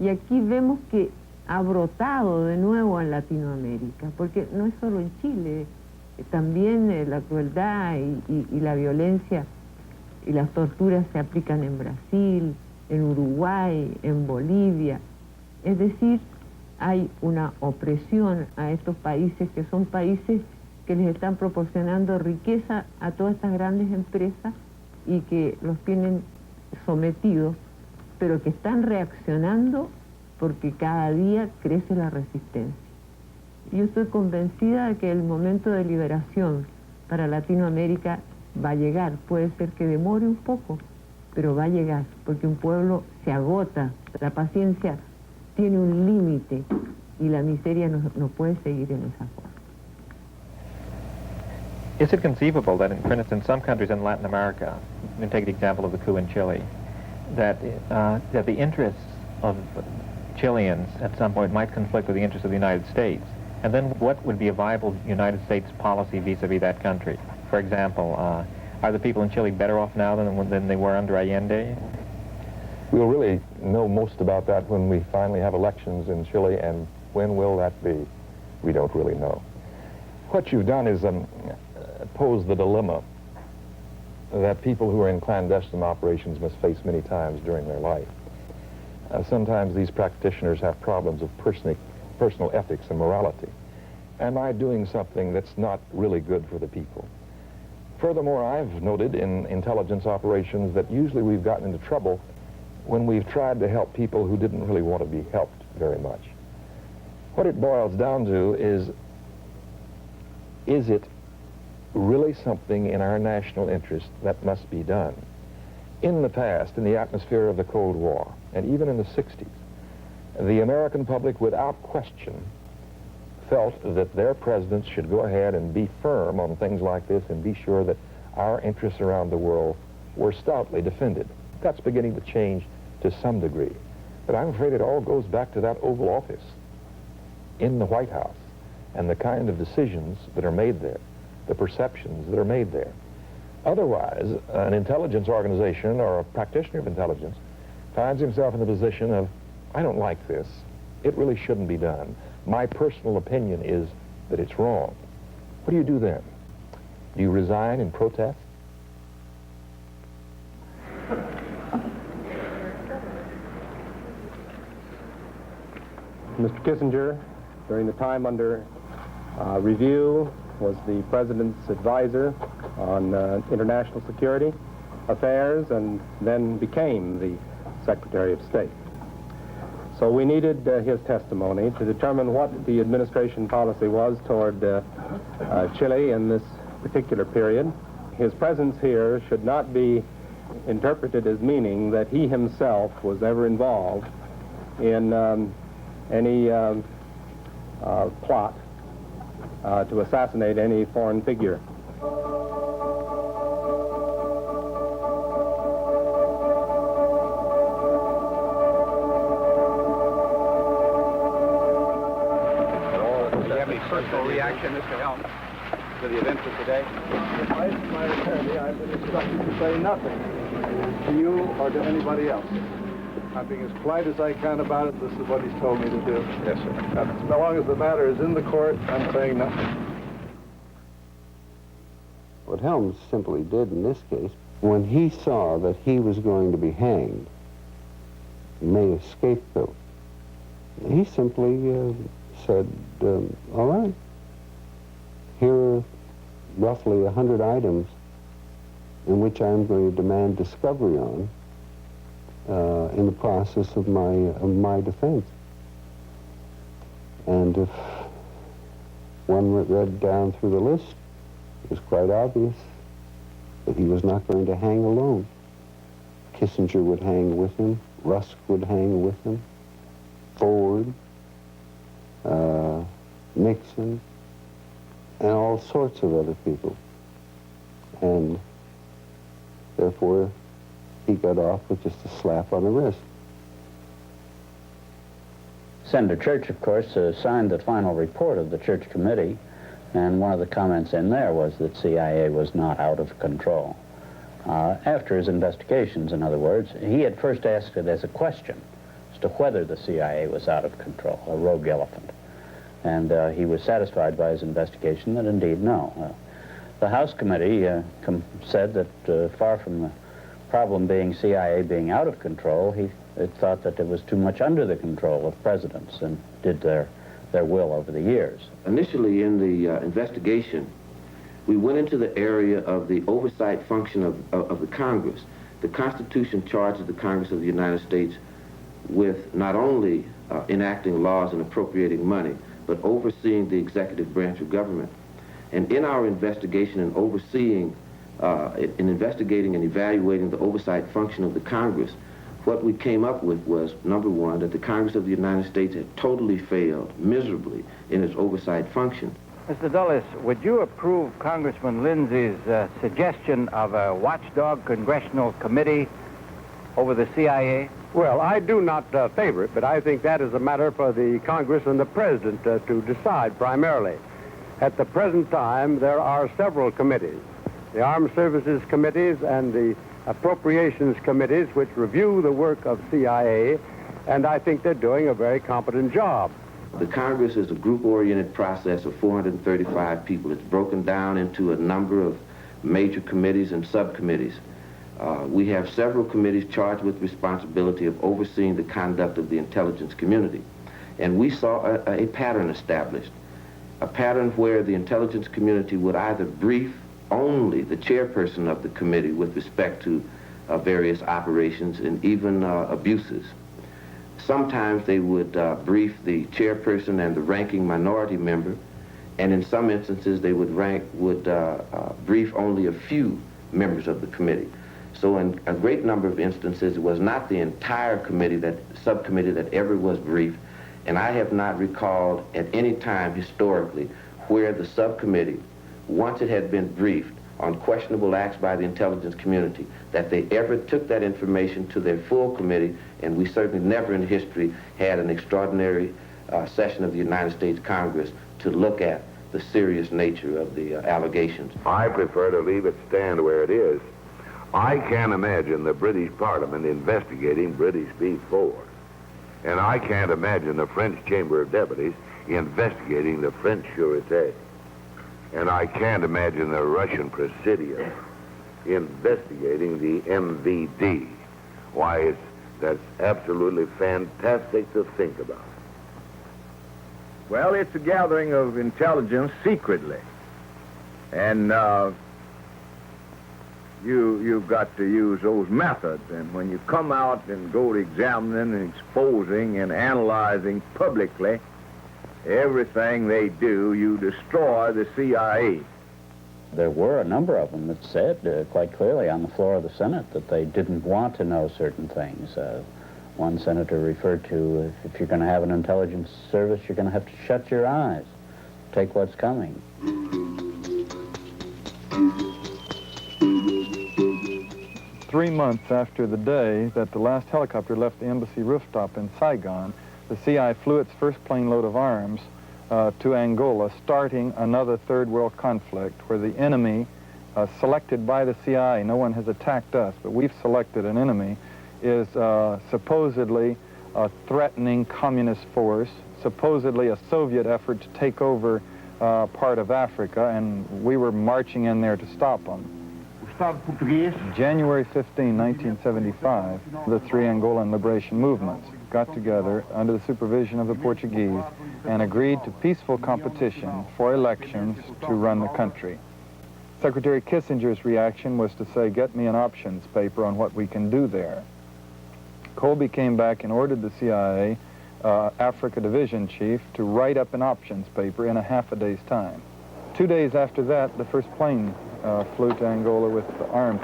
Y aquí vemos que ha brotado de nuevo en Latinoamérica, porque no es solo en Chile, también la crueldad y la violencia y las torturas se aplican en Brasil, en Uruguay, en Bolivia. Es decir, hay una opresión a estos países que son países que les están proporcionando riqueza a todas estas grandes empresas y que los tienen sometidos, pero que están reaccionando porque cada día crece la resistencia. Yo estoy convencida de que el momento de liberación para Latinoamérica va a llegar. Puede ser que demore un poco, pero va a llegar, porque un pueblo se agota, la paciencia tiene un límite y la miseria no puede seguir en esa forma. Is it conceivable that, for instance, some countries in Latin America, you can take the example of the coup in Chile, that the interests of Chileans at some point might conflict with the interests of the United States? And then what would be a viable United States policy vis-a-vis that country? For example, are the people in Chile better off now than they were under Allende? We'll really know most about that when we finally have elections in Chile, and when will that be? We don't really know. What you've done is pose the dilemma that people who are in clandestine operations must face many times during their life. Sometimes these practitioners have problems of personal ethics and morality. Am I doing something that's not really good for the people? Furthermore, I've noted in intelligence operations that usually we've gotten into trouble when we've tried to help people who didn't really want to be helped very much. What it boils down to is it really something in our national interest that must be done? In the past, in the atmosphere of the Cold War, and even in the 60s, the American public, without question, felt that their presidents should go ahead and be firm on things like this and be sure that our interests around the world were stoutly defended. That's beginning to change to some degree. But I'm afraid it all goes back to that Oval Office in the White House and the kind of decisions that are made there, the perceptions that are made there. Otherwise, an intelligence organization or a practitioner of intelligence finds himself in the position of, I don't like this. It really shouldn't be done. My personal opinion is that it's wrong. What do you do then? Do you resign in protest? Mr. Kissinger, during the time under review, was the President's advisor on international security affairs and then became the Secretary of State. So we needed his testimony to determine what the administration policy was toward Chile in this particular period. His presence here should not be interpreted as meaning that he himself was ever involved in any plot to assassinate any foreign figure. Personal reaction, Mr. Helms, to the events of today? If I am my attorney, I've been instructed to say nothing to you or to anybody else. I'm being as polite as I can about it. This is what he's told me to do. Yes, sir. As long as the matter is in the court, I'm saying nothing. What Helms simply did in this case, when he saw that he was going to be hanged, made a scapegoat, he simply said, all right, here are roughly 100 items in which I'm going to demand discovery on in the process of my defense. And if one read down through the list, it was quite obvious that he was not going to hang alone. Kissinger would hang with him, Rusk would hang with him, Ford, Nixon, and all sorts of other people. And therefore, he got off with just a slap on the wrist. Senator Church, of course, signed the final report of the Church Committee, and one of the comments in there was that CIA was not out of control. After his investigations, in other words, he had first asked it as a question as to whether the CIA was out of control, a rogue elephant. And he was satisfied by his investigation that indeed no. The House Committee said that far from the problem being CIA being out of control, it thought that it was too much under the control of presidents and did their will over the years. Initially in the investigation, we went into the area of the oversight function of the Congress. The Constitution charges the Congress of the United States with not only enacting laws and appropriating money, but overseeing the executive branch of government. And in our investigation and overseeing in investigating and evaluating the oversight function of the Congress, what we came up with was, number one, that the Congress of the United States had totally failed miserably in its oversight function. Mr. Dulles, would you approve Congressman Lindsey's suggestion of a watchdog congressional committee over the CIA? Well, I do not favor it, but I think that is a matter for the Congress and the President to decide primarily. At the present time, there are several committees, the Armed Services Committees and the Appropriations Committees, which review the work of CIA, and I think they're doing a very competent job. The Congress is a group-oriented process of 435 people. It's broken down into a number of major committees and subcommittees. We have several committees charged with responsibility of overseeing the conduct of the intelligence community. And we saw a pattern established, a pattern where the intelligence community would either brief only the chairperson of the committee with respect to various operations and even abuses. Sometimes they would brief the chairperson and the ranking minority member, and in some instances they would brief only a few members of the committee. So in a great number of instances, it was not the entire subcommittee that ever was briefed, and I have not recalled at any time historically where the subcommittee, once it had been briefed on questionable acts by the intelligence community, that they ever took that information to their full committee, and we certainly never in history had an extraordinary session of the United States Congress to look at the serious nature of the allegations. I prefer to leave it stand where it is. I can't imagine the British Parliament investigating British B-4. And I can't imagine the French Chamber of Deputies investigating the French Sûreté. And I can't imagine the Russian Presidium investigating the MVD. Why, that's absolutely fantastic to think about. Well, it's a gathering of intelligence secretly. And you've got to use those methods. And when you come out and go to examining and exposing and analyzing publicly everything they do, you destroy the CIA. There were a number of them that said quite clearly on the floor of the Senate that they didn't want to know certain things. One senator referred to, if you're going to have an intelligence service, you're going to have to shut your eyes, take what's coming. 3 months after the day that the last helicopter left the embassy rooftop in Saigon, the CIA flew its first plane load of arms to Angola, starting another Third World conflict where the enemy selected by the CIA, no one has attacked us, but we've selected an enemy, is supposedly a threatening communist force, supposedly a Soviet effort to take over part of Africa, and we were marching in there to stop them. January 15, 1975, the three Angolan liberation movements got together under the supervision of the Portuguese and agreed to peaceful competition for elections to run the country. Secretary Kissinger's reaction was to say, get me an options paper on what we can do there. Colby came back and ordered the CIA Africa Division Chief to write up an options paper in a half a day's time. 2 days after that, the first plane flew to Angola with the arms.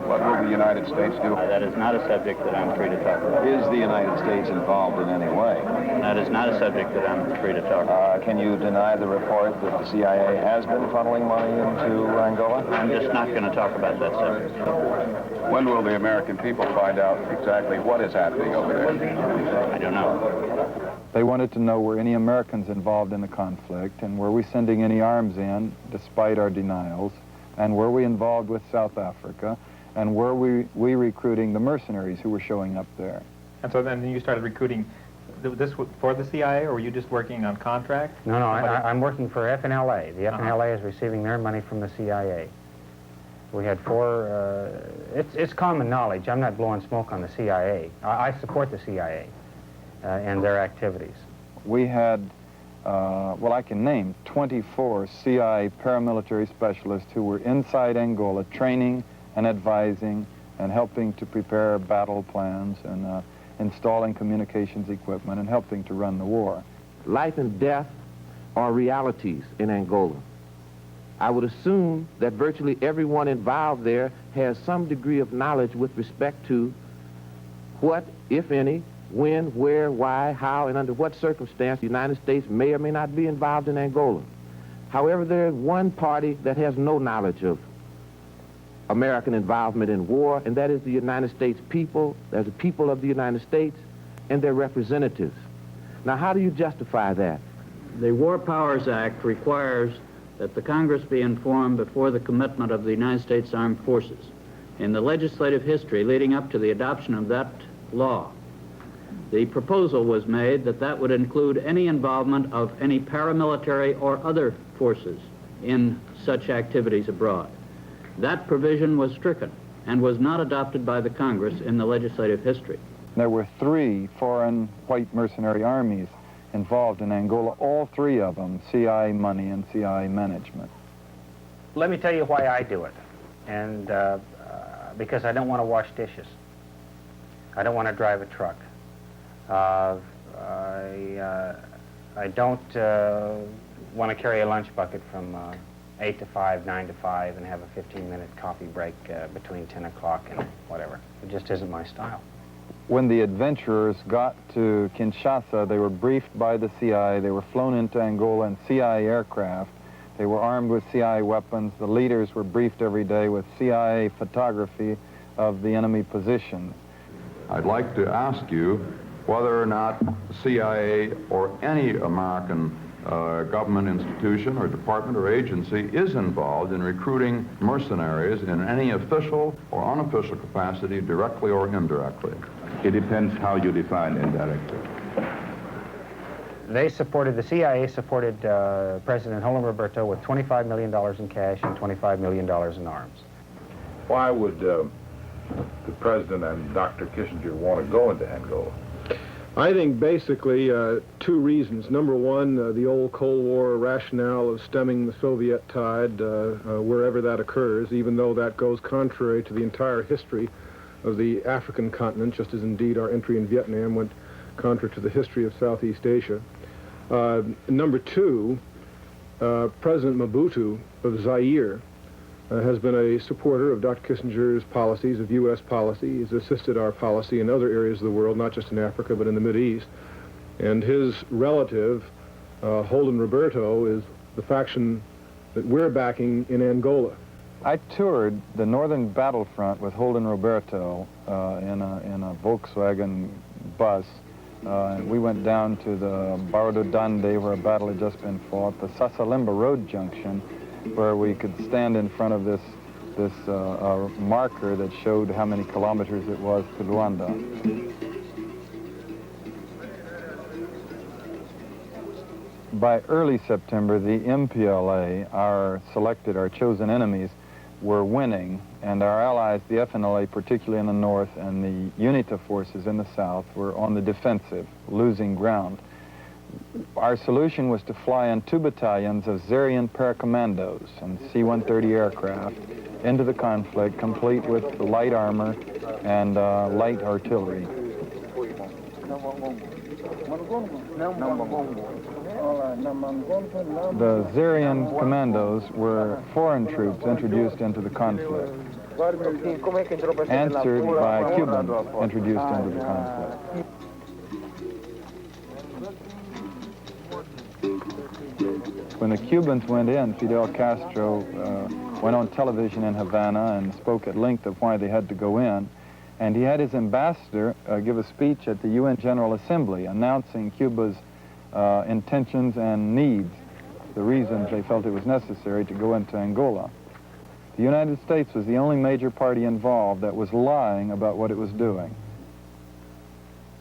What will the United States do? That is not a subject that I'm free to talk about. Is the United States involved in any way? That is not a subject that I'm free to talk about. Can you deny the report that the CIA has been funneling money into Angola? I'm just not going to talk about that subject. When will the American people find out exactly what is happening over there? I don't know. They wanted to know were any Americans involved in the conflict, and were we sending any arms in despite our denials, and were we involved with South Africa, and were we recruiting the mercenaries who were showing up there? And so then you started recruiting this for the CIA, or were you just working on contract? No, I'm working for FNLA. The FNLA is receiving their money from the CIA. We had four, it's common knowledge. I'm not blowing smoke on the CIA. I support the CIA and their activities. We had, well, I can name 24 CIA paramilitary specialists who were inside Angola training and advising and helping to prepare battle plans and installing communications equipment and helping to run the war. Life and death are realities in Angola. I would assume that virtually everyone involved there has some degree of knowledge with respect to what, if any, when, where, why, how, and under what circumstance the United States may or may not be involved in Angola. However, there is one party that has no knowledge of American involvement in war, and that is the United States people. There's the people of the United States and their representatives. Now, how do you justify that? The War Powers Act requires that the Congress be informed before the commitment of the United States Armed Forces. In the legislative history leading up to the adoption of that law, the proposal was made that that would include any involvement of any paramilitary or other forces in such activities abroad. That provision was stricken and was not adopted by the Congress in the legislative history. There were 3 foreign white mercenary armies involved in Angola, all 3 of them CIA money and CIA management. Let me tell you why I do it, and because I don't want to wash dishes. I don't want to drive a truck. I don't want to carry a lunch bucket from 8 to 5, 9 to 5, and have a 15-minute coffee break between 10 o'clock and whatever. It just isn't my style. When the adventurers got to Kinshasa, they were briefed by the CIA. They were flown into Angola in CIA aircraft. They were armed with CIA weapons. The leaders were briefed every day with CIA photography of the enemy positions. I'd like to ask you whether or not the CIA or any American government institution or department or agency is involved in recruiting mercenaries in any official or unofficial capacity, directly or indirectly. It depends how you define indirectly. They supported, the CIA supported President Roland Roberto with $25 million in cash and $25 million in arms. Why would the President and Dr. Kissinger want to go into Angola? I think basically 2 reasons. Number one, the old Cold War rationale of stemming the Soviet tide wherever that occurs, even though that goes contrary to the entire history of the African continent, just as indeed our entry in Vietnam went contrary to the history of Southeast Asia. Number 2, President Mobutu of Zaire has been a supporter of Dr. Kissinger's policies, of U.S. policy. He's assisted our policy in other areas of the world, not just in Africa, but in the Mideast. And his relative, Holden Roberto, is the faction that we're backing in Angola. I toured the northern battlefront with Holden Roberto in a Volkswagen bus. And we went down to the Barra do Dande, where a battle had just been fought, the Sasalimba Road Junction, where we could stand in front of this marker that showed how many kilometers it was to Luanda. By early September, the MPLA, our chosen enemies, were winning, and our allies, the FNLA, particularly in the north, and the UNITA forces in the south, were on the defensive, losing ground. Our solution was to fly in 2 battalions of Zairian paracommandos and C-130 aircraft into the conflict, complete with light armor and light artillery. The Zairian commandos were foreign troops introduced into the conflict, answered by Cubans introduced into the conflict. When the Cubans went in, Fidel Castro went on television in Havana and spoke at length of why they had to go in. And he had his ambassador give a speech at the UN General Assembly announcing Cuba's intentions and needs, the reasons they felt it was necessary to go into Angola. The United States was the only major party involved that was lying about what it was doing.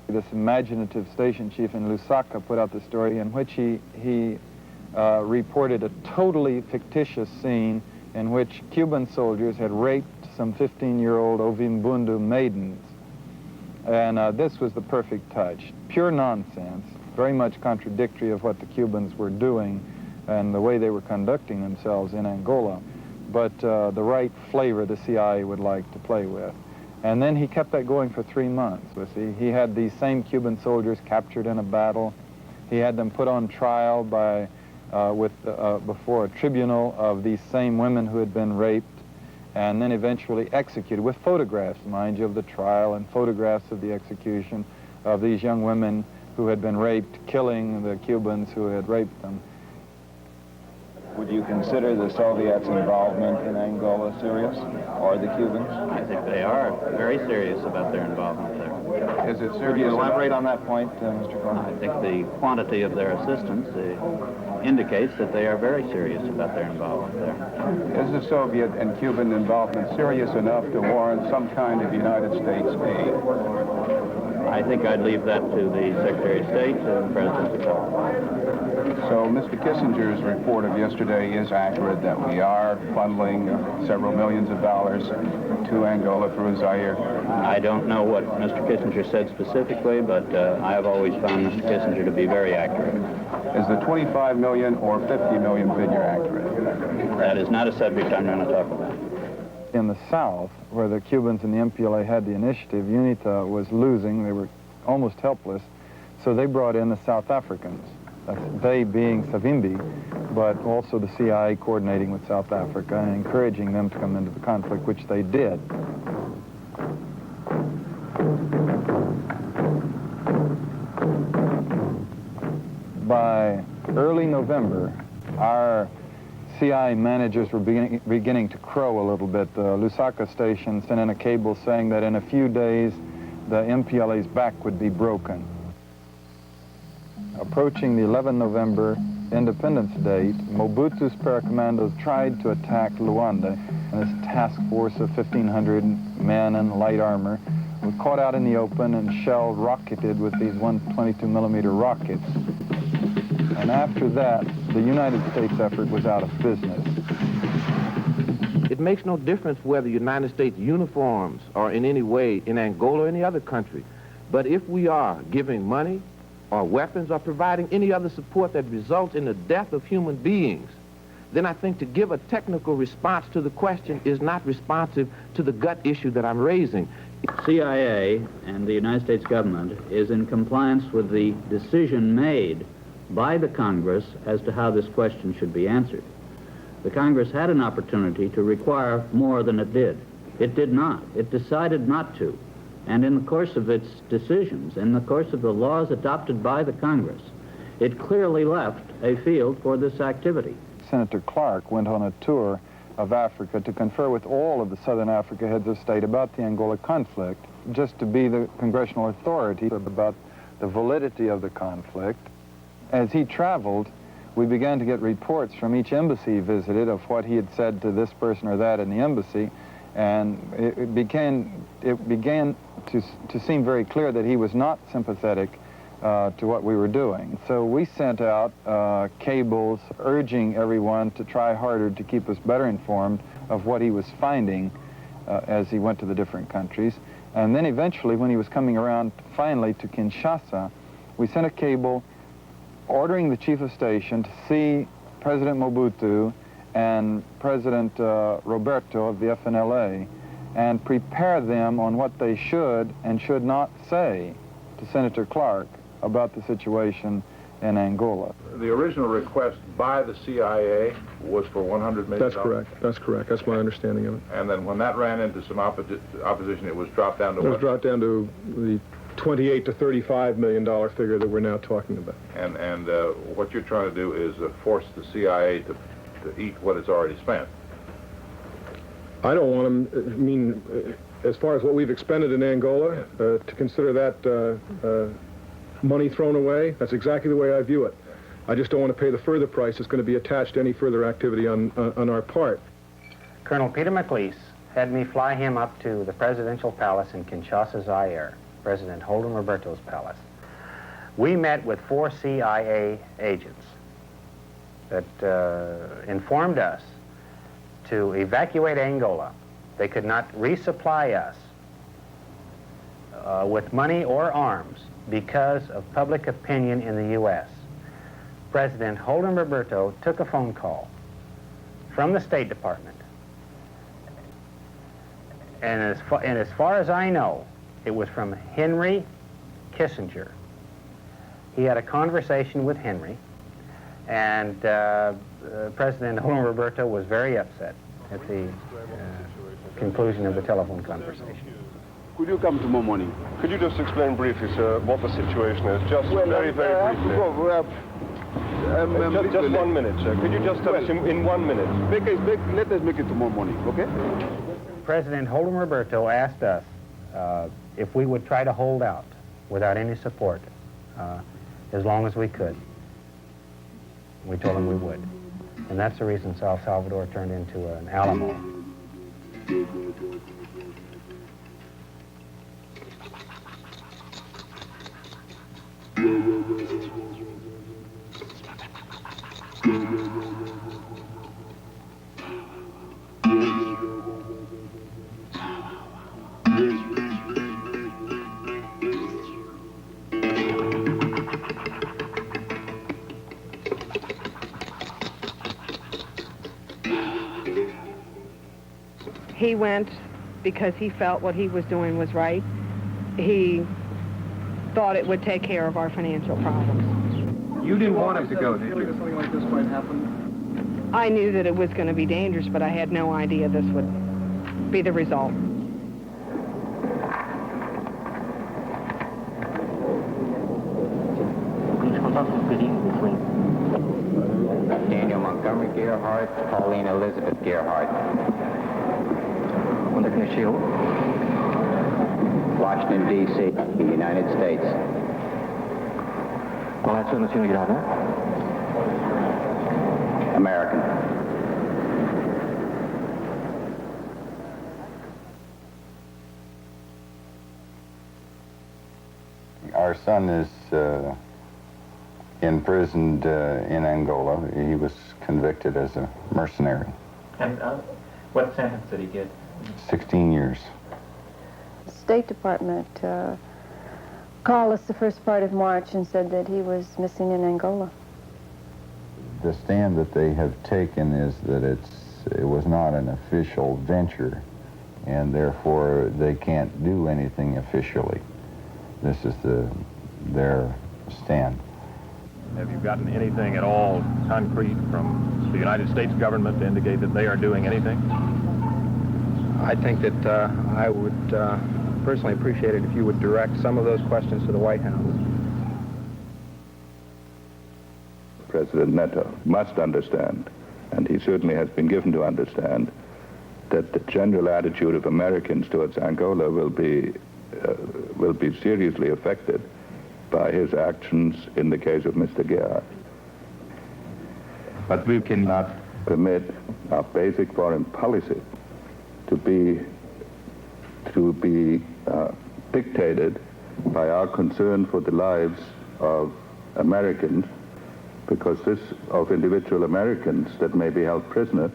This imaginative station chief in Lusaka put out the story in which he reported a totally fictitious scene in which Cuban soldiers had raped some 15-year-old Ovimbundu maidens. And this was the perfect touch. Pure nonsense, very much contradictory of what the Cubans were doing and the way they were conducting themselves in Angola, but the right flavor the CIA would like to play with. And then he kept that going for 3 months. He had these same Cuban soldiers captured in a battle. He had them put on trial before a tribunal of these same women who had been raped, and then eventually executed, with photographs, mind you, of the trial and photographs of the execution of these young women who had been raped, killing the Cubans who had raped them. Would you consider the Soviets' involvement in Angola serious, or the Cubans? I think they are very serious about their involvement there. Is it serious? Would you elaborate on that point, Mr. Cohen? I think the quantity of their assistance indicates that they are very serious about their involvement there. Is the Soviet and Cuban involvement serious enough to warrant some kind of United States aid? I think I'd leave that to the Secretary of State and the President to call. So Mr. Kissinger's report of yesterday is accurate that we are funneling several millions of dollars to Angola through Zaire? I don't know what Mr. Kissinger said specifically, but I have always found Mr. Kissinger to be very accurate. Is the 25 million or 50 million figure accurate? That is not a subject I'm going to talk about. In the South, where the Cubans and the MPLA had the initiative, UNITA was losing. They were almost helpless, so they brought in the South Africans. They being Savimbi, but also the CIA coordinating with South Africa and encouraging them to come into the conflict, which they did. By early November, our CIA managers were beginning to crow a little bit. The Lusaka station sent in a cable saying that in a few days, the MPLA's back would be broken. Approaching the 11 November Independence date, Mobutu's paracommandos tried to attack Luanda, and this task force of 1,500 men in light armor were caught out in the open and shell rocketed with these 122-millimeter rockets. And after that, the United States effort was out of business. It makes no difference whether the United States uniforms are in any way in Angola or any other country. But if we are giving money or weapons or providing any other support that results in the death of human beings, then I think to give a technical response to the question is not responsive to the gut issue that I'm raising. CIA and the United States government is in compliance with the decision made by the Congress as to how this question should be answered. The Congress had an opportunity to require more than it did. It did not. It decided not to. And in the course of its decisions, in the course of the laws adopted by the Congress, it clearly left a field for this activity. Senator Clark went on a tour of Africa to confer with all of the Southern Africa heads of state about the Angola conflict, just to be the congressional authority about the validity of the conflict. As he traveled, we began to get reports from each embassy he visited of what he had said to this person or that in the embassy, and it began to seem very clear that he was not sympathetic to what we were doing. So we sent out cables urging everyone to try harder to keep us better informed of what he was finding as he went to the different countries. And then eventually, when he was coming around finally to Kinshasa, we sent a cable ordering the chief of station to see President Mobutu and President Roberto of the FNLA and prepare them on what they should and should not say to Senator Clark about the situation in Angola. The original request by the CIA was for $100 million. That's correct. That's correct. That's my understanding of it. And then when that ran into some opposition, it was dropped down to what? It was dropped down to the $28 to $35 million figure that we're now talking about. And what you're trying to do is force the CIA to eat what it's already spent. I don't want them, as far as what we've expended in Angola, to consider that money thrown away. That's exactly the way I view it. I just don't want to pay the further price that's going to be attached to any further activity on our part. Colonel Peter McLeese had me fly him up to the presidential palace in Kinshasa, Zaire, President Holden Roberto's palace. We met with 4 CIA agents that informed us to evacuate Angola. They could not resupply us with money or arms because of public opinion in the U.S. President Holden Roberto took a phone call from the State Department And as far as I know, it was from Henry Kissinger. He had a conversation with Henry, and President Julio Roberto was very upset at the conclusion of the telephone conversation. Could you come tomorrow morning? Could you just explain briefly, sir, what the situation is? Just very briefly. Just 1 minute, sir. Could you just tell us in 1 minute? Let us make it tomorrow morning, okay? President Julio Roberto asked us if we would try to hold out without any support as long as we could. We told him we would. And that's the reason El Salvador turned into an Alamo. He went because he felt what he was doing was right. He thought it would take care of our financial problems. You didn't want him to go, did you? Something like this might happen? I knew that it was going to be dangerous, but I had no idea this would be the result. Daniel Montgomery Gerhardt, Pauline Elizabeth Gerhardt. Washington, D.C., the United States. American. Our son is imprisoned in Angola. He was convicted as a mercenary. And what sentence did he get? 16 years. The State Department called us the first part of March and said that he was missing in Angola. The stand that they have taken is that it was not an official venture, and therefore they can't do anything officially. This is their stand. Have you gotten anything at all concrete from the United States government to indicate that they are doing anything? I think that I would personally appreciate it if you would direct some of those questions to the White House. President Neto must understand, and he certainly has been given to understand, that the general attitude of Americans towards Angola will be seriously affected by his actions in the case of Mr. Gerhardt. But we cannot permit our basic foreign policy to be dictated by our concern for the lives of Americans, because this of individual Americans that may be held prisoner,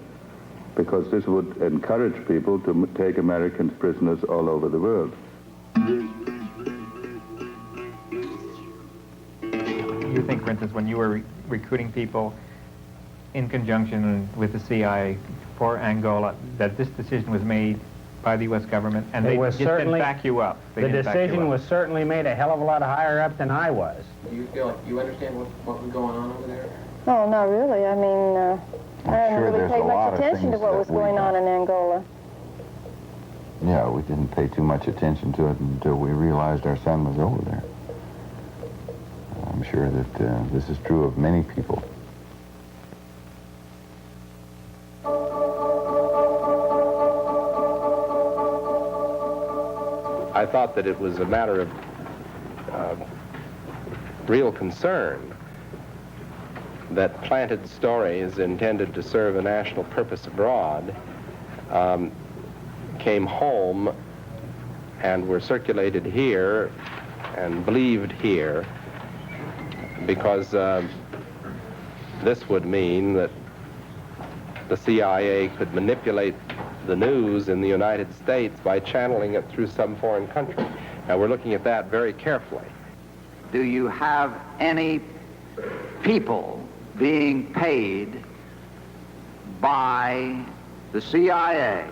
because this would encourage people to take Americans prisoners all over the world. You think, for instance, when you were recruiting people in conjunction with the CIA for Angola, that this decision was made by the U.S. government, and they just didn't back you up? The decision was certainly made a hell of a lot higher up than I was. Do you feel like you understand what was going on over there? No, not really. I mean, I didn't really pay much attention to what was going on in Angola. Yeah, we didn't pay too much attention to it until we realized our son was over there. I'm sure that this is true of many people. I thought that it was a matter of real concern that planted stories intended to serve a national purpose abroad came home and were circulated here and believed here, because this would mean that the CIA could manipulate the news in the United States by channeling it through some foreign country. Now, we're looking at that very carefully. Do you have any people being paid by the CIA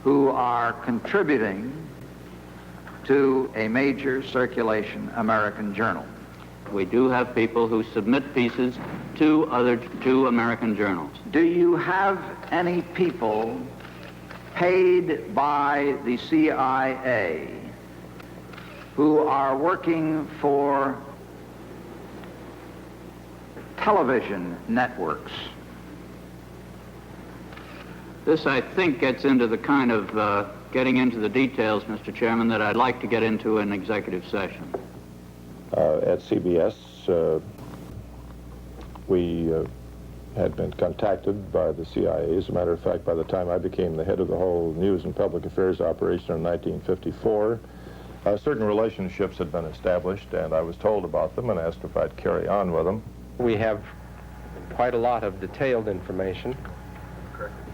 who are contributing to a major circulation American journal. We do have people who submit pieces to American journals. Do you have any people paid by the CIA who are working for television networks? This, I think, gets into the kind of getting into the details, Mr. Chairman, that I'd like to get into in executive session. At CBS, we had been contacted by the CIA. As a matter of fact, by the time I became the head of the whole News and Public Affairs operation in 1954, certain relationships had been established, and I was told about them and asked if I'd carry on with them. We have quite a lot of detailed information,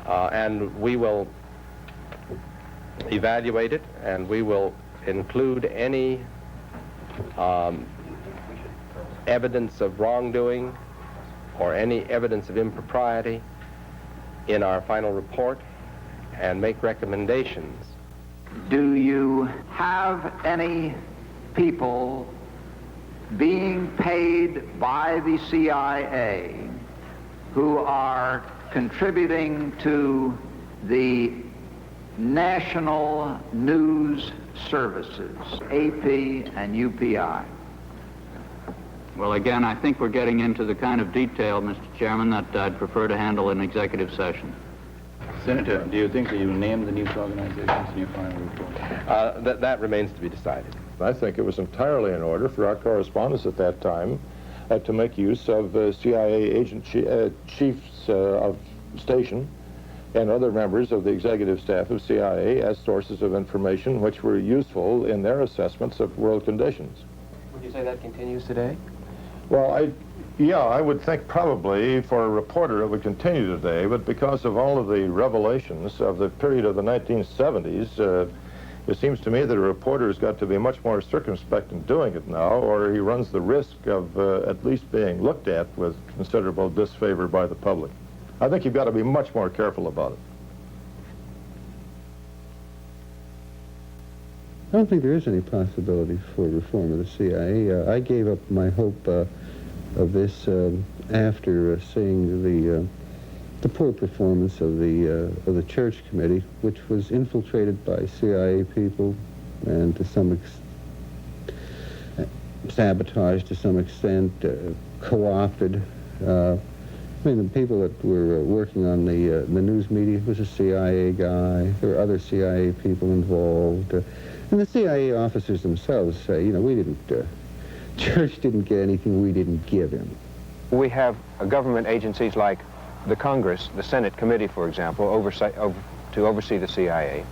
and we will evaluate it, and we will include any evidence of wrongdoing or any evidence of impropriety in our final report and make recommendations. Do you have any people being paid by the CIA who are contributing to the national news services, AP and UPI? Well, again, I think we're getting into the kind of detail, Mr. Chairman, that I'd prefer to handle in executive session. Senator, do you think that you named the news organizations in your final report? That remains to be decided. I think it was entirely in order for our correspondents at that time to make use of CIA agent chiefs of station and other members of the executive staff of CIA as sources of information which were useful in their assessments of world conditions. Would you say that continues today? Well, yeah, I would think probably for a reporter it would continue today, but because of all of the revelations of the period of the 1970s, it seems to me that a reporter has got to be much more circumspect in doing it now, or he runs the risk of at least being looked at with considerable disfavor by the public. I think you've got to be much more careful about it. I don't think there is any possibility for reform of the CIA. I gave up my hope of this after seeing the poor performance of the Church Committee, which was infiltrated by CIA people and to some sabotaged to some extent, co-opted. I mean, the people that were working on the news media was a CIA guy. There were other CIA people involved. And the CIA officers themselves say, you know, we didn't, Church didn't get anything we didn't give him. We have government agencies like the Congress, the Senate Committee, for example, to oversee the CIA,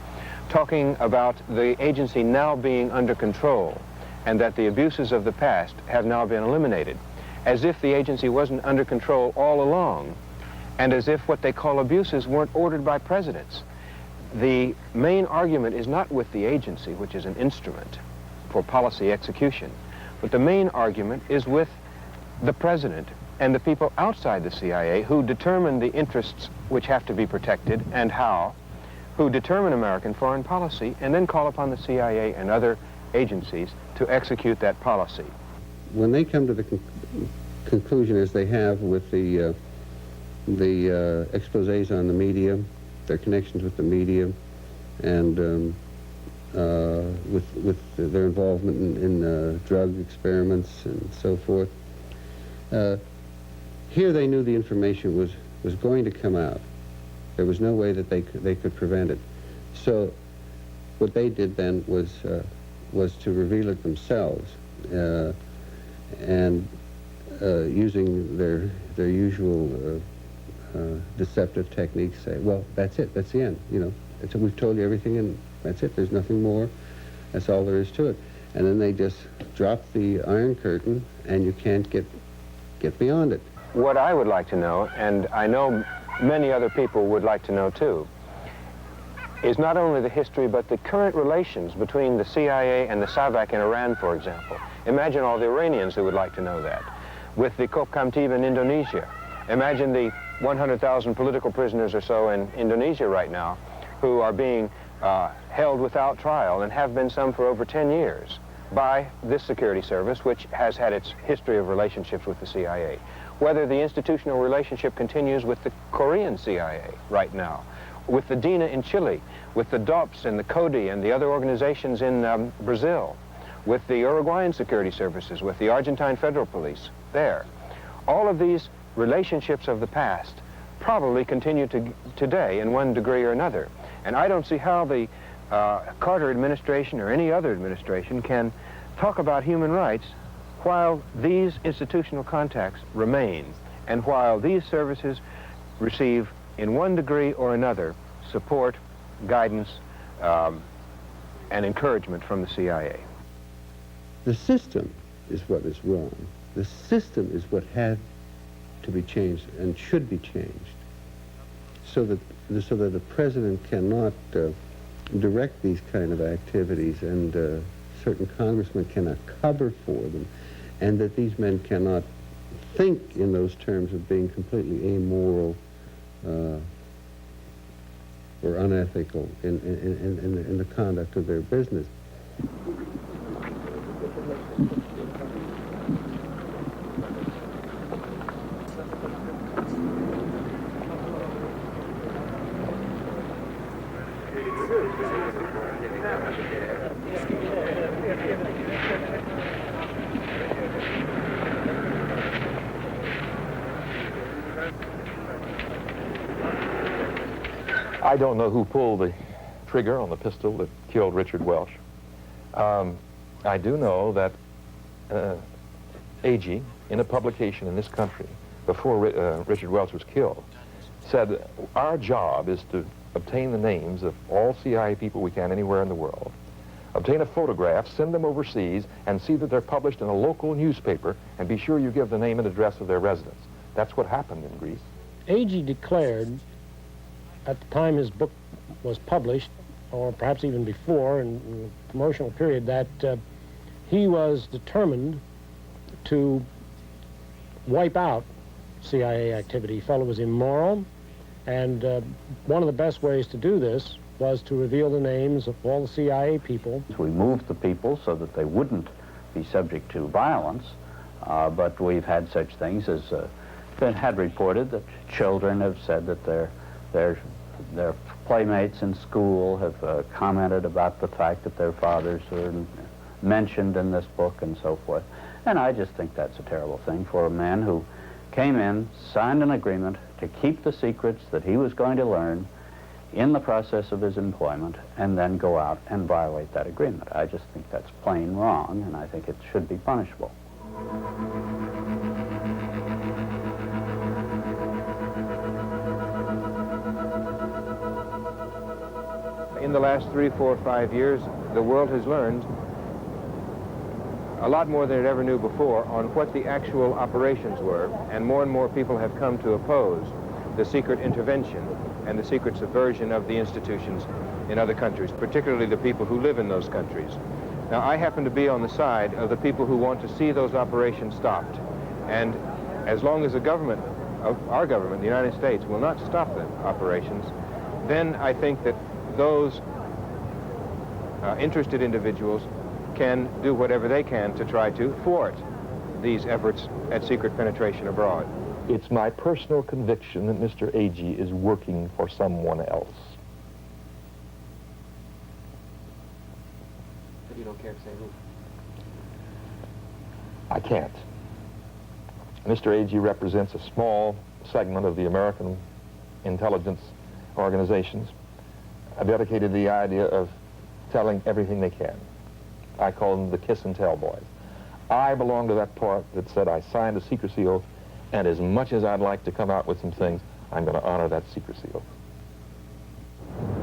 talking about the agency now being under control and that the abuses of the past have now been eliminated, as if the agency wasn't under control all along, and as if what they call abuses weren't ordered by presidents. The main argument is not with the agency, which is an instrument for policy execution, but the main argument is with the president and the people outside the CIA who determine the interests which have to be protected and how, who determine American foreign policy, and then call upon the CIA and other agencies to execute that policy. When they come to the conclusion, as they have with the exposés on the media, their connections with the media, and with their involvement in drug experiments and so forth, here they knew the information was going to come out. There was no way that they could prevent it. So what they did then was to reveal it themselves, and using their usual deceptive techniques, say, well, that's it, that's the end, you know, we've told you everything and that's it, there's nothing more, that's all there is to it. And then they just drop the Iron Curtain and you can't get beyond it. What I would like to know, and I know many other people would like to know too, is not only the history but the current relations between the CIA and the SAVAK in Iran, for example. Imagine all the Iranians who would like to know that. With the Kopkamtib in Indonesia. Imagine the 100,000 political prisoners or so in Indonesia right now who are being held without trial, and have been some for over 10 years, by this security service, which has had its history of relationships with the CIA. Whether the institutional relationship continues with the Korean CIA right now, with the DINA in Chile, with the DOPS and the CODI and the other organizations in Brazil, with the Uruguayan security services, with the Argentine Federal Police there. All of these relationships of the past probably continue today in one degree or another. And I don't see how the Carter administration or any other administration can talk about human rights while these institutional contacts remain and while these services receive, in one degree or another, support, guidance, and encouragement from the CIA. The system is what is wrong. The system is what had to be changed and should be changed so that the president cannot direct these kind of activities and certain congressmen cannot cover for them, and that these men cannot think in those terms of being completely amoral or unethical in the conduct of their business. I don't know who pulled the trigger on the pistol that killed Richard Welch. I do know that Agee, in a publication in this country, before Richard Welch was killed, said, our job is to obtain the names of all CIA people we can anywhere in the world, obtain a photograph, send them overseas, and see that they're published in a local newspaper, and be sure you give the name and address of their residence. That's what happened in Greece. Agee declared at the time his book was published, or perhaps even before, in the promotional period, that he was determined to wipe out CIA activity. He felt it was immoral, and one of the best ways to do this was to reveal the names of all the CIA people. We moved the people so that they wouldn't be subject to violence, but we've had such things as been had reported that children have said that their playmates in school have commented about the fact that their fathers were mentioned in this book and so forth. And I just think that's a terrible thing for a man who came in, signed an agreement to keep the secrets that he was going to learn in the process of his employment, and then go out and violate that agreement. I just think that's plain wrong, and I think it should be punishable. In the last 3, 4, 5 years, the world has learned a lot more than it ever knew before on what the actual operations were, and more people have come to oppose the secret intervention and the secret subversion of the institutions in other countries, particularly the people who live in those countries. Now, I happen to be on the side of the people who want to see those operations stopped. And as long as the government, our government, the United States, will not stop the operations, then I think that those interested individuals can do whatever they can to try to thwart these efforts at secret penetration abroad. It's my personal conviction that Mr. Agee is working for someone else. You don't care to say who? I can't. Mr. Agee represents a small segment of the American intelligence organizations dedicated to the idea of telling everything they can. I call them the kiss and tell boys. I belong to that part that said I signed a secrecy oath, and as much as I'd like to come out with some things, I'm going to honor that secrecy oath.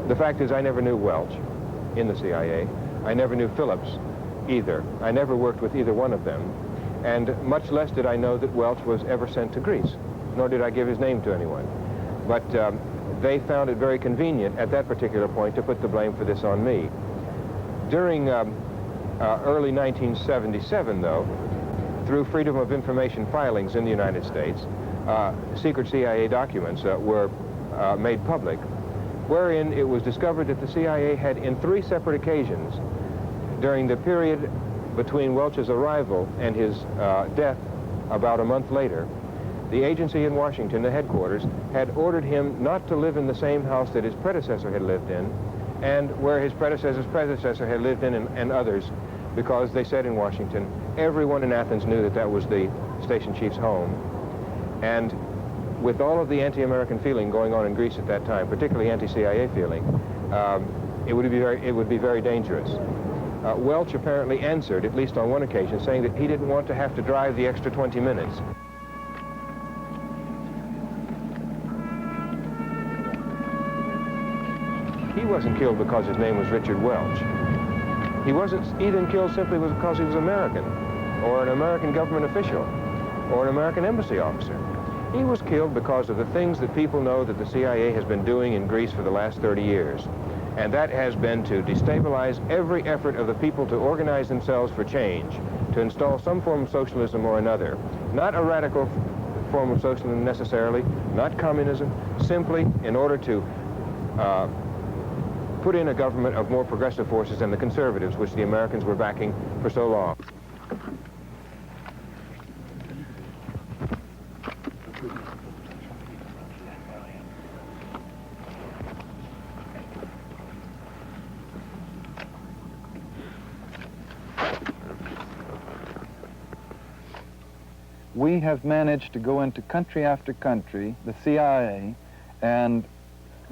The fact is, I never knew Welch in the CIA. I never knew Phillips either. I never worked with either one of them. And much less did I know that Welch was ever sent to Greece, nor did I give his name to anyone. But they found it very convenient at that particular point to put the blame for this on me. During early 1977, though, through Freedom of Information filings in the United States, secret CIA documents were made public. wherein it was discovered that the CIA had, in 3 separate occasions, during the period between Welch's arrival and his death about a month later, the agency in Washington, the headquarters, had ordered him not to live in the same house that his predecessor had lived in, and where his predecessor's predecessor had lived in, and others, because they said in Washington, everyone in Athens knew that that was the station chief's home. And with all of the anti-American feeling going on in Greece at that time, particularly anti-CIA feeling, it would be very dangerous. Welch apparently answered, at least on one occasion, saying that he didn't want to have to drive the extra 20 minutes. He wasn't killed because his name was Richard Welch. He wasn't even killed simply because he was American, or an American government official, or an American embassy officer. He was killed because of the things that people know that the CIA has been doing in Greece for the last 30 years. And that has been to destabilize every effort of the people to organize themselves for change, to install some form of socialism or another. Not a radical form of socialism necessarily, not communism, simply in order to put in a government of more progressive forces than the conservatives, which the Americans were backing for so long. We have managed to go into country after country, the CIA, and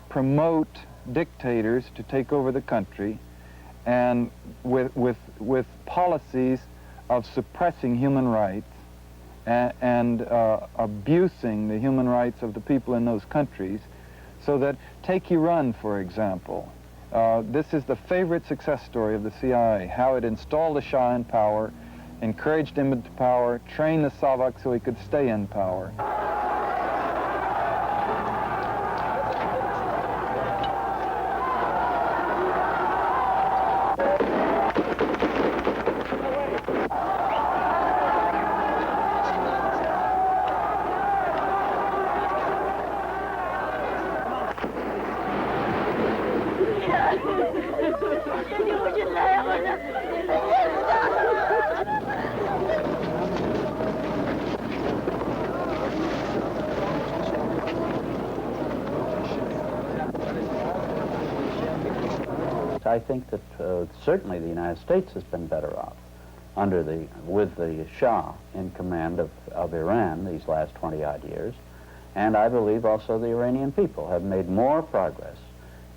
promote dictators to take over the country, and with policies of suppressing human rights and abusing the human rights of the people in those countries, so that, take Iran, for example. This is the favorite success story of the CIA, how it installed the Shah in power, encouraged him into power, trained the Savak so he could stay in power. I think that certainly the United States has been better off with the Shah in command of Iran these last 20-odd years. And I believe also the Iranian people have made more progress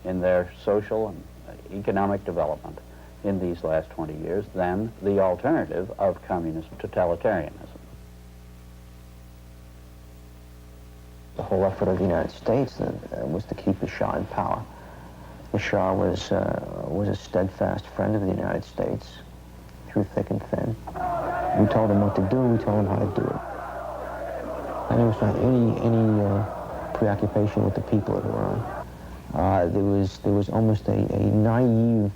in their social and economic development in these last 20 years than the alternative of communist totalitarianism. The whole effort of the United States was to keep the Shah in power. The Shah was a steadfast friend of the United States through thick and thin. We told him what to do, we told him how to do it. And there was not any preoccupation with the people of Iran. There was almost a naive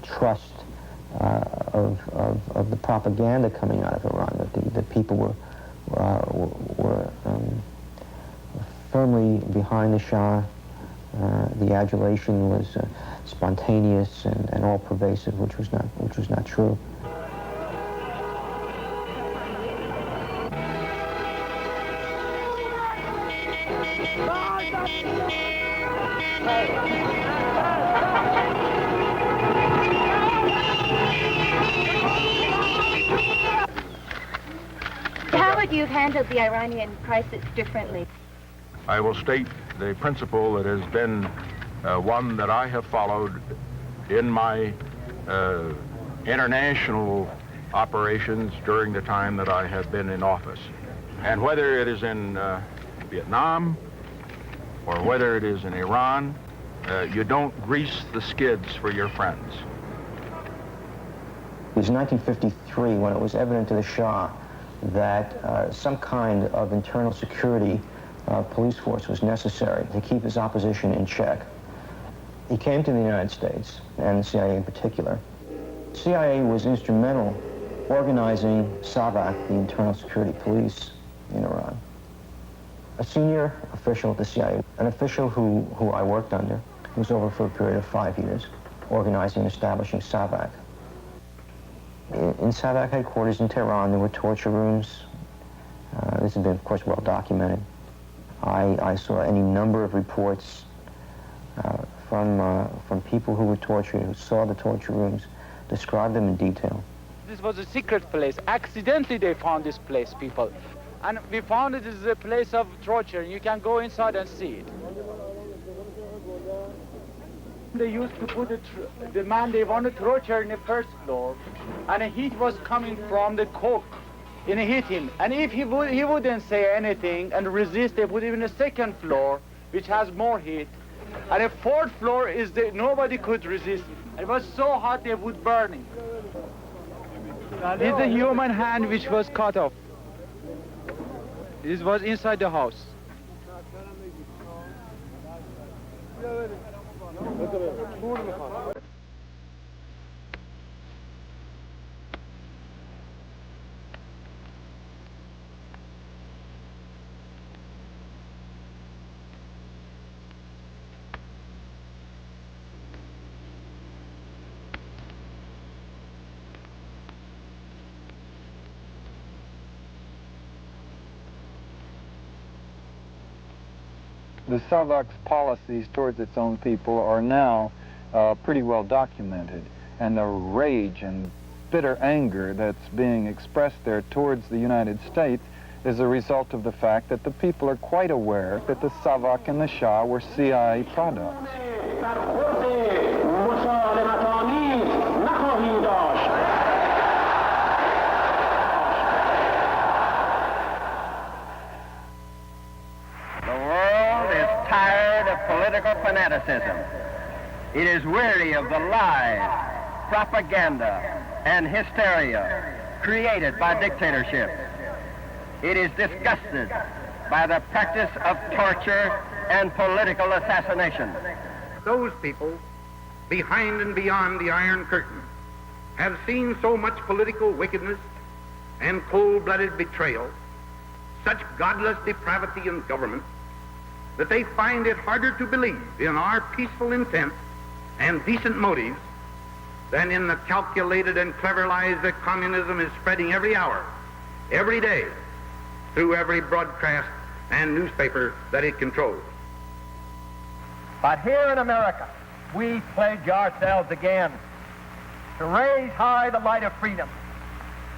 trust of the propaganda coming out of Iran, that the people were firmly behind the Shah. The adulation was spontaneous and all-pervasive, which was not true. How would you have handled the Iranian crisis differently? I will state the principle that has been one that I have followed in my international operations during the time that I have been in office. And whether it is in Vietnam or whether it is in Iran, you don't grease the skids for your friends. It was 1953 when it was evident to the Shah that some kind of internal security police force was necessary to keep his opposition in check. He came to the United States, and the CIA in particular. The CIA was instrumental organizing SAVAK, the internal security police in Iran. A senior official at the CIA, an official who I worked under, was over for a period of 5 years, organizing and establishing SAVAK. In SAVAK headquarters in Tehran, there were torture rooms. This has been, of course, well documented. I saw any number of reports from people who were tortured, who saw the torture rooms, described them in detail. This was a secret place. Accidentally they found this place, people. And we found it is a place of torture. You can go inside and see it. They used to put the man they wanted to torture in the first floor, and the heat was coming from the coke and hit him. And if he wouldn't say anything and resist, they put him in the second floor, which has more heat. And the fourth floor is nobody could resist. It was so hot they would burn him. This is the human hand which was cut off. This was inside the house. The SAVAK's policies towards its own people are now pretty well documented, and the rage and bitter anger that's being expressed there towards the United States is a result of the fact that the people are quite aware that the SAVAK and the Shah were CIA products. Political fanaticism. It is weary of the lies, propaganda, and hysteria created by dictatorship. It is disgusted by the practice of torture and political assassination. Those people, behind and beyond the Iron Curtain, have seen so much political wickedness and cold-blooded betrayal, such godless depravity in government, that they find it harder to believe in our peaceful intent and decent motives than in the calculated and clever lies that communism is spreading every hour, every day, through every broadcast and newspaper that it controls. But here in America, we pledge ourselves again to raise high the light of freedom,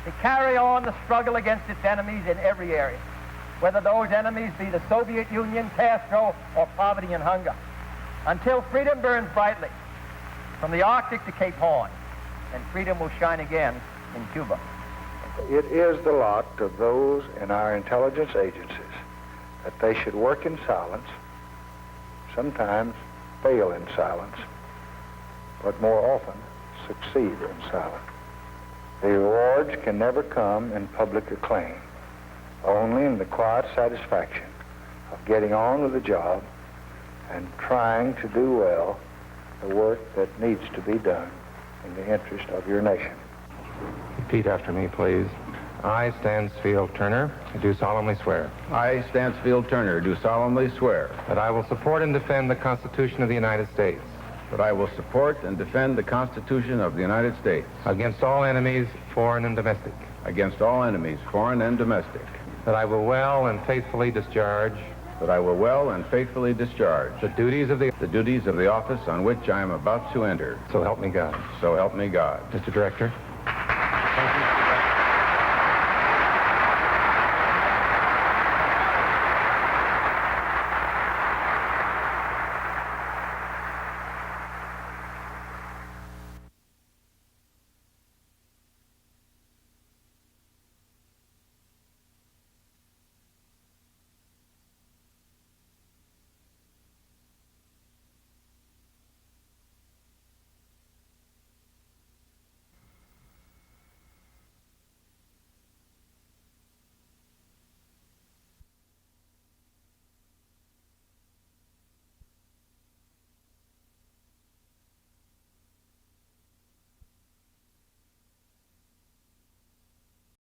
to carry on the struggle against its enemies in every area, whether those enemies be the Soviet Union, Castro, or poverty and hunger, until freedom burns brightly from the Arctic to Cape Horn, and freedom will shine again in Cuba. It is the lot of those in our intelligence agencies that they should work in silence, sometimes fail in silence, but more often succeed in silence. The rewards can never come in public acclaim, only in the quiet satisfaction of getting on with the job and trying to do well the work that needs to be done in the interest of your nation. Repeat after me, please. I, Stansfield Turner, do solemnly swear. I, Stansfield Turner, do solemnly swear That I will support and defend the Constitution of the United States. that I will support and defend the Constitution of the United States Against all enemies, foreign and domestic. against all enemies, foreign and domestic. That I will well and faithfully discharge That I will well and faithfully discharge the duties of the office on which I am about to enter. So help me God. So help me God. Mr. Director.